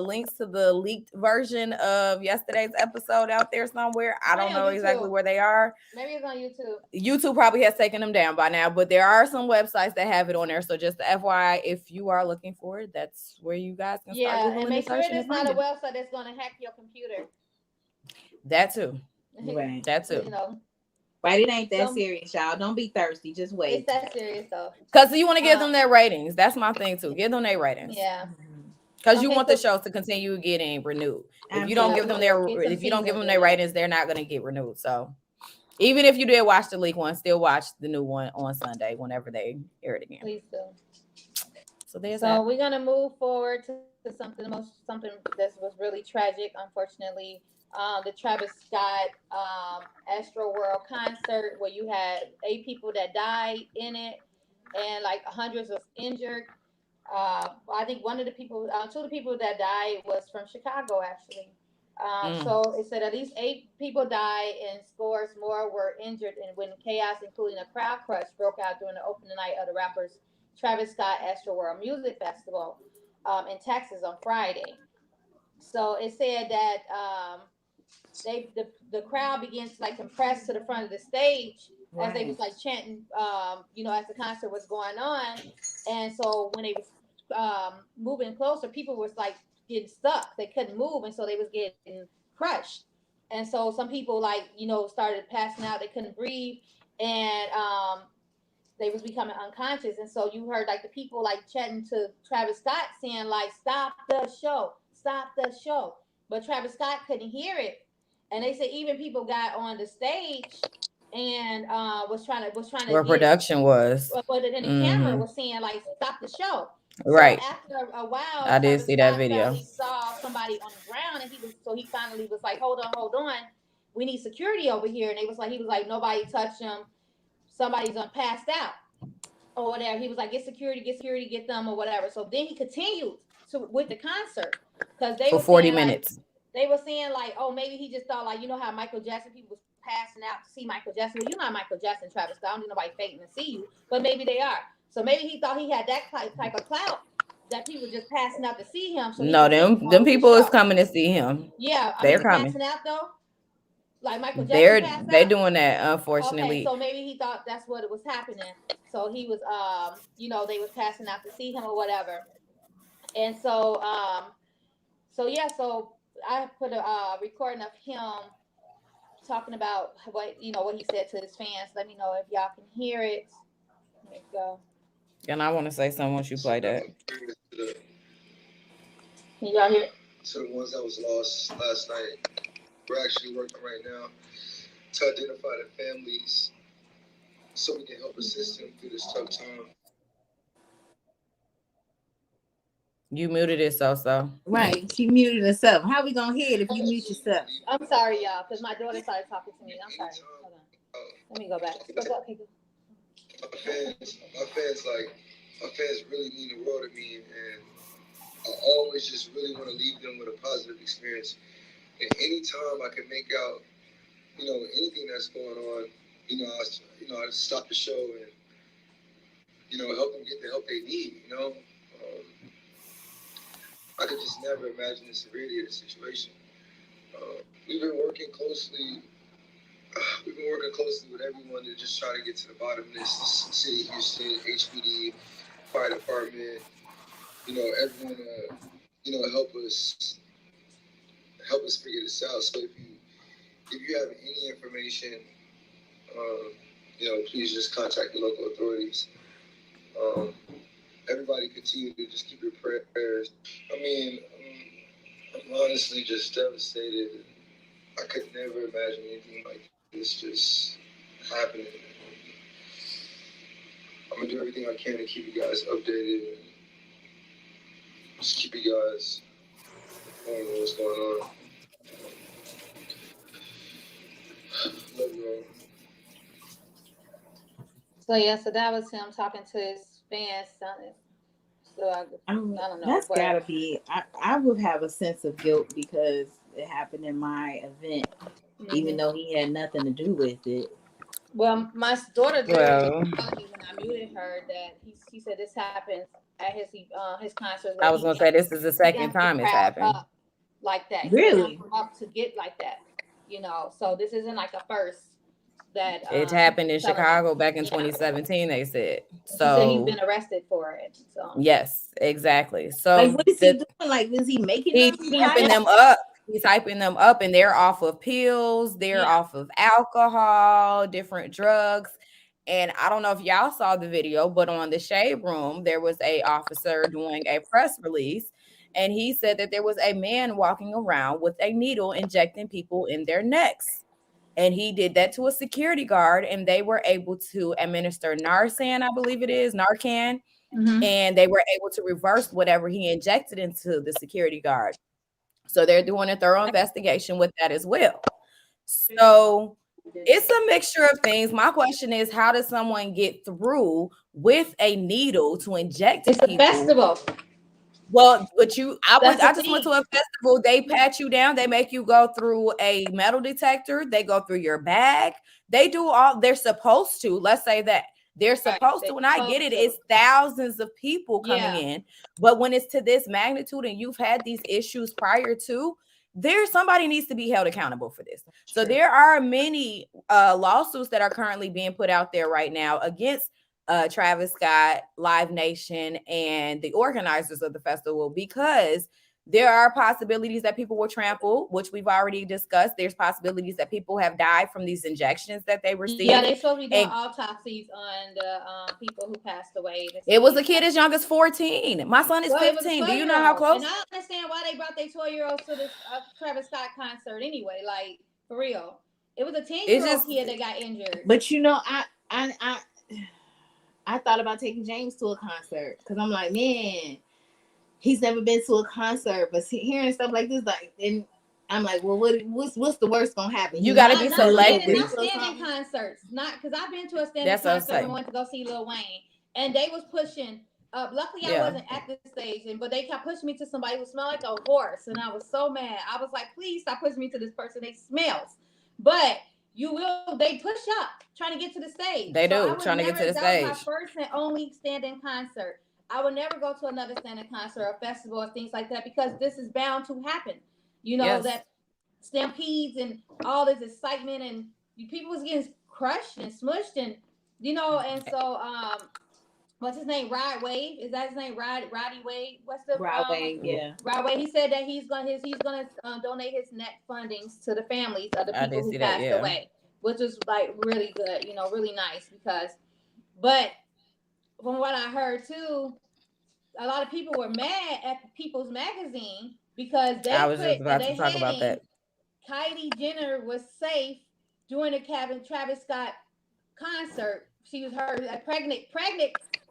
S3: links to the leaked version of yesterday's episode out there somewhere. I don't know exactly where they are.
S2: Maybe it's on YouTube.
S3: YouTube probably has taken them down by now, but there are some websites that have it on there. So just FYI, if you are looking for it, that's where you guys can start Googling
S2: and make sure
S3: it's
S2: not a website that's going to hack your computer.
S3: That too.
S4: Right.
S3: That too.
S2: You know.
S4: But it ain't that serious, y'all. Don't be thirsty. Just wait.
S2: It's that serious though.
S3: Because you want to give them their ratings. That's my thing too. Give them their ratings.
S2: Yeah.
S3: Because you want the show to continue getting renewed. If you don't give them their ratings, they're not going to get renewed. So even if you did watch the leak one, still watch the new one on Sunday whenever they air it again.
S2: Please do.
S3: So there's
S2: that. We're gonna move forward to something that was really tragic, unfortunately. The Travis Scott Astro World concert where you had 8 people that died in it and like hundreds was injured. I think 2 of the people that died was from Chicago actually. So it said at least 8 people died and scores more were injured and when chaos, including a crowd crush, broke out during the opening night of the rappers Travis Scott Astro World Music Festival in Texas on Friday. So it said that the crowd begins to like compress to the front of the stage as they was like chanting, as the concert was going on. And so when they was moving closer, people was like getting stuck. They couldn't move, and so they was getting crushed. And so some people started passing out. They couldn't breathe, and they was becoming unconscious. And so you heard like the people like chatting to Travis Scott saying like, "Stop the show, stop the show." But Travis Scott couldn't hear it. And they said even people got on the stage and was trying to
S3: where production was.
S2: But then the camera was saying like, "Stop the show."
S3: Right.
S2: So after a while,
S3: I did see that video.
S2: He saw somebody on the ground, and he finally was like, "Hold on, we need security over here." And he was like, "Nobody touched him. Somebody's passed out or whatever." He was like, "Get security, get them or whatever." So then he continued with the concert because they
S3: for 40 minutes.
S2: They were saying like, "Oh, maybe he just thought like, how Michael Jackson, people was passing out to see Michael Jackson. Well, you're not Michael Jackson, Travis Scott. I don't need nobody faking to see you, but maybe they are. So maybe he thought he had that type of clout that people just passing out to see him." So
S3: no, them people is coming to see him.
S2: Yeah,
S3: they're coming.
S2: Passing out though, like Michael Jackson.
S3: They're doing that, unfortunately.
S2: Okay, so maybe he thought that's what it was happening. So he was, they was passing out to see him or whatever, and so, so I put a recording of him talking about what he said to his fans. Let me know if y'all can hear it. Here we go.
S3: And I want to say something once you play that.
S2: Can y'all hear?
S13: To the ones that was lost last night, we're actually working right now to identify the families so we can help assist them through this tough time.
S3: You muted it, so.
S4: Right. She muted herself. How we gonna hear it if you mute yourself?
S2: I'm sorry, y'all, because my daughter started talking to me. I'm sorry. Hold on. Let me go back. Okay, go.
S13: My fans really mean the world to me, and I always just really want to leave them with a positive experience. And anytime I can make out, anything that's going on, I just stop the show and, help them get the help they need, I could just never imagine the severity of the situation. We've been working closely with everyone to just try to get to the bottom of this. City of Houston, HPD, fire department, everyone, help us figure this out. So if you have any information, please just contact the local authorities. Everybody continue to just keep your prayers. I'm honestly just devastated. I could never imagine anything like this just happening. I'm gonna do everything I can to keep you guys updated and just keep you guys knowing what's going on. Love you all.
S2: So yeah, so that was him talking to his fans. So I don't know.
S4: That's gotta be. I would have a sense of guilt because it happened in my event, even though he had nothing to do with it.
S2: Well, my daughter told me when I muted her that he said this happens at his concert.
S3: I was gonna say this is the second time it's happened
S2: like that.
S4: Really?
S2: Up to get like that, So this isn't like a first. That
S3: it happened in Chicago back in 2017. They said
S2: so. He's been arrested for it. So
S3: yes, exactly. So
S4: like, what is he doing? Like, is he making?
S3: He's hyping them up. He's hyping them up, and they're off of pills. They're off of alcohol, different drugs. And I don't know if y'all saw the video, but on the Shade Room, there was a officer doing a press release, and he said that there was a man walking around with a needle injecting people in their necks. And he did that to a security guard, and they were able to administer Narcan, I believe it is, Narcan.
S2: Mm-hmm.
S3: And they were able to reverse whatever he injected into the security guard. So they're doing a thorough investigation with that as well. So it's a mixture of things. My question is, how does someone get through with a needle to inject people?
S2: It's a festival.
S3: Well, but I just went to a festival. They pat you down. They make you go through a metal detector. They go through your bag. They do all they're supposed to. Let's say that they're supposed to. And I get it. It's thousands of people coming in. But when it's to this magnitude and you've had these issues prior to, somebody needs to be held accountable for this. So there are many lawsuits that are currently being put out there right now against Travis Scott, Live Nation, and the organizers of the festival, because there are possibilities that people were trampled, which we've already discussed. There's possibilities that people have died from these injections that they received.
S2: Yeah, they're supposed to be doing autopsies on the people who passed away.
S3: It was a kid as young as 14. My son is 15. Do you know how close?
S2: And I understand why they brought their 12-year-olds to this Travis Scott concert anyway. Like, for real. It was a 10-year-old kid that got injured.
S4: But I thought about taking James to a concert because I'm like, man, he's never been to a concert, but hearing stuff like this, like, and I'm like, well, what's the worst gonna happen?
S3: You got to be selective.
S2: Not standing concerts, not because I've been to a standing concert and went to go see Lil Wayne, and they was pushing. Luckily, I wasn't at this stage, but they kept pushing me to somebody who smelled like a horse, and I was so mad. I was like, please stop pushing me to this person. They smells, but. They push up trying to get to the stage.
S3: They do, trying to get to the stage.
S2: That was my first and only standing concert. I would never go to another standing concert or festival or things like that because this is bound to happen. That stampedes and all this excitement and people was getting crushed and smushed and and so what's his name? Rod Wave. Is that his name? Roddy Wave. What's the
S4: Rod Wave? Yeah.
S2: Rod Wave. He said that he's gonna donate his net fundings to the families of the people who passed away, which is like really good. Really nice but from what I heard too, a lot of people were mad at People's Magazine because they
S3: I was
S2: put
S3: just about to
S2: they
S3: talk about
S2: heading
S3: that.
S2: Kylie Jenner was safe during the Travis Scott concert. She was her pregnant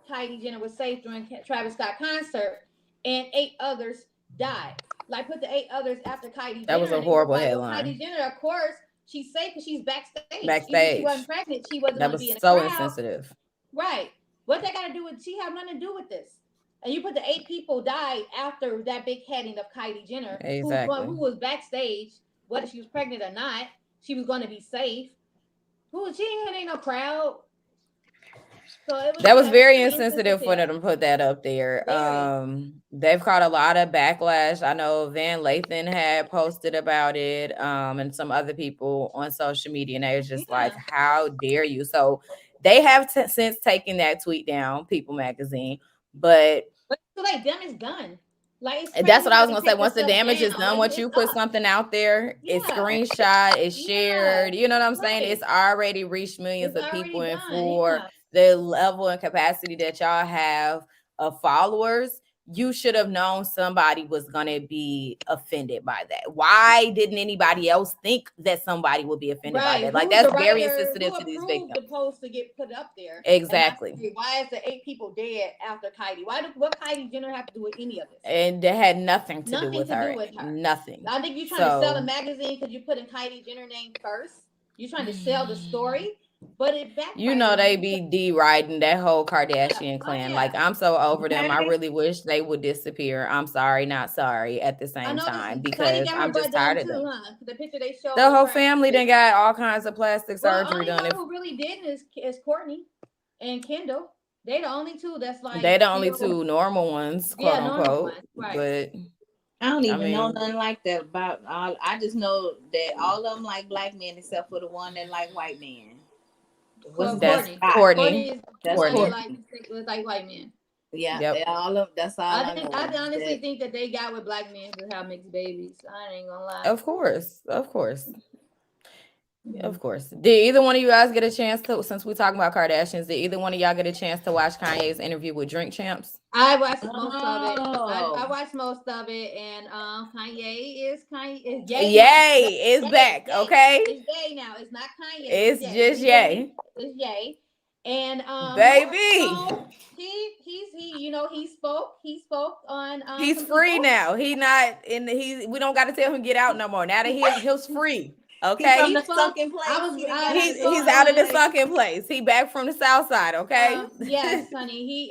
S2: Kylie Jenner was safe during Travis Scott concert, and 8 others died. Like put the 8 others after Kylie
S3: That was
S2: Jenner,
S3: a
S2: and they was
S3: horrible
S2: like, well,
S3: headline.
S2: Kylie Jenner, of course, she's safe because she's backstage. Even if she
S3: Backstage.
S2: wasn't pregnant, she wasn't
S3: That
S2: going to be
S3: was
S2: in the
S3: so
S2: crowd.
S3: insensitive.
S2: Right. What they got to do with? She have nothing to do with this. And you put the 8 people died after that big heading of Kylie Jenner,
S3: Exactly.
S2: who was backstage, whether she was pregnant or not, she was going to be safe. She ain't no crowd. So
S3: that was very insensitive for them to put that up there. They've caught a lot of backlash. I know Van Lathan had posted about it, and some other people on social media, and they was just like, "How dare you?" So they have since taken that tweet down, People Magazine, but
S2: so like damage done. Like
S3: that's what I was gonna say. Once the damage is done, once you put something out there, it's screenshot, it's shared. You know what I'm saying? It's already reached millions of people, and for the level and capacity that y'all have of followers, you should have known somebody was gonna be offended by that. Why didn't anybody else think that somebody would be offended by that? Like that's very insensitive to these victims.
S2: The post to get put up there.
S3: Exactly.
S2: Why is the 8 people dead after Kylie? What Kylie Jenner have to do with any of this?
S3: And that had nothing to do with her. Nothing.
S2: I think you're trying to sell a magazine because you put in Kylie Jenner name first. You're trying to sell the story. But it backfired.
S3: You know they be deriding that whole Kardashian clan. Like I'm so over them. I really wish they would disappear. I'm sorry, not sorry at the same time because I'm just tired of them.
S2: The picture they showed.
S3: The whole family done got all kinds of plastic surgery done.
S2: The only one who really didn't is Courtney and Kendall. They the only two that's like.
S3: They the only two normal ones, quote unquote. Ones, right. But
S4: I don't even know nothing like that about all. I just know that all of them like black men except for the one that like white men.
S3: That's Courtney.
S2: That's Courtney. Like white men.
S4: Yeah, yep. All of that's all.
S2: I honestly think that they got with black men to have mixed babies. I ain't gonna lie.
S3: Of course. Did either one of you guys get a chance to, since we're talking about Kardashians, did either one of y'all get a chance to watch Kanye's interview with Drink Champs?
S2: I watched most of it. I watched most of it, and Kanye is
S3: Ye is back.
S2: Ye.
S3: Okay,
S2: it's Ye now. It's not Kanye.
S3: It's just Ye.
S2: It's Ye, and
S3: baby.
S2: So he spoke on.
S3: He's free now. He not in the. We don't got to tell him get out no more. Now that he's free. Okay,
S4: he's from the sunken place.
S3: He's out of the sunken place. He back from the south side. Okay.
S2: Yes, honey. He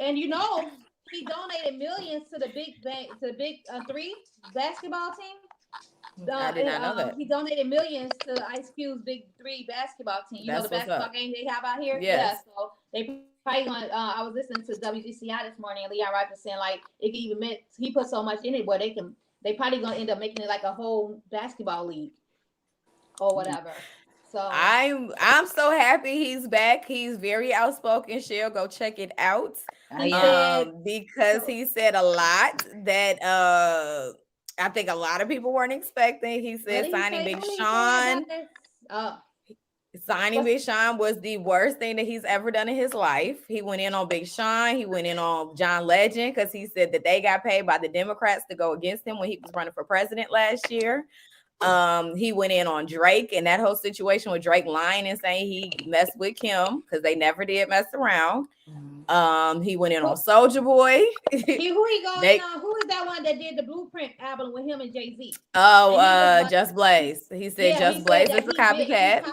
S2: donated millions to the big 3 basketball team.
S3: I did not know that.
S2: He donated millions to Ice Cube's big 3 basketball team. You know the basketball game they have out here.
S3: Yes.
S2: Yeah. So they probably gonna. I was listening to WGCI this morning, and Leon Wright was saying like it can even he put so much in it where they probably gonna end up making it like a whole basketball league. Or whatever. So
S3: I'm so happy he's back. He's very outspoken. She'll go check it out. Because he said a lot that I think a lot of people weren't expecting. He said signing Big Sean. Signing Big Sean was the worst thing that he's ever done in his life. He went in on Big Sean. He went in on John Legend because he said that they got paid by the Democrats to go against him when he was running for president last year. He went in on Drake and that whole situation with Drake lying and saying he messed with Kim because they never did mess around. He went in on Soulja Boy.
S2: Who is that one that did the Blueprint album with him and Jay-Z?
S3: Just Blaze. He said Just Blaze is a copycat.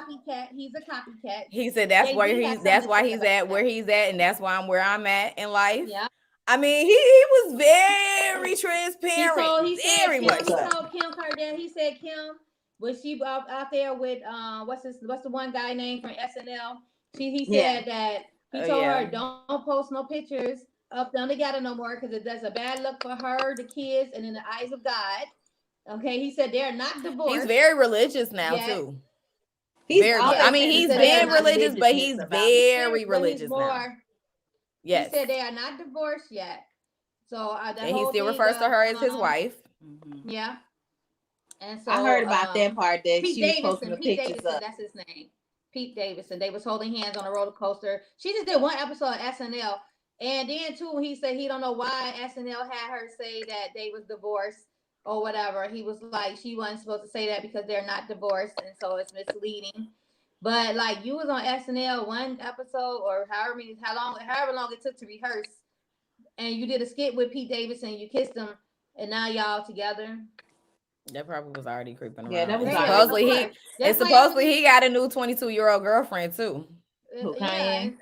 S2: He's a copycat.
S3: He said that's why he's at where he's at, and that's why I'm where I'm at in life.
S2: Yeah.
S3: I mean, he was very transparent. He
S2: told Kim Kardashian. He said Kim was she out there with what's the one guy named from SNL? He said that he told her don't post no pictures up them together no more because it does a bad look for her, the kids, and in the eyes of God. Okay, he said they're not divorced.
S3: He's very religious now too. He's been religious, but he's very religious now. Yes.
S2: He said they are not divorced yet. So
S3: and he still refers to her as his wife.
S2: Yeah. And so
S4: I heard about that part that
S2: Pete
S4: she
S2: Davidson,
S4: was posting the pictures up.
S2: That's his name. Pete Davidson. They was holding hands on a roller coaster. She just did one episode of SNL. And then too, when he said he don't know why SNL had her say that they was divorced or whatever, he was like, she wasn't supposed to say that because they're not divorced, and so it's misleading. But like, you was on SNL one episode or however long it took to rehearse, and you did a skit with Pete Davidson, you kissed him, and now y'all together.
S3: That probably was already creeping around.
S4: Yeah, that was
S3: and
S4: already.
S3: supposedly he got a new 22-year-old girlfriend too.
S4: Who,
S2: Yeah,
S4: Kanye?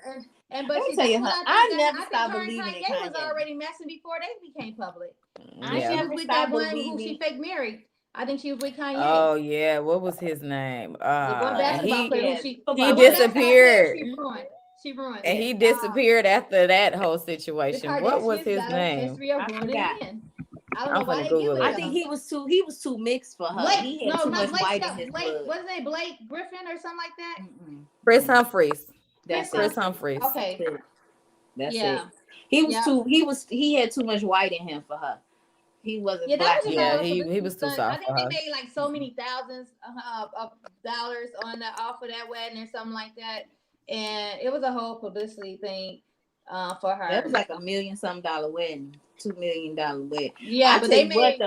S2: but
S4: Let me
S2: see,
S4: tell
S2: that's
S4: you,
S2: what
S4: I
S2: I
S4: never
S2: think
S4: stopped
S2: her and
S4: believing in
S2: Kanye was
S4: Kanye.
S2: already messing before they became public.
S4: I
S2: She
S4: never
S2: was with that
S4: stopped
S2: one who
S4: believing.
S2: she fake married. I think she was with Kanye.
S3: Oh yeah, what was his name?
S2: The one basketball player who
S3: he disappeared.
S2: She ruined.
S3: And he disappeared after that whole
S2: The
S3: situation. What was
S2: Kardashians
S3: his
S2: got a
S3: name?
S2: history of ruining men. I don't know
S3: I'm
S2: why
S3: finna
S2: they give
S3: Google
S2: it.
S3: it.
S4: I think he was too mixed for her.
S2: Blake,
S4: He had
S2: no,
S4: too
S2: not
S4: much
S2: Blake.
S4: white in his
S2: Blake,
S4: blood.
S2: what's his name? Blake Griffin or something like that.
S3: Chris Humphries.
S4: That's
S3: Chris Humphries.
S2: Okay.
S4: That's
S2: Yeah.
S4: it. He had too much white in him for her. He wasn't
S2: Yeah,
S4: black.
S2: that was just
S3: he was too soft
S2: I think
S3: for
S2: they
S3: her.
S2: made like so many thousands of dollars on off of that wedding or something like that, and it was a whole publicity thing for her.
S4: That was like $1 million some wedding, $2 million wedding.
S2: Yeah, but they made.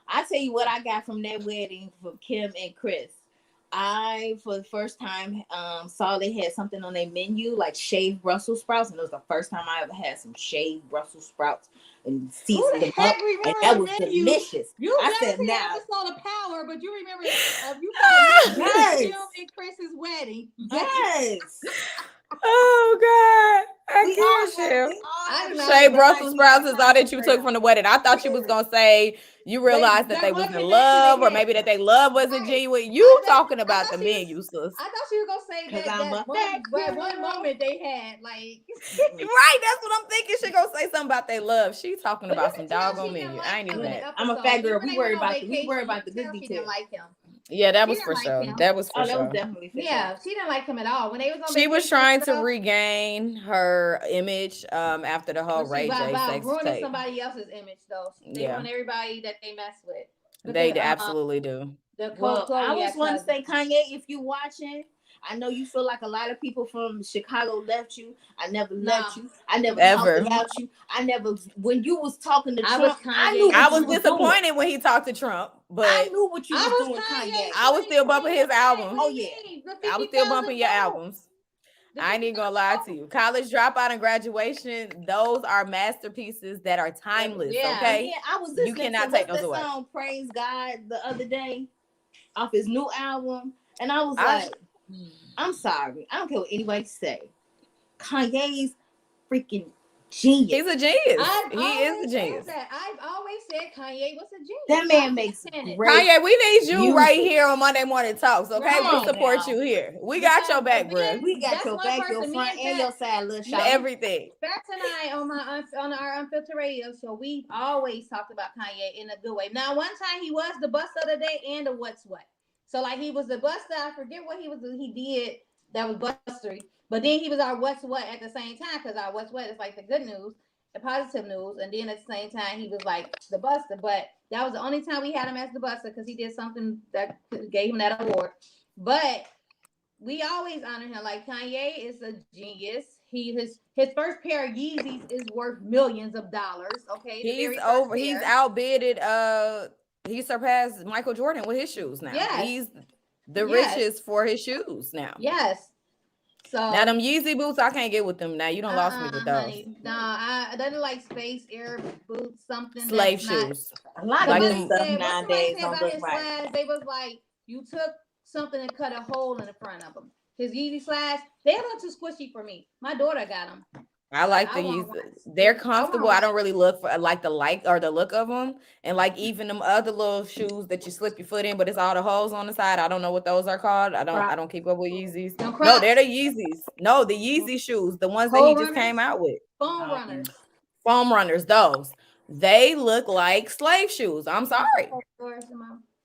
S4: I tell you what I got from that wedding from Kim and Chris. I, for the first time, saw they had something on their menu like shaved Brussels sprouts, and it was the first time I ever had some shaved Brussels sprouts and seasoned them up, and that was delicious.
S2: I said, now episode of Power, but you remember you saw Kim and Chris's wedding.
S4: Yes.
S3: Oh God. I can't share. Shay Brussels sprouts is all that you took from the wedding. I thought you was gonna say you realized that they was in love, or maybe that they love wasn't genuine. You talking about the menu, sis.
S2: I thought she was gonna say that one moment they had, like
S3: right. That's what I'm thinking. She gonna say something about they love. She talking about some doggone menu. I ain't even that.
S4: I'm a fat girl. We worry about the good details.
S2: She didn't like him.
S3: Yeah, that was for sure. That was for sure.
S4: That was definitely for
S2: sure. She didn't like him at all. When they was on
S3: she was trying to regain her image after the whole Ray J sex
S2: ruining
S3: tape.
S2: somebody else's image though. They ruin everybody that they mess with.
S3: They absolutely do.
S4: I was want to say, Kanye, if you watching, I know you feel like a lot of people from Chicago left you. I never left you. I never talked about you. I never, when you was talking to Trump,
S3: I was disappointed when he talked to Trump, but
S4: I knew what you was doing, Kanye.
S3: I was still bumping his album.
S4: Oh yeah,
S3: I was still bumping your albums. I ain't even gonna lie to you. College Dropout and Graduation, those are masterpieces that are timeless. Okay,
S4: yeah, I was listening
S3: you cannot
S4: to
S3: take those away.
S4: Song Praise God the other day off his new album, and I was like, I'm sorry, I don't care what anybody say. Kanye's freaking genius.
S3: He's a genius. He is a genius.
S2: I've always said Kanye was a genius.
S4: That man makes great.
S3: Kanye, we need you right here on Monday Morning Talks. Okay,
S2: Right.
S3: we support you here. We got your back, bro.
S4: We got your back, your front, and your side, little shot.
S3: Everything.
S2: Back tonight on our Unfiltered Radio show, we always talked about Kanye in a good way. Now, one time he was the bust of the day and the what's what. So like he was the buster. I forget what he did that was bustery. But then he was our what's what at the same time, because our what's what is like the good news, the positive news, and then at the same time he was like the buster. But that was the only time we had him as the buster, because he did something that gave him that award. But we always honor him. Like Kanye is a genius. His first pair of Yeezys is worth millions of dollars. Okay,
S3: he's outbidded. He surpassed Michael Jordan with his shoes now.
S2: Yes.
S3: He's the richest for his shoes now.
S2: Yes. So
S3: now them Yeezy boots, I can't get with them. Now you don't lost me with those.
S2: Honey. No, I doesn't like space air boots, something
S3: slave shoes.
S4: A lot of good stuff nowadays don't look right.
S2: Slides, they was like you took something and cut a hole in the front of them. His Yeezy slides, they're a little too squishy for me. My daughter got them.
S3: I like the Yeezy. They're comfortable. I don't really look for like the look of them, and like even them other little shoes that you slip your foot in, but it's all the holes on the side. I don't know what those are called. I don't keep up with Yeezys. No, they're the Yeezys. No, the Yeezy shoes, the ones that he just came out with. Foam runners. Those they look like slave shoes. I'm sorry.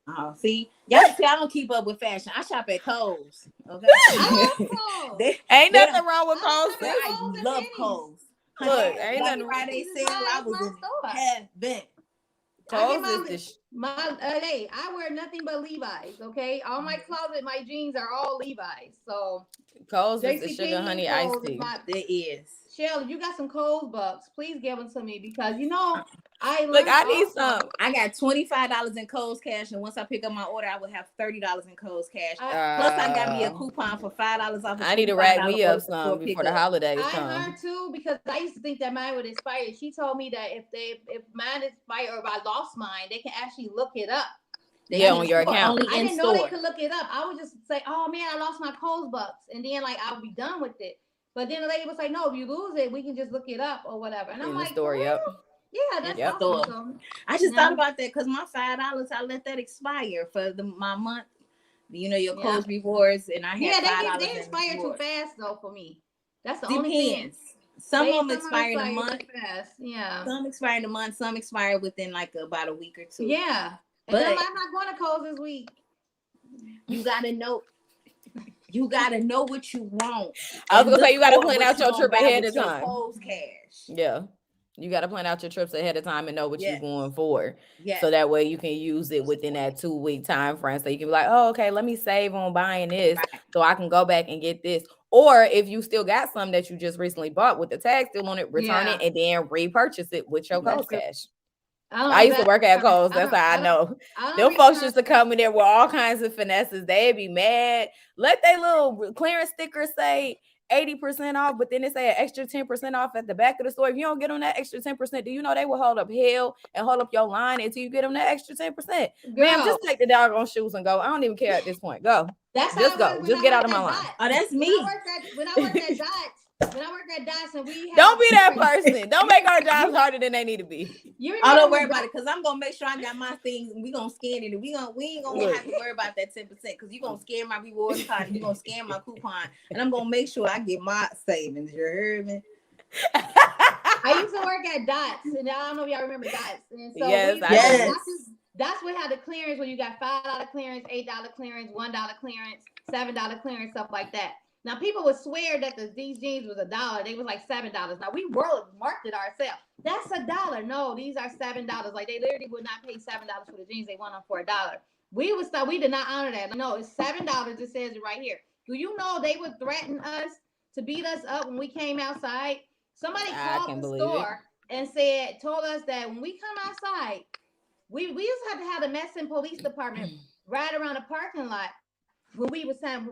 S4: Oh, see, y'all see, I don't keep up with fashion. I shop at Kohl's. Okay,
S3: ain't nothing wrong with Kohl's.
S4: I love Kohl's.
S3: Look, ain't nothing.
S4: Friday sale, I was in heaven.
S3: Kohl's is
S2: hey, I wear nothing but Levi's. Okay, all my closet, my jeans are all Levi's. So
S3: Kohl's is the sugar honey iced tea.
S4: It is.
S2: Shell, you got some Kohl's bucks? Please give them to me because I
S3: look. I need some.
S4: I got $25 in Kohl's cash, and once I pick up my order, I would have $30 in Kohl's cash. Plus, I got me a coupon for $5 off.
S3: I need to rack me up some before the holidays come.
S2: I learned too because I used to think that mine would expire. She told me that if mine expired or if I lost mine, they can actually look it up.
S3: On your account.
S2: I didn't know they could look it up. I would just say, "Oh man, I lost my Kohl's bucks," and then like I would be done with it. But then the lady was like, "No, if you lose it, we can just look it up or whatever." And I'm like,
S3: "Store,
S2: yeah, that's awesome."
S4: I just thought about that because my $5, I let that expire for my month. Your Kohl's rewards, and I had $5.
S2: They expire too fast though for me. That's the
S4: only thing. Some of them expire in a month.
S2: Yeah.
S4: Some expire in a month. Some expire within like about a week or two.
S2: Yeah. But I'm not going to Kohl's this week.
S4: You gotta know. You gotta know what you want.
S3: I was gonna say you gotta plan out your trip ahead of time.
S4: Kohl's cash.
S3: Yeah. You got to plan out your trips ahead of time and know what you're going for.
S4: Yes.
S3: So that way you can use it within that 2-week time frame. So you can be like, oh, okay, let me save on buying this so I can go back and get this. Or if you still got some that you just recently bought with the tag still on it, return it and then repurchase it with your Kohl's cash. I used to work at Kohl's. That's how I know. Them folks used to come in there with all kinds of finesses. They'd be mad. Let their little clearance sticker say 80% off, but then they say an extra 10% off at the back of the store. If you don't get them that extra 10%, do you know they will hold up hell and hold up your line until you get them that extra 10%? Ma'am, just take the doggone shoes and go. I don't even care at this point. Go. Just go. Just get out of my line.
S4: Oh, that's me.
S2: When I worked at Dots, and we
S3: don't be that person. Don't make our jobs harder than they need to be.
S4: Don't worry about it, because I'm gonna make sure I got my things and we gonna scan it. We ain't gonna have to worry about that 10% because you're gonna scan my rewards card and you're gonna scan my coupon, and I'm gonna make sure I get my savings. You heard me?
S2: I used to work at Dots, and I don't know if y'all remember Dots. And so
S3: yes.
S2: That's what had the clearance when you got $5 clearance, $8 clearance, $1 clearance, $7 clearance, stuff like that. Now, people would swear that these jeans was $1. They was like $7. Now, we marked it ourselves. That's $1. No, these are $7. Like, they literally would not pay $7 for the jeans. They want them for $1. We did not honor that. No, it's $7. It says it right here. Do you know they would threaten us to beat us up when we came outside? Somebody called the store and told us that when we come outside, we used to have to have the Messin police department ride around the parking lot. When it was time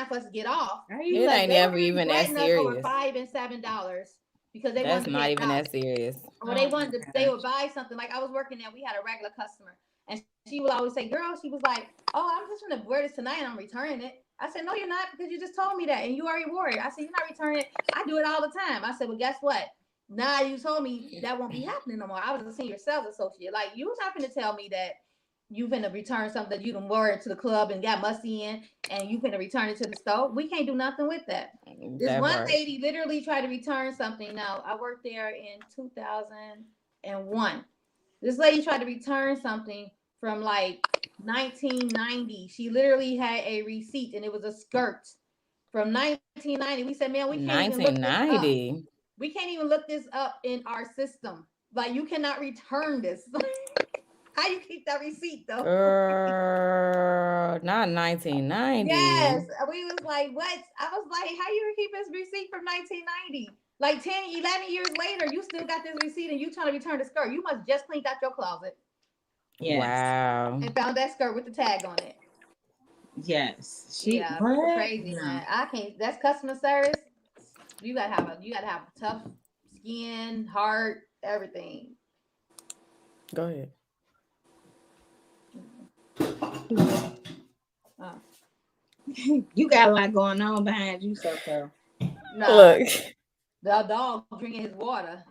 S2: for us to get off,
S3: it ain't never even that serious.
S2: Over $5 and $7 because they
S3: that's not even that serious.
S2: Or they would buy something. Like I was working there, we had a regular customer, and she would always say, "Girl," she was like, "Oh, I'm just gonna wear this tonight and I'm returning it." I said, "No, you're not, because you just told me that and you already wore it." I said, "You're not returning it. I do it all the time." I said, "Well, guess what? Now you told me that won't be happening no more. I was a senior sales associate. Like you was not going to tell me that." You finna return something that you done wore it to the club and got musty in, and you finna return it to the store. We can't do nothing with that. This one lady literally tried to return something. Now, I worked there in 2001. This lady tried to return something from like 1990. She literally had a receipt, and it was a skirt from 1990. We said, "Man, we can't even look this up. We can't even look this up in our system. Like, you cannot return this." How you keep that receipt though?
S3: Not 1990.
S2: Yes, we was like, what? I was like, how you keep this receipt from 1990? Like 10, 11 years later, you still got this receipt and you trying to return the skirt. You must just cleaned out your closet.
S4: Yes.
S3: Wow.
S2: And found that skirt with the tag on it.
S4: Yes.
S2: Crazy, man. I can't. That's customer service. You gotta have tough skin, heart, everything.
S3: Go ahead.
S4: You got a lot going on behind you, so.
S2: No,
S3: look,
S2: the dog drinking his water.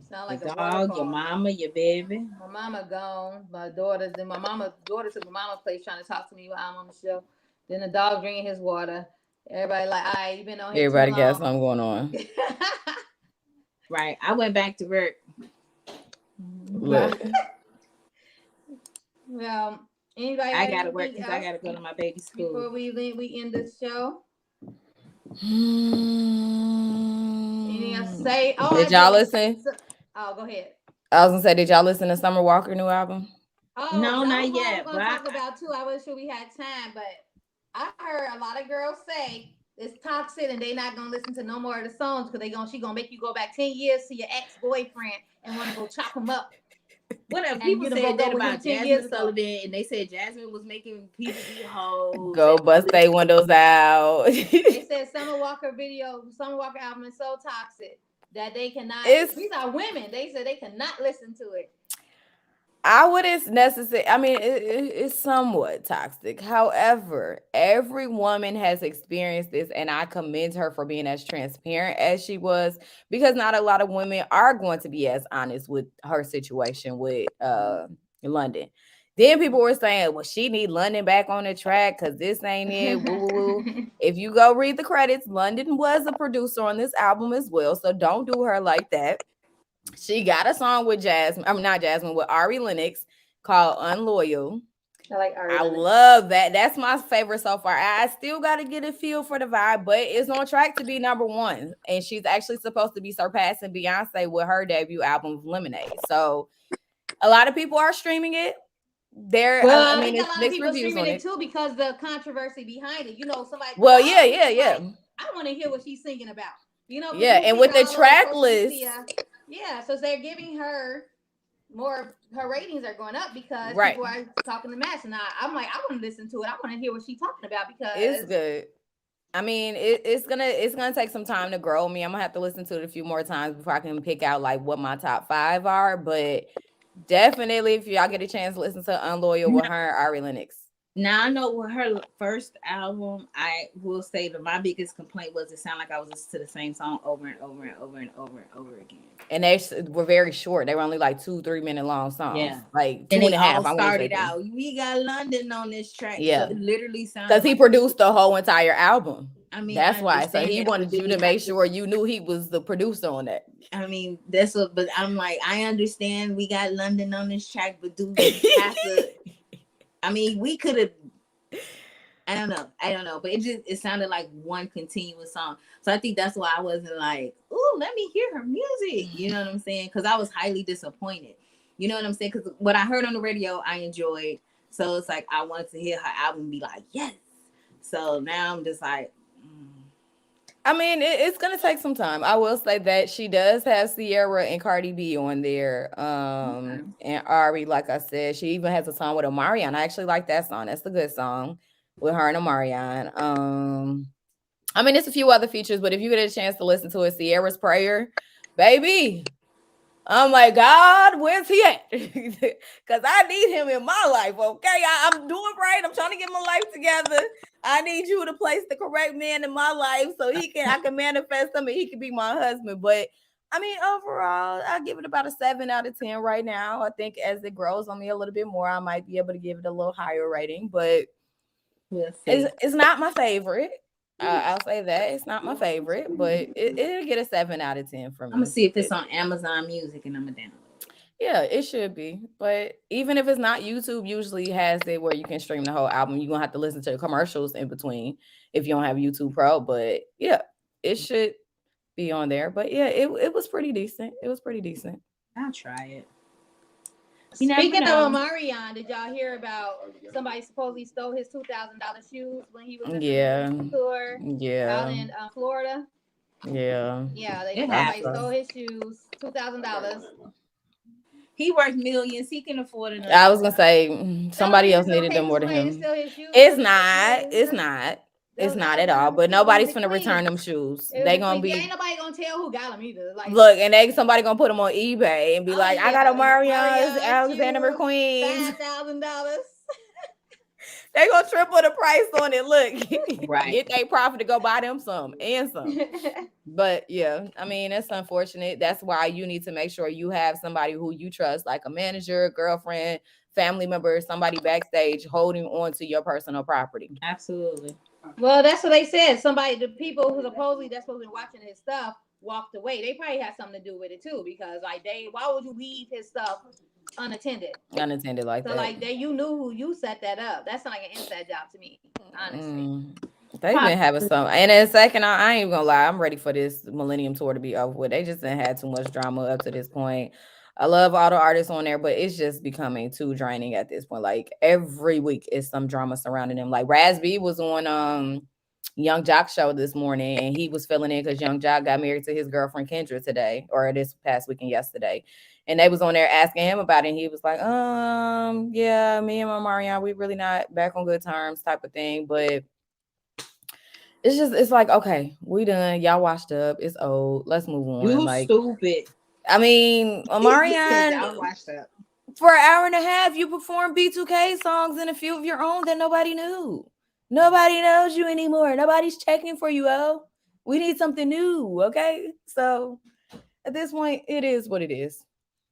S2: Sound like
S4: the
S2: a
S4: dog, your mama, your baby.
S2: My mama gone. My daughter took my mama's place trying to talk to me while I'm on the show. Then the dog drinking his water. Everybody like, all right, you been on here.
S3: Everybody got something going on.
S4: Right. I went back to work.
S3: Look.
S2: Well, anybody?
S4: I gotta work because I gotta go to my baby's school.
S2: Before we end this show. Anything else to say?
S3: Did y'all listen?
S2: Oh, go ahead.
S3: I was gonna say, did y'all listen to Summer Walker new album?
S2: Oh,
S4: No,
S2: that
S4: not
S2: was what I
S4: yet.
S2: was
S4: But
S2: gonna talk about too. I was sure we had time, but I heard a lot of girls say it's toxic and they not gonna listen to no more of the songs because she gonna make you go back 10 years to your ex-boyfriend and want to go chop him up.
S4: whatever.
S2: And
S4: People
S2: you done
S4: said
S2: broke
S4: that
S2: up with him
S4: about
S2: 10 years
S4: Jasmine
S2: ago.
S4: Sullivan, and they said Jasmine was making people be hoes.
S3: Go bust they windows out.
S2: They said Summer Walker album is so toxic that they cannot. These are women. They said they cannot listen to it.
S3: I wouldn't necessarily. I mean, it's somewhat toxic. However, every woman has experienced this, and I commend her for being as transparent as she was, because not a lot of women are going to be as honest with her situation with London. Then people were saying, "Well, she need London back on the track because this ain't it." Woo woo woo. If you go read the credits, London was a producer on this album as well, so don't do her like that. She got a song with not Jasmine, with Ari Lennox called Unloyal.
S2: I like Ari
S3: I
S2: Lennox.
S3: love that. That's my favorite so far. I still got to get a feel for the vibe, but it's on track to be number one. And she's actually supposed to be surpassing Beyonce with her debut album, Lemonade. So a lot of people are streaming it.
S2: Well,
S3: I mean, it's
S2: a lot of
S3: mixed
S2: people
S3: reviews
S2: streaming
S3: on
S2: it too because the controversy behind it. Somebody.
S3: Well, yeah.
S2: Like, I want to hear what she's singing about.
S3: Yeah, and with the track list.
S2: Yeah, so they're giving her more. Her ratings are going up because people are talking to mass, and I'm like, I want to listen to it. I want to hear what she's talking about because
S3: it's good. I mean, it's gonna take some time to grow me. I'm gonna have to listen to it a few more times before I can pick out like what my top 5 are. But definitely, if y'all get a chance to listen to Unloyal with her, Ari Lennox.
S4: Now I know with her first album, I will say that my biggest complaint was it sounded like I was listening to the same song over and over and over and over and over again.
S3: And they were very short. They were only like 2-3 minute long songs.
S4: Yeah,
S3: like 2
S4: and
S3: and a half.
S4: All started out. We got London on this track.
S3: Yeah,
S4: so it literally sounded
S3: because he produced the whole entire album.
S4: I mean,
S3: that's why. So he wanted you to make sure you knew he was the producer on that.
S4: I mean, that's what. But I'm like, I understand we got London on this track, but do we have to? I mean, we could have. I don't know, but it sounded like one continuous song. So I think that's why I wasn't like, "Ooh, let me hear her music." You know what I'm saying? Because I was highly disappointed. You know what I'm saying? Because what I heard on the radio, I enjoyed. So it's like I wanted to hear her album and be like, "Yes." So now I'm just like.
S3: I mean, it's gonna take some time. I will say that she does have Sierra and Cardi B on there. And Ari, like I said, she even has a song with Omarion. I actually like that song. That's a good song with her and Omarion. I mean, it's a few other features, but if you get a chance to listen to it, Sierra's Prayer, baby. I'm like, God, where's he at? Because I need him in my life, okay? I'm doing right. I'm trying to get my life together. I need you to place the correct man in my life so I can manifest him and he can be my husband. But I mean, overall, I give it about a 7 out of 10 right now. I think as it grows on me a little bit more, I might be able to give it a little higher rating, but it's not my favorite. I'll say that it's not my favorite, but it'll get a 7 out of 10 from me.
S4: I'm gonna see if it's on Amazon Music and I'm gonna download it.
S3: Yeah, it should be. But even if it's not, YouTube usually has it where you can stream the whole album. You're gonna have to listen to the commercials in between if you don't have YouTube Pro. But yeah, it should be on there. But yeah, it was pretty decent. It was pretty decent.
S4: I'll try it.
S2: Speaking of Omarion, did y'all hear about somebody supposedly stole his $2,000 shoes when he was in the tour out in Florida?
S3: Yeah.
S2: Yeah, somebody stole his shoes, $2,000.
S4: He worth millions. He can afford it.
S3: I was gonna say somebody else needed them more than him. It's not. It's not at all. But nobody's gonna return them shoes. They gonna be.
S2: Ain't nobody gonna tell who got them either. Like,
S3: look, and somebody gonna put them on eBay and be like, I got a Marion's Alexander McQueen,
S2: $5,000.
S3: They gonna triple the price on it. Look, get their profit to go buy them some and some. But yeah, I mean, it's unfortunate. That's why you need to make sure you have somebody who you trust, like a manager, girlfriend, family member, somebody backstage holding on to your personal property.
S4: Absolutely.
S2: Well, that's what they said. The people who supposedly that's supposed to be watching his stuff walked away. They probably had something to do with it too, because why would you leave his stuff unattended like
S3: that?
S2: So like you knew who you set that up. That's not like an inside job to me, honestly.
S3: They've been having some, and in a second, I ain't gonna lie, I'm ready for this Millennium Tour to be over with. They just didn't have too much drama up to this point. I love all the artists on there, but it's just becoming too draining at this point. Like every week is some drama surrounding them. Like Raz B was on Young Jock show this morning, and he was filling in because Young Jock got married to his girlfriend Kendra today, or this past weekend yesterday. And they was on there asking him about it, and he was like, yeah, me and my Marianne, we really not back on good terms type of thing. But it's like, okay, we done. Y'all washed up. It's old. Let's move on.
S4: You
S3: like
S4: stupid.
S3: I mean, Omarion,
S4: Y'all watched up.
S3: for an hour and a half, you performed B2K songs and a few of your own that nobody knew. Nobody knows you anymore. Nobody's checking for you, we need something new, okay? So at this point, it is what it is.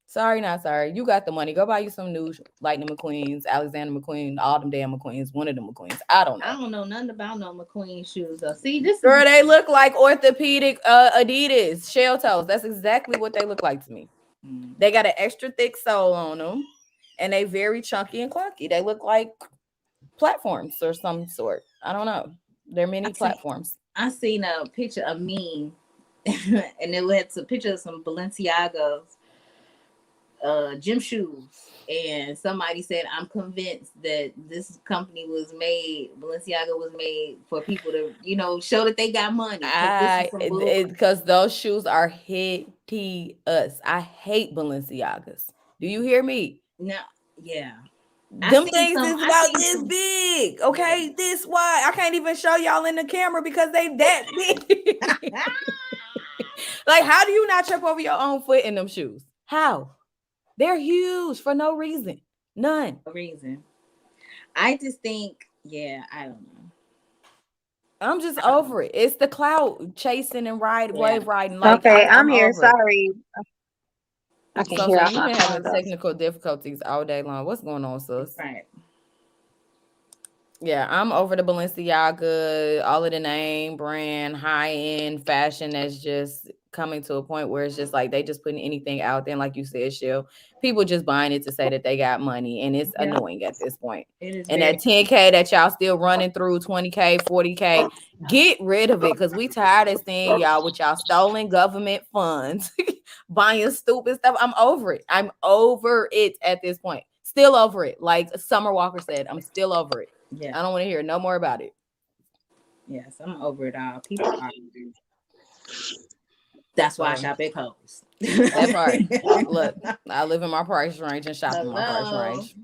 S3: Sorry, not sorry. You got the money. Go buy you some new Lightning McQueens, Alexander McQueen, all them damn McQueens, one of them McQueens. I don't know
S4: nothing about no McQueen shoes. Though. See, this
S3: girl, they look like orthopedic Adidas shell toes. That's exactly what they look like to me. They got an extra thick sole on them, and they very chunky and clunky. They look like platforms or some sort. I don't know. They're mini platforms.
S4: I seen a picture of me, and it had a picture of some Balenciaga's gym shoes, and somebody said, I'm convinced that this company was made, Balenciaga was made for people to, show that they got money.
S3: Because those shoes are hideous. I hate Balenciagas. Do you hear me?
S4: No, yeah.
S3: Them things is about this big, okay? Yeah. This wide. I can't even show y'all in the camera because they that big. Like, how do you not trip over your own foot in them shoes? How? They're huge for no reason. None.
S4: No reason. I just think, I don't know.
S3: I'm just over it. It's the cloud chasing and wave riding. Like,
S9: okay, I'm here. Sorry.
S3: I can hear. You've been having technical difficulties all day long. What's going on, sis?
S4: Right.
S3: Yeah, I'm over the Balenciaga, all of the name brand, high-end fashion that's just coming to a point where it's just like they just putting anything out there. And like you said, Shell, people just buying it to say that they got money, and it's annoying at this point.
S4: It is.
S3: And that 10K that y'all still running through, 20K, 40K, get rid of it, because we tired of seeing y'all with y'all stolen government funds buying stupid stuff. I'm over it. I'm over it at this point. Still over it. Like Summer Walker said, I'm still over it.
S4: Yeah.
S3: I don't want to hear no more about it.
S4: Yes, I'm over it all. People are. That's why I shop at Kohl's.
S3: That part. Look, I live in my price range and shop in my price range.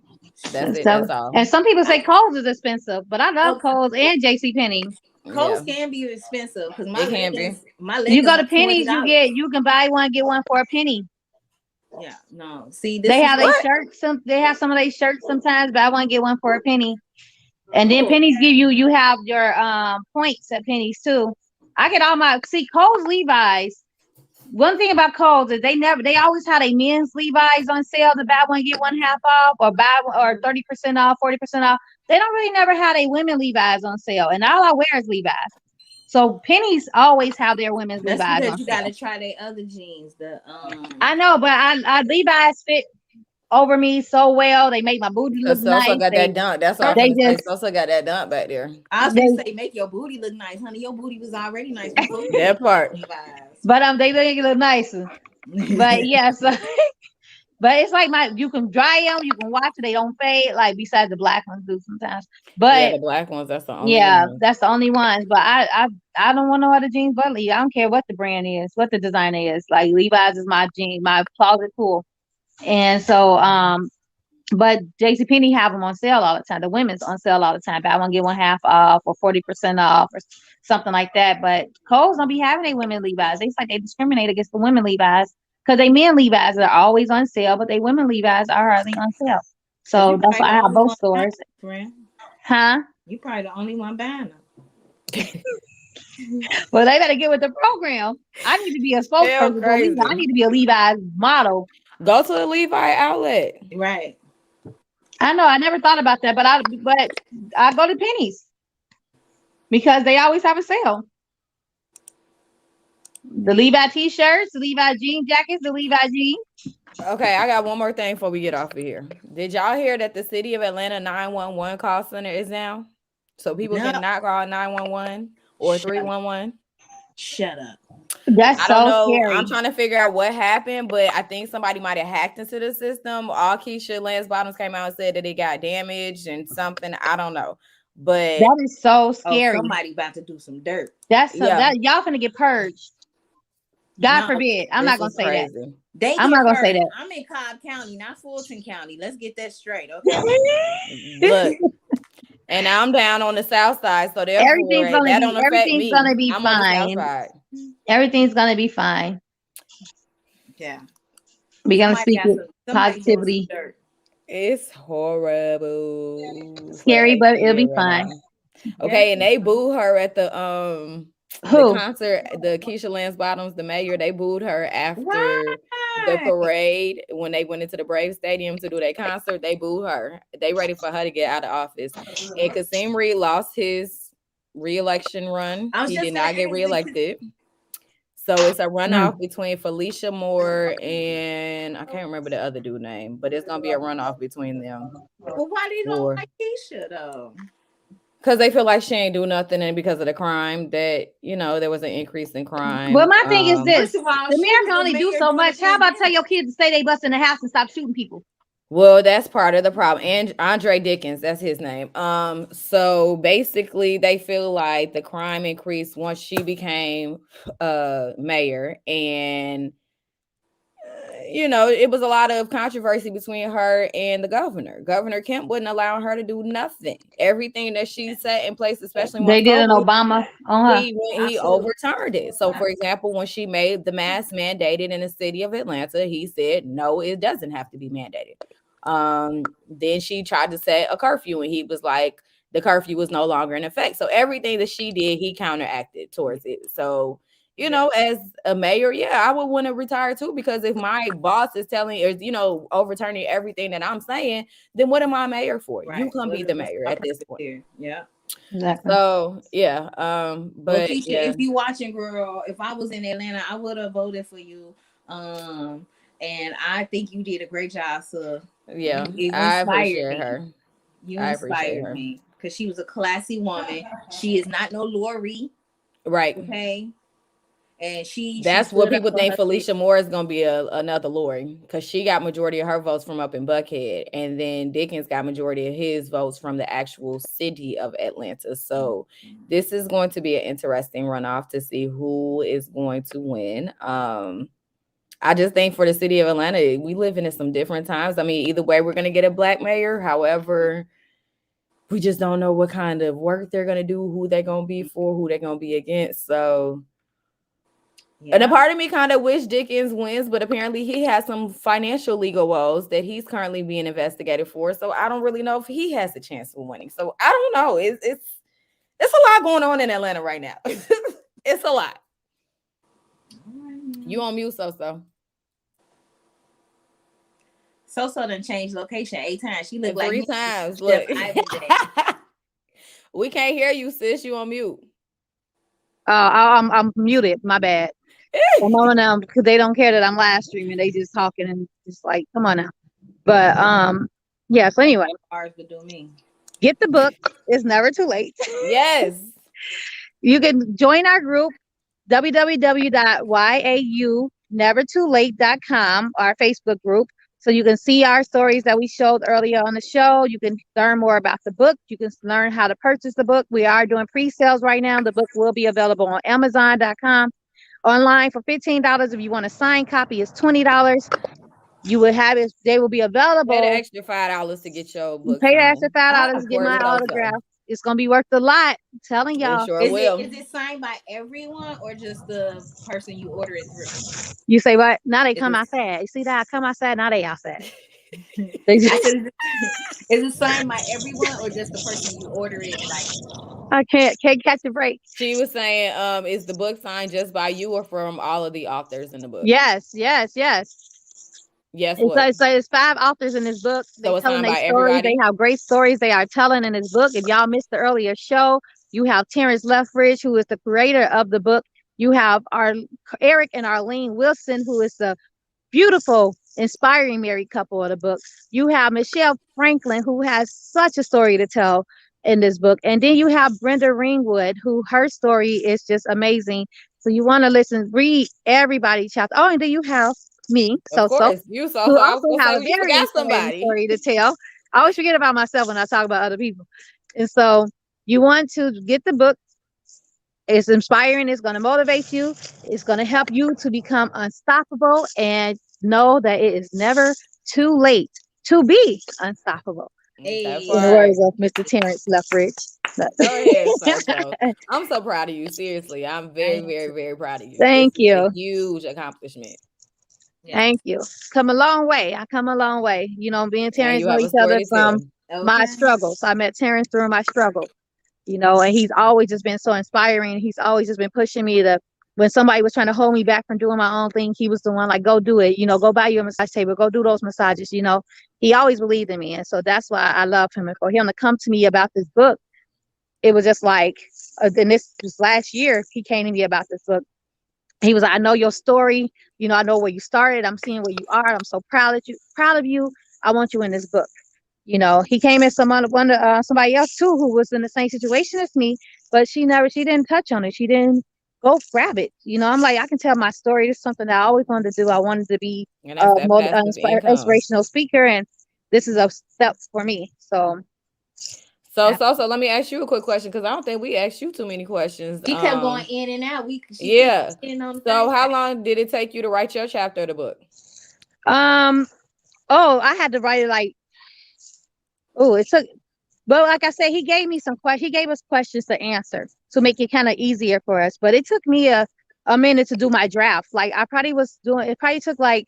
S3: That's it. That's all.
S9: And some people say Kohl's is expensive, but I love Kohl's and JCPenney.
S4: Kohl's can be expensive because my
S9: you go to Penny's, you can buy one, get one for a penny.
S4: Yeah, no. See,
S9: they have their shirts. They have some of their shirts sometimes, buy one, get one for a penny. And then Penny's give you have your points at Penny's too. I get all my Kohl's Levi's. One thing about Kohl's is they always have a men's Levi's on sale to buy one get one half off, or buy or 30% off, 40% off. They don't really never have a women Levi's on sale, and all I wear is Levi's. So Penny's always have their women's Levi's on sale.
S4: Because you gotta try their other jeans.
S9: I know, but I Levi's fit over me so well. They make my booty look nice.
S3: Also got that dunk. That's all. They also got that dunk back there.
S4: I was gonna say, make your booty look nice, honey. Your booty was already nice before.
S3: That part.
S9: But they make it look nicer. But yes, but it's like you can dry them, you can wash it. They don't fade. Like besides the black ones do sometimes. But
S3: the black ones, that's the only.
S9: Yeah, ones. That's the only ones. But I don't want no other jeans but Levi. I don't care what the brand is, what the designer is. Like Levi's is my jean, my closet pool. And so, but JCPenney have them on sale all the time. The women's on sale all the time. Buy one, get one half off, or 40% off, or something like that. But Kohl's don't be having a women Levi's. It's like they discriminate against the women Levi's because they men Levi's are always on sale, but they women Levi's are hardly on sale. So that's why I have both stores. Huh?
S4: You probably the only one buying them.
S9: Well, they better get with the program. I need to be a spokesperson. I need to be a Levi's model.
S3: Go to a Levi outlet.
S4: Right.
S9: I know. I never thought about that, but I go to Penny's because they always have a sale. The Levi t-shirts, the Levi jean jackets, the Levi jeans.
S3: Okay, I got one more thing before we get off of here. Did y'all hear that the city of Atlanta 911 call center is down? So people cannot call 911 or 311.
S4: Shut up.
S2: That's
S3: I don't
S2: so
S3: know.
S2: scary.
S3: I'm trying to figure out what happened, but I think somebody might have hacked into the system. All Keisha Lance Bottoms came out and said that it got damaged and something. I don't know. But
S2: That is so
S4: Oh,
S2: scary.
S4: somebody about to do some dirt.
S2: That's so,
S3: yeah,
S2: that y'all finna get purged. God
S4: No,
S2: forbid. I'm
S3: this
S2: not gonna
S3: is
S2: say that.
S3: crazy.
S4: they
S2: I'm
S4: get
S2: not gonna say
S4: hurt.
S2: that.
S4: I'm in Cobb County, not Fulton County. Let's get that straight, okay?
S3: Look, and I'm down on the south side, so therefore that don't affect me.
S2: Everything's gonna be
S3: I'm on the south
S2: fine.
S3: side.
S2: Everything's gonna be fine.
S4: Yeah.
S2: We're gonna
S4: Somebody
S2: speak
S4: got
S2: with
S4: somebody doing some
S2: positivity.
S4: dirt.
S3: It's horrible.
S2: Scary, but it'll be
S3: Right
S2: fine.
S3: now. Okay, and they booed her at the
S2: Who?
S3: concert, the Keisha Lance Bottoms, the mayor, they booed her after the
S4: Right.
S3: parade when they went into the Brave Stadium to do their concert. They booed her. They ready for her to get out of office. And Kasim Reed lost his re-election run.
S4: I was
S3: He
S4: just
S3: did
S4: gonna
S3: not get
S4: ask
S3: reelected. So it's a runoff between Felicia Moore and I can't remember the other dude name, but it's gonna be a runoff between them.
S4: Well, why they don't
S3: Or
S4: like Keisha though?
S3: because they feel like she ain't do nothing, and because of the crime that there was an increase in crime.
S2: Well, my thing is this:
S4: First of all,
S2: the
S4: she
S2: mayor
S4: was
S2: can
S4: the
S2: only do
S4: mayor
S2: so
S4: during
S2: much.
S4: the
S2: How about tell
S4: pandemic.
S2: your kids to stay they bus in the house and stop shooting people?
S3: Well, that's part of the problem. And Andre Dickens, that's his name. So basically they feel like the crime increased once she became mayor, and it was a lot of controversy between her and the governor. Governor Kemp wouldn't allow her to do nothing. Everything that she set in place, especially once
S2: They did an
S3: COVID,
S2: Obama on her.
S3: he overturned it. So, for example, when she made the mask mandated in the city of Atlanta, he said, no, it doesn't have to be mandated. Then she tried to set a curfew, and he was like, the curfew was no longer in effect. So everything that she did, he counteracted towards it. So, as a mayor, I would want to retire too, because if my boss is telling or overturning everything that I'm saying, then what am I mayor for?
S4: Right.
S3: You come be the mayor at this point.
S4: Here. Yeah.
S2: Exactly.
S3: So but
S4: well, Keisha, if you watching, girl, if I was in Atlanta, I would have voted for you. And I think you did a great job, so it
S3: I
S4: inspired
S3: appreciate
S4: me.
S3: her.
S4: You
S3: I appreciate
S4: inspired
S3: her.
S4: me because she was a classy woman. She is not no Lori,
S3: right?
S4: Okay. And
S3: that's what people think
S4: Felicia
S3: Felicia Moore is going to be another Lori, because she got majority of her votes from up in Buckhead, and then Dickens got majority of his votes from the actual city of Atlanta. So this is going to be an interesting runoff to see who is going to win. I just think for the city of Atlanta, we live in some different times. I mean, either way, we're going to get a black mayor. However, we just don't know what kind of work they're going to do, who they're going to be for, who they're going to be against. So and a part of me kind of wish Dickens wins, but apparently he has some financial legal woes that he's currently being investigated for. So I don't really know if he has a chance of winning. So I don't know. It's a lot going on in Atlanta right now. It's a lot. You on mute, So.
S4: So done changed location 8 times. She looked like
S3: 3 times. Look. We can't hear you, sis. You on mute.
S2: I'm muted. My bad. I'm on them because they don't care that I'm live streaming. They just talking and just like, come on now. But yeah. So anyway, get the book. It's never too late.
S3: Yes.
S2: You can join our group www.yaunevertoolate.com, our Facebook group. So you can see our stories that we showed earlier on the show. You can learn more about the book. You can learn how to purchase the book. We are doing pre-sales right now. The book will be available on Amazon.com. Online for $15. If you want a signed copy, it's $20. You would have it. They will be available.
S3: Pay the extra $5 to get your book.
S2: Pay the extra $5 to get my autograph. It's gonna be worth a lot. I'm telling y'all.
S3: It sure will.
S4: Is it signed by everyone or just the person you order it through?
S2: You say what? Now they come outside. You see that? I come outside. Now they outside.
S4: Is it signed by everyone or just the person you order it? Like,
S2: I can't catch a break.
S3: She was saying, is the book signed just by you or from all of the authors in the book?
S2: Yes. So it's 5 authors in this book.
S3: So
S2: They're telling their stories. They have great stories they are telling in this book. If y'all missed the earlier show, you have Terrence Lethbridge, who is the creator of the book. You have our Eric and Arlene Wilson, who is the beautiful, inspiring married couple of the book. You have Michelle Franklin, who has such a story to tell in this book. And then you have Brenda Ringwood, who her story is just amazing.
S9: So you want to read everybody's chapter. Oh, and then you have me,
S3: Of
S9: so
S3: course, you so
S9: who
S3: I was
S9: also
S3: gonna
S9: have
S3: say
S9: a
S3: well, you
S9: very
S3: forgot
S9: inspiring
S3: somebody.
S9: story to tell. I always forget about myself when I talk about other people. And so you want to get the book. It's inspiring. It's going to motivate you. It's going to help you to become unstoppable and know that it is never too late to be unstoppable.
S3: That
S9: In the
S3: part.
S9: words of Mr. Terrence Lethbridge.
S3: Go ahead, so. I'm so proud of you. Seriously, I'm very, very, very proud of you.
S9: Thank
S3: This is a
S9: you.
S3: huge accomplishment.
S9: Thank you. Come a long way. I come a long way. You know, me and
S3: And
S9: Terrence
S3: you
S9: know
S3: have a
S9: each
S3: story
S9: other
S3: to
S9: from
S3: tell.
S9: my struggles. I met Terrence through my struggle. You know, and he's always just been so inspiring. He's always just been pushing me to, when somebody was trying to hold me back from doing my own thing, he was the one like, go do it, you know, go buy you a massage table, go do those massages, you know. He always believed in me. And so that's why I love him. And for him to come to me about this book, it was just like, and this was last year, he came to me about this book. He was like, I know your story, you know, I know where you started. I'm seeing where you are. I'm so proud of you. I want you in this book. You know, he came in somebody else too who was in the same situation as me, but she didn't touch on it. She didn't go grab it. You know, I'm like, I can tell my story. It's something that I always wanted to do. I wanted to be
S3: And
S9: a
S3: that's that passive income.
S9: inspirational speaker, and this is a step for me. So
S3: let me ask you a quick question because I don't think we asked you too many questions.
S2: He kept going in and out.
S3: Yeah.
S2: On
S3: So how long did it take you to write your chapter of the book?
S9: I had to write it like, it took. But like I said, he gave me some questions. He gave us questions to answer to make it kind of easier for us. But it took me a minute to do my draft. Like it probably took like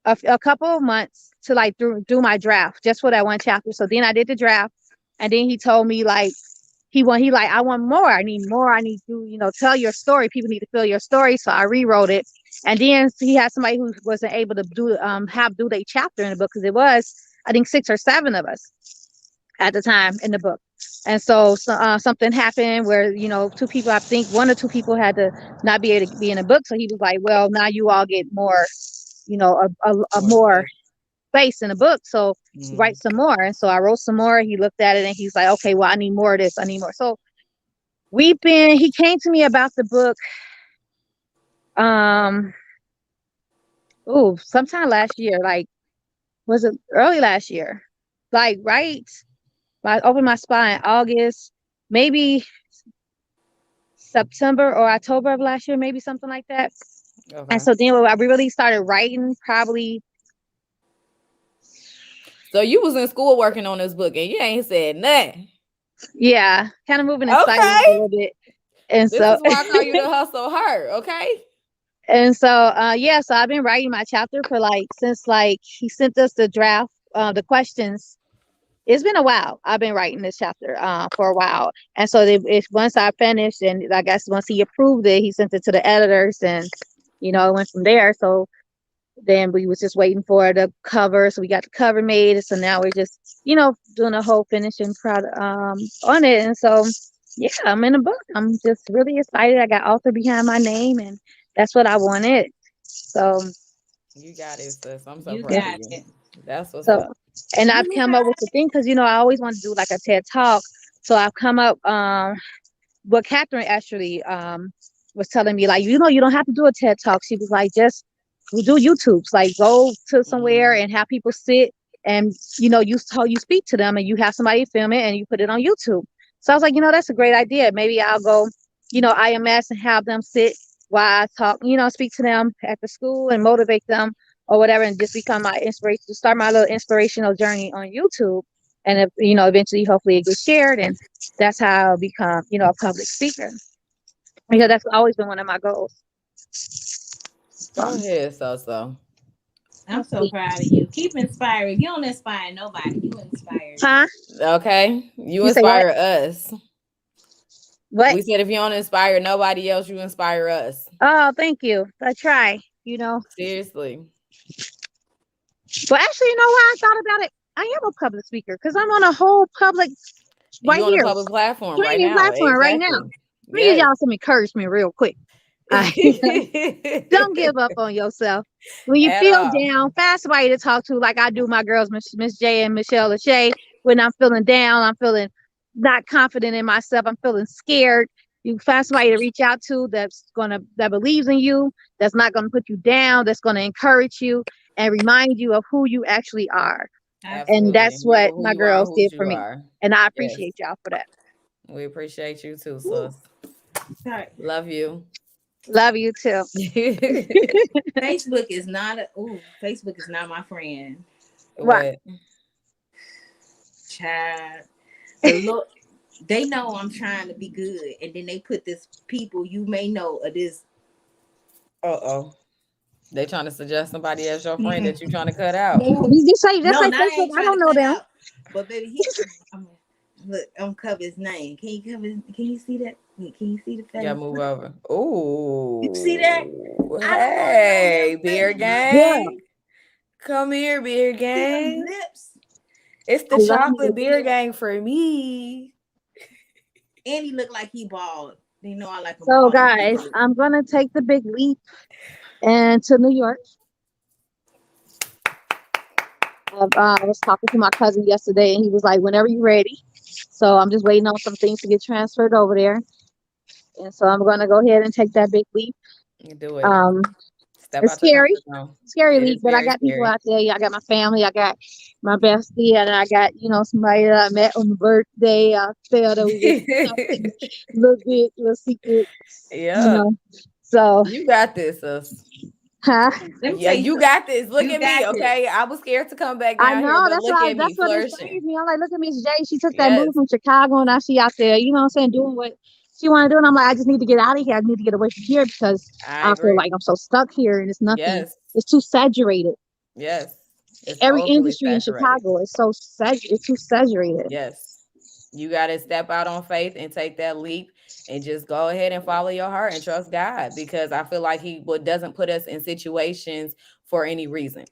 S9: a couple of months to like do my draft just for that one chapter. So then I did the draft, and then he told me like I want more. I need more. I need to, you know, tell your story. People need to feel your story. So I rewrote it. And then he had somebody who wasn't able to do their chapter in the book because it was, I think, 6 or 7 of us at the time in the book. And so something happened where, you know, 2 people, I think 1 or 2 people had to not be able to be in the book. So he was like, well, now you all get more, you know, a more space in the book. So write some more. And so I wrote some more. He looked at it and he's like, okay, well, I need more of this. I need more. So he came to me about the book. Sometime last year, like, was it early last year? Like, right? I opened my spa in August, maybe September or October of last year, maybe something like that. Okay. And so then I really started writing probably.
S3: So you was in school working on this book and you ain't said nothing.
S9: Yeah, kind of moving in silence a little bit. And
S3: this is why I call you the hustle heart, okay?
S9: And so so I've been writing my chapter for since he sent us the draft, the questions. It's been a while. I've been writing this chapter for a while. And so once I finished, and I guess once he approved it, he sent it to the editors, and, you know, it went from there. So then we was just waiting for the cover. So we got the cover made. So now we're just, you know, doing a whole finishing product on it. And so, yeah, I'm in the book. I'm just really excited. I got author behind my name, and that's what I wanted. So
S3: you got it, sis. I'm so proud of you. That's what's
S9: up. And I've come up with the thing because, you know, I always want to do like a TED Talk. So I've come up what Catherine actually was telling me, like, you know, you don't have to do a TED Talk. She was like, just do YouTubes, like go to somewhere and have people sit and, you know, you speak to them and you have somebody film it and you put it on YouTube. So I was like, you know, that's a great idea. Maybe I'll go, you know, IMS and have them sit while I talk, you know, speak to them at the school and motivate them or whatever, and just become my inspiration, to start my little inspirational journey on YouTube. And if, you know, eventually, hopefully it gets shared, and that's how I'll become, you know, a public speaker. Because that's always been one of my goals.
S3: Go ahead, so.
S4: I'm so proud of you. Keep inspiring. You don't inspire nobody. You inspire.
S9: Huh?
S3: Okay. You inspire us.
S9: What?
S3: We said if you don't inspire nobody else, you inspire us.
S9: Oh, thank you. I try, you know.
S3: Seriously.
S9: But actually, you know why I thought about it? I am a public speaker because I'm on a whole public
S3: right here. On a public platform right now.
S9: Platform right now. Please, y'all some encouragement real quick. Don't give up on yourself. When you feel down, find somebody to talk to, like I do my girls, Miss J and Michelle Lachey. When I'm feeling down, I'm feeling not confident in myself, I'm feeling scared. You find somebody to reach out to that believes in you, that's not gonna put you down, that's gonna encourage you and remind you of who you actually are.
S3: Absolutely.
S9: And that's
S3: Remember
S9: what
S3: who
S9: my
S3: you are,
S9: girls
S3: who
S9: did for
S3: you
S9: me.
S3: are.
S9: And I
S3: Yes.
S9: appreciate y'all for that.
S3: We appreciate you too, sis. Love you.
S9: Love you too.
S4: Facebook is not Facebook is not my friend.
S3: What?
S4: Child. The look, they know I'm trying to be good, and then they put this people you may know of this.
S3: They trying to suggest somebody as your friend that you trying to cut out.
S9: Just say
S4: No,
S9: Facebook.
S4: I ain't
S9: I
S4: trying
S9: don't
S4: to
S9: know
S4: cut
S9: them.
S4: out. But baby, look, I'm cover his name. Can you see that? Can you see the face?
S3: You gotta move over. Oh,
S4: you see that?
S3: Hey, beer gang.
S9: Yeah.
S3: Come here, beer gang.
S4: Lips.
S3: It's the chocolate beer gang for me.
S4: And he looked like he bald. They know I like him.
S9: So guys, I'm gonna take the big leap and to New York. I was talking to my cousin yesterday, and he was like, "Whenever you're ready." So I'm just waiting on some things to get transferred over there, and so I'm gonna go ahead and take that big leap.
S3: You do it.
S9: It's scary, leap, but I got people out there. I got my family. I got my bestie, and I got somebody that I met on the birthday out there that we just little secret.
S3: Yeah.
S9: So
S3: you got this, sis.
S9: Huh?
S3: Yeah, you got this. Look at me, okay? I was scared to come back down here, but look at me
S9: that's what
S3: flourishing.
S9: inspires me. I'm like, look at Miss J. She took that move from Chicago, and now she out there, doing what she want to do. And I'm like, I just need to get out of here. I need to get away from here because I feel like I'm so stuck here, and it's nothing.
S3: Yes.
S9: It's too saturated.
S3: Yes. It's
S9: Every industry in Chicago is so it's too saturated.
S3: Yes. You got to step out on faith and take that leap and just go ahead and follow your heart and trust God, because I feel like he doesn't put us in situations for any reason.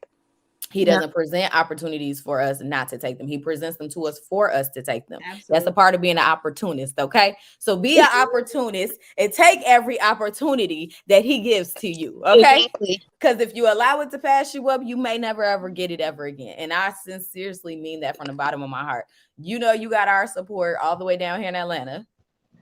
S3: He doesn't present opportunities for us not to take them. He presents them to us for us to take them. Absolutely. That's a part of being an opportunist, okay? So be an opportunist and take every opportunity that he gives to you, okay? Because if you allow it to pass you up, you may never, ever get it ever again. And I sincerely mean that from the bottom of my heart. You got our support all the way down here in Atlanta.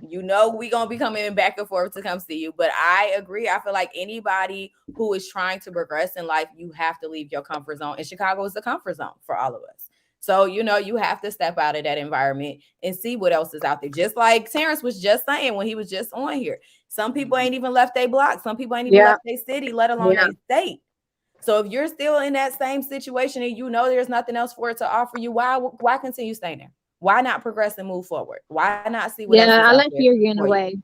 S3: We're going to be coming back and forth to come see you. But I agree. I feel like anybody who is trying to progress in life, you have to leave your comfort zone. And Chicago is the comfort zone for all of us. So, you have to step out of that environment and see what else is out there. Just like Terrence was just saying when he was just on here. Some people ain't even left their block. Some people ain't even left their city, let alone their state. So if you're still in that same situation and there's nothing else for it to offer you, why continue staying there? Why not progress and move forward? Why not see what else is out there?
S9: I let fear get in the way.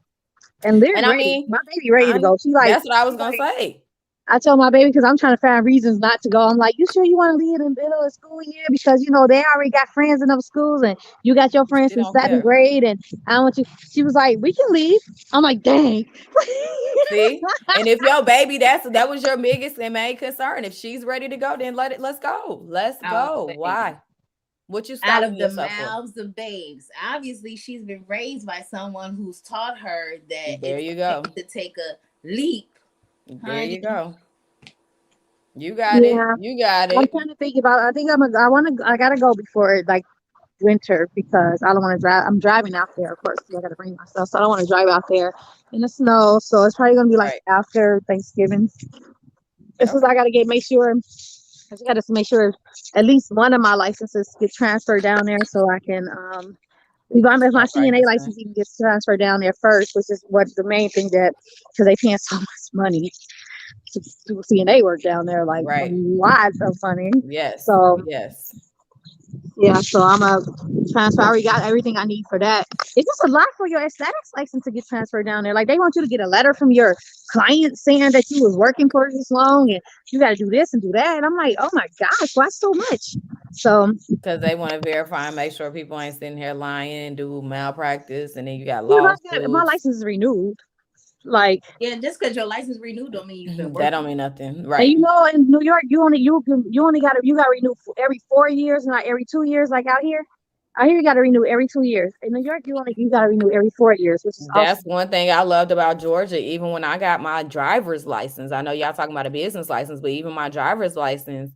S9: And Lyric ready. My baby ready to go. She like,
S3: that's what I was gonna say.
S9: I told my baby, because I'm trying to find reasons not to go. I'm like, you sure you want to leave in the middle of school year? Because they already got friends in other schools, and you got your friends in 7th grade, and I want you. She was like, we can leave. I'm like, dang.
S3: See, and if your baby, that was your biggest and main concern. If she's ready to go, then let's go. Let's go. Why? What you
S4: out of the mouths of babes? Obviously, she's been raised by someone who's taught her that it's to take a leap.
S3: There you go. You got it. You got it.
S9: I'm trying to think about. I gotta go before winter, because I don't want to drive. I'm driving out there, of course. So I gotta bring myself, so I don't want to drive out there in the snow. So it's probably gonna be after Thanksgiving. This is I gotta make sure. I just gotta make sure at least one of my licenses get transferred down there, so I can if my CNA license even gets transferred down there first, which is what the main thing, because they paying so much money to do CNA work down there, lots of money.
S3: Yes.
S9: So
S3: yeah,
S9: so I'm a transfer. I already got everything I need for that. It's just a lot for your aesthetics license to get transferred down there. They want you to get a letter from your client saying that you was working for this long, and you got to do this and do that. And I'm like, oh my gosh, why so much? So
S3: because they want to verify and make sure people ain't sitting here lying and do malpractice, and then you got lawsuits.
S9: My license is renewed.
S4: Just because your license renewed don't mean you've been working.
S3: That don't mean nothing, right?
S9: And in New York, you got to renew every 4 years, not every 2 years, like out here. Out here, you got to renew every 2 years. In New York, you got to renew every 4 years, which is
S3: that's
S9: awesome.
S3: One thing I loved about Georgia. Even when I got my driver's license, I know y'all talking about a business license, but even my driver's license,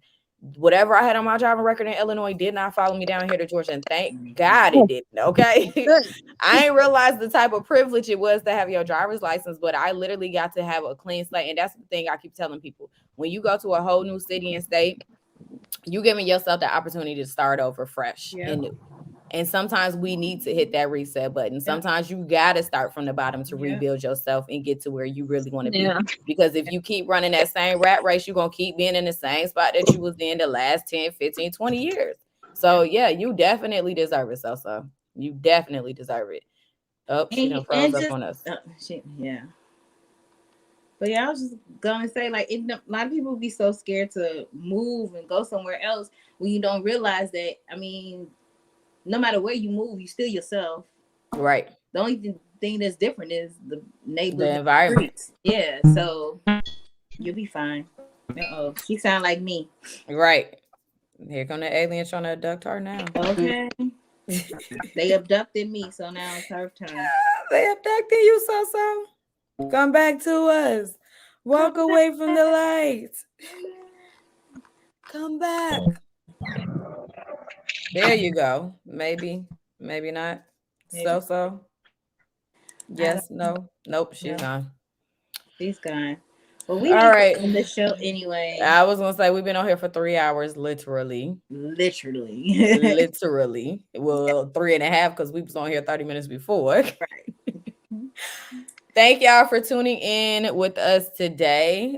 S3: whatever I had on my driving record in Illinois did not follow me down here to Georgia, and thank God it didn't. Okay. I ain't realized the type of privilege it was to have your driver's license, but I literally got to have a clean slate. And that's the thing I keep telling people. When you go to a whole new city and state, you giving yourself the opportunity to start over fresh and new. And sometimes we need to hit that reset button. Sometimes you got to start from the bottom to rebuild yourself and get to where you really want to be. Because if you keep running that same rat race, you're going to keep being in the same spot that you was in the last 10, 15, 20 years. So, yeah, you definitely deserve it, So. You definitely deserve it. Oh, she done froze up on us.
S4: Yeah. But yeah, I was just gonna say, like, a lot of people be so scared to move and go somewhere else when you don't realize that. I mean, no matter where you move, you still yourself.
S3: Right.
S4: The only thing that's different is the neighbors,
S3: the environment.
S4: Yeah, so you'll be fine. She sound like me.
S3: Right. Here come the aliens trying to abduct her now.
S4: Okay. They abducted me, so now it's her turn.
S3: They abducted you, So. Come back to us. Walk away from the lights. Come back. There you go. Maybe not. Maybe. So. Yes, no. Nope, she's gone.
S4: She's gone. Well, we
S3: all right
S4: on the show anyway.
S3: I was gonna say we've been on here for 3 hours, literally.
S4: Well,
S3: 3.5 because we was on here 30 minutes before.
S4: Right.
S3: Thank y'all for tuning in with us today.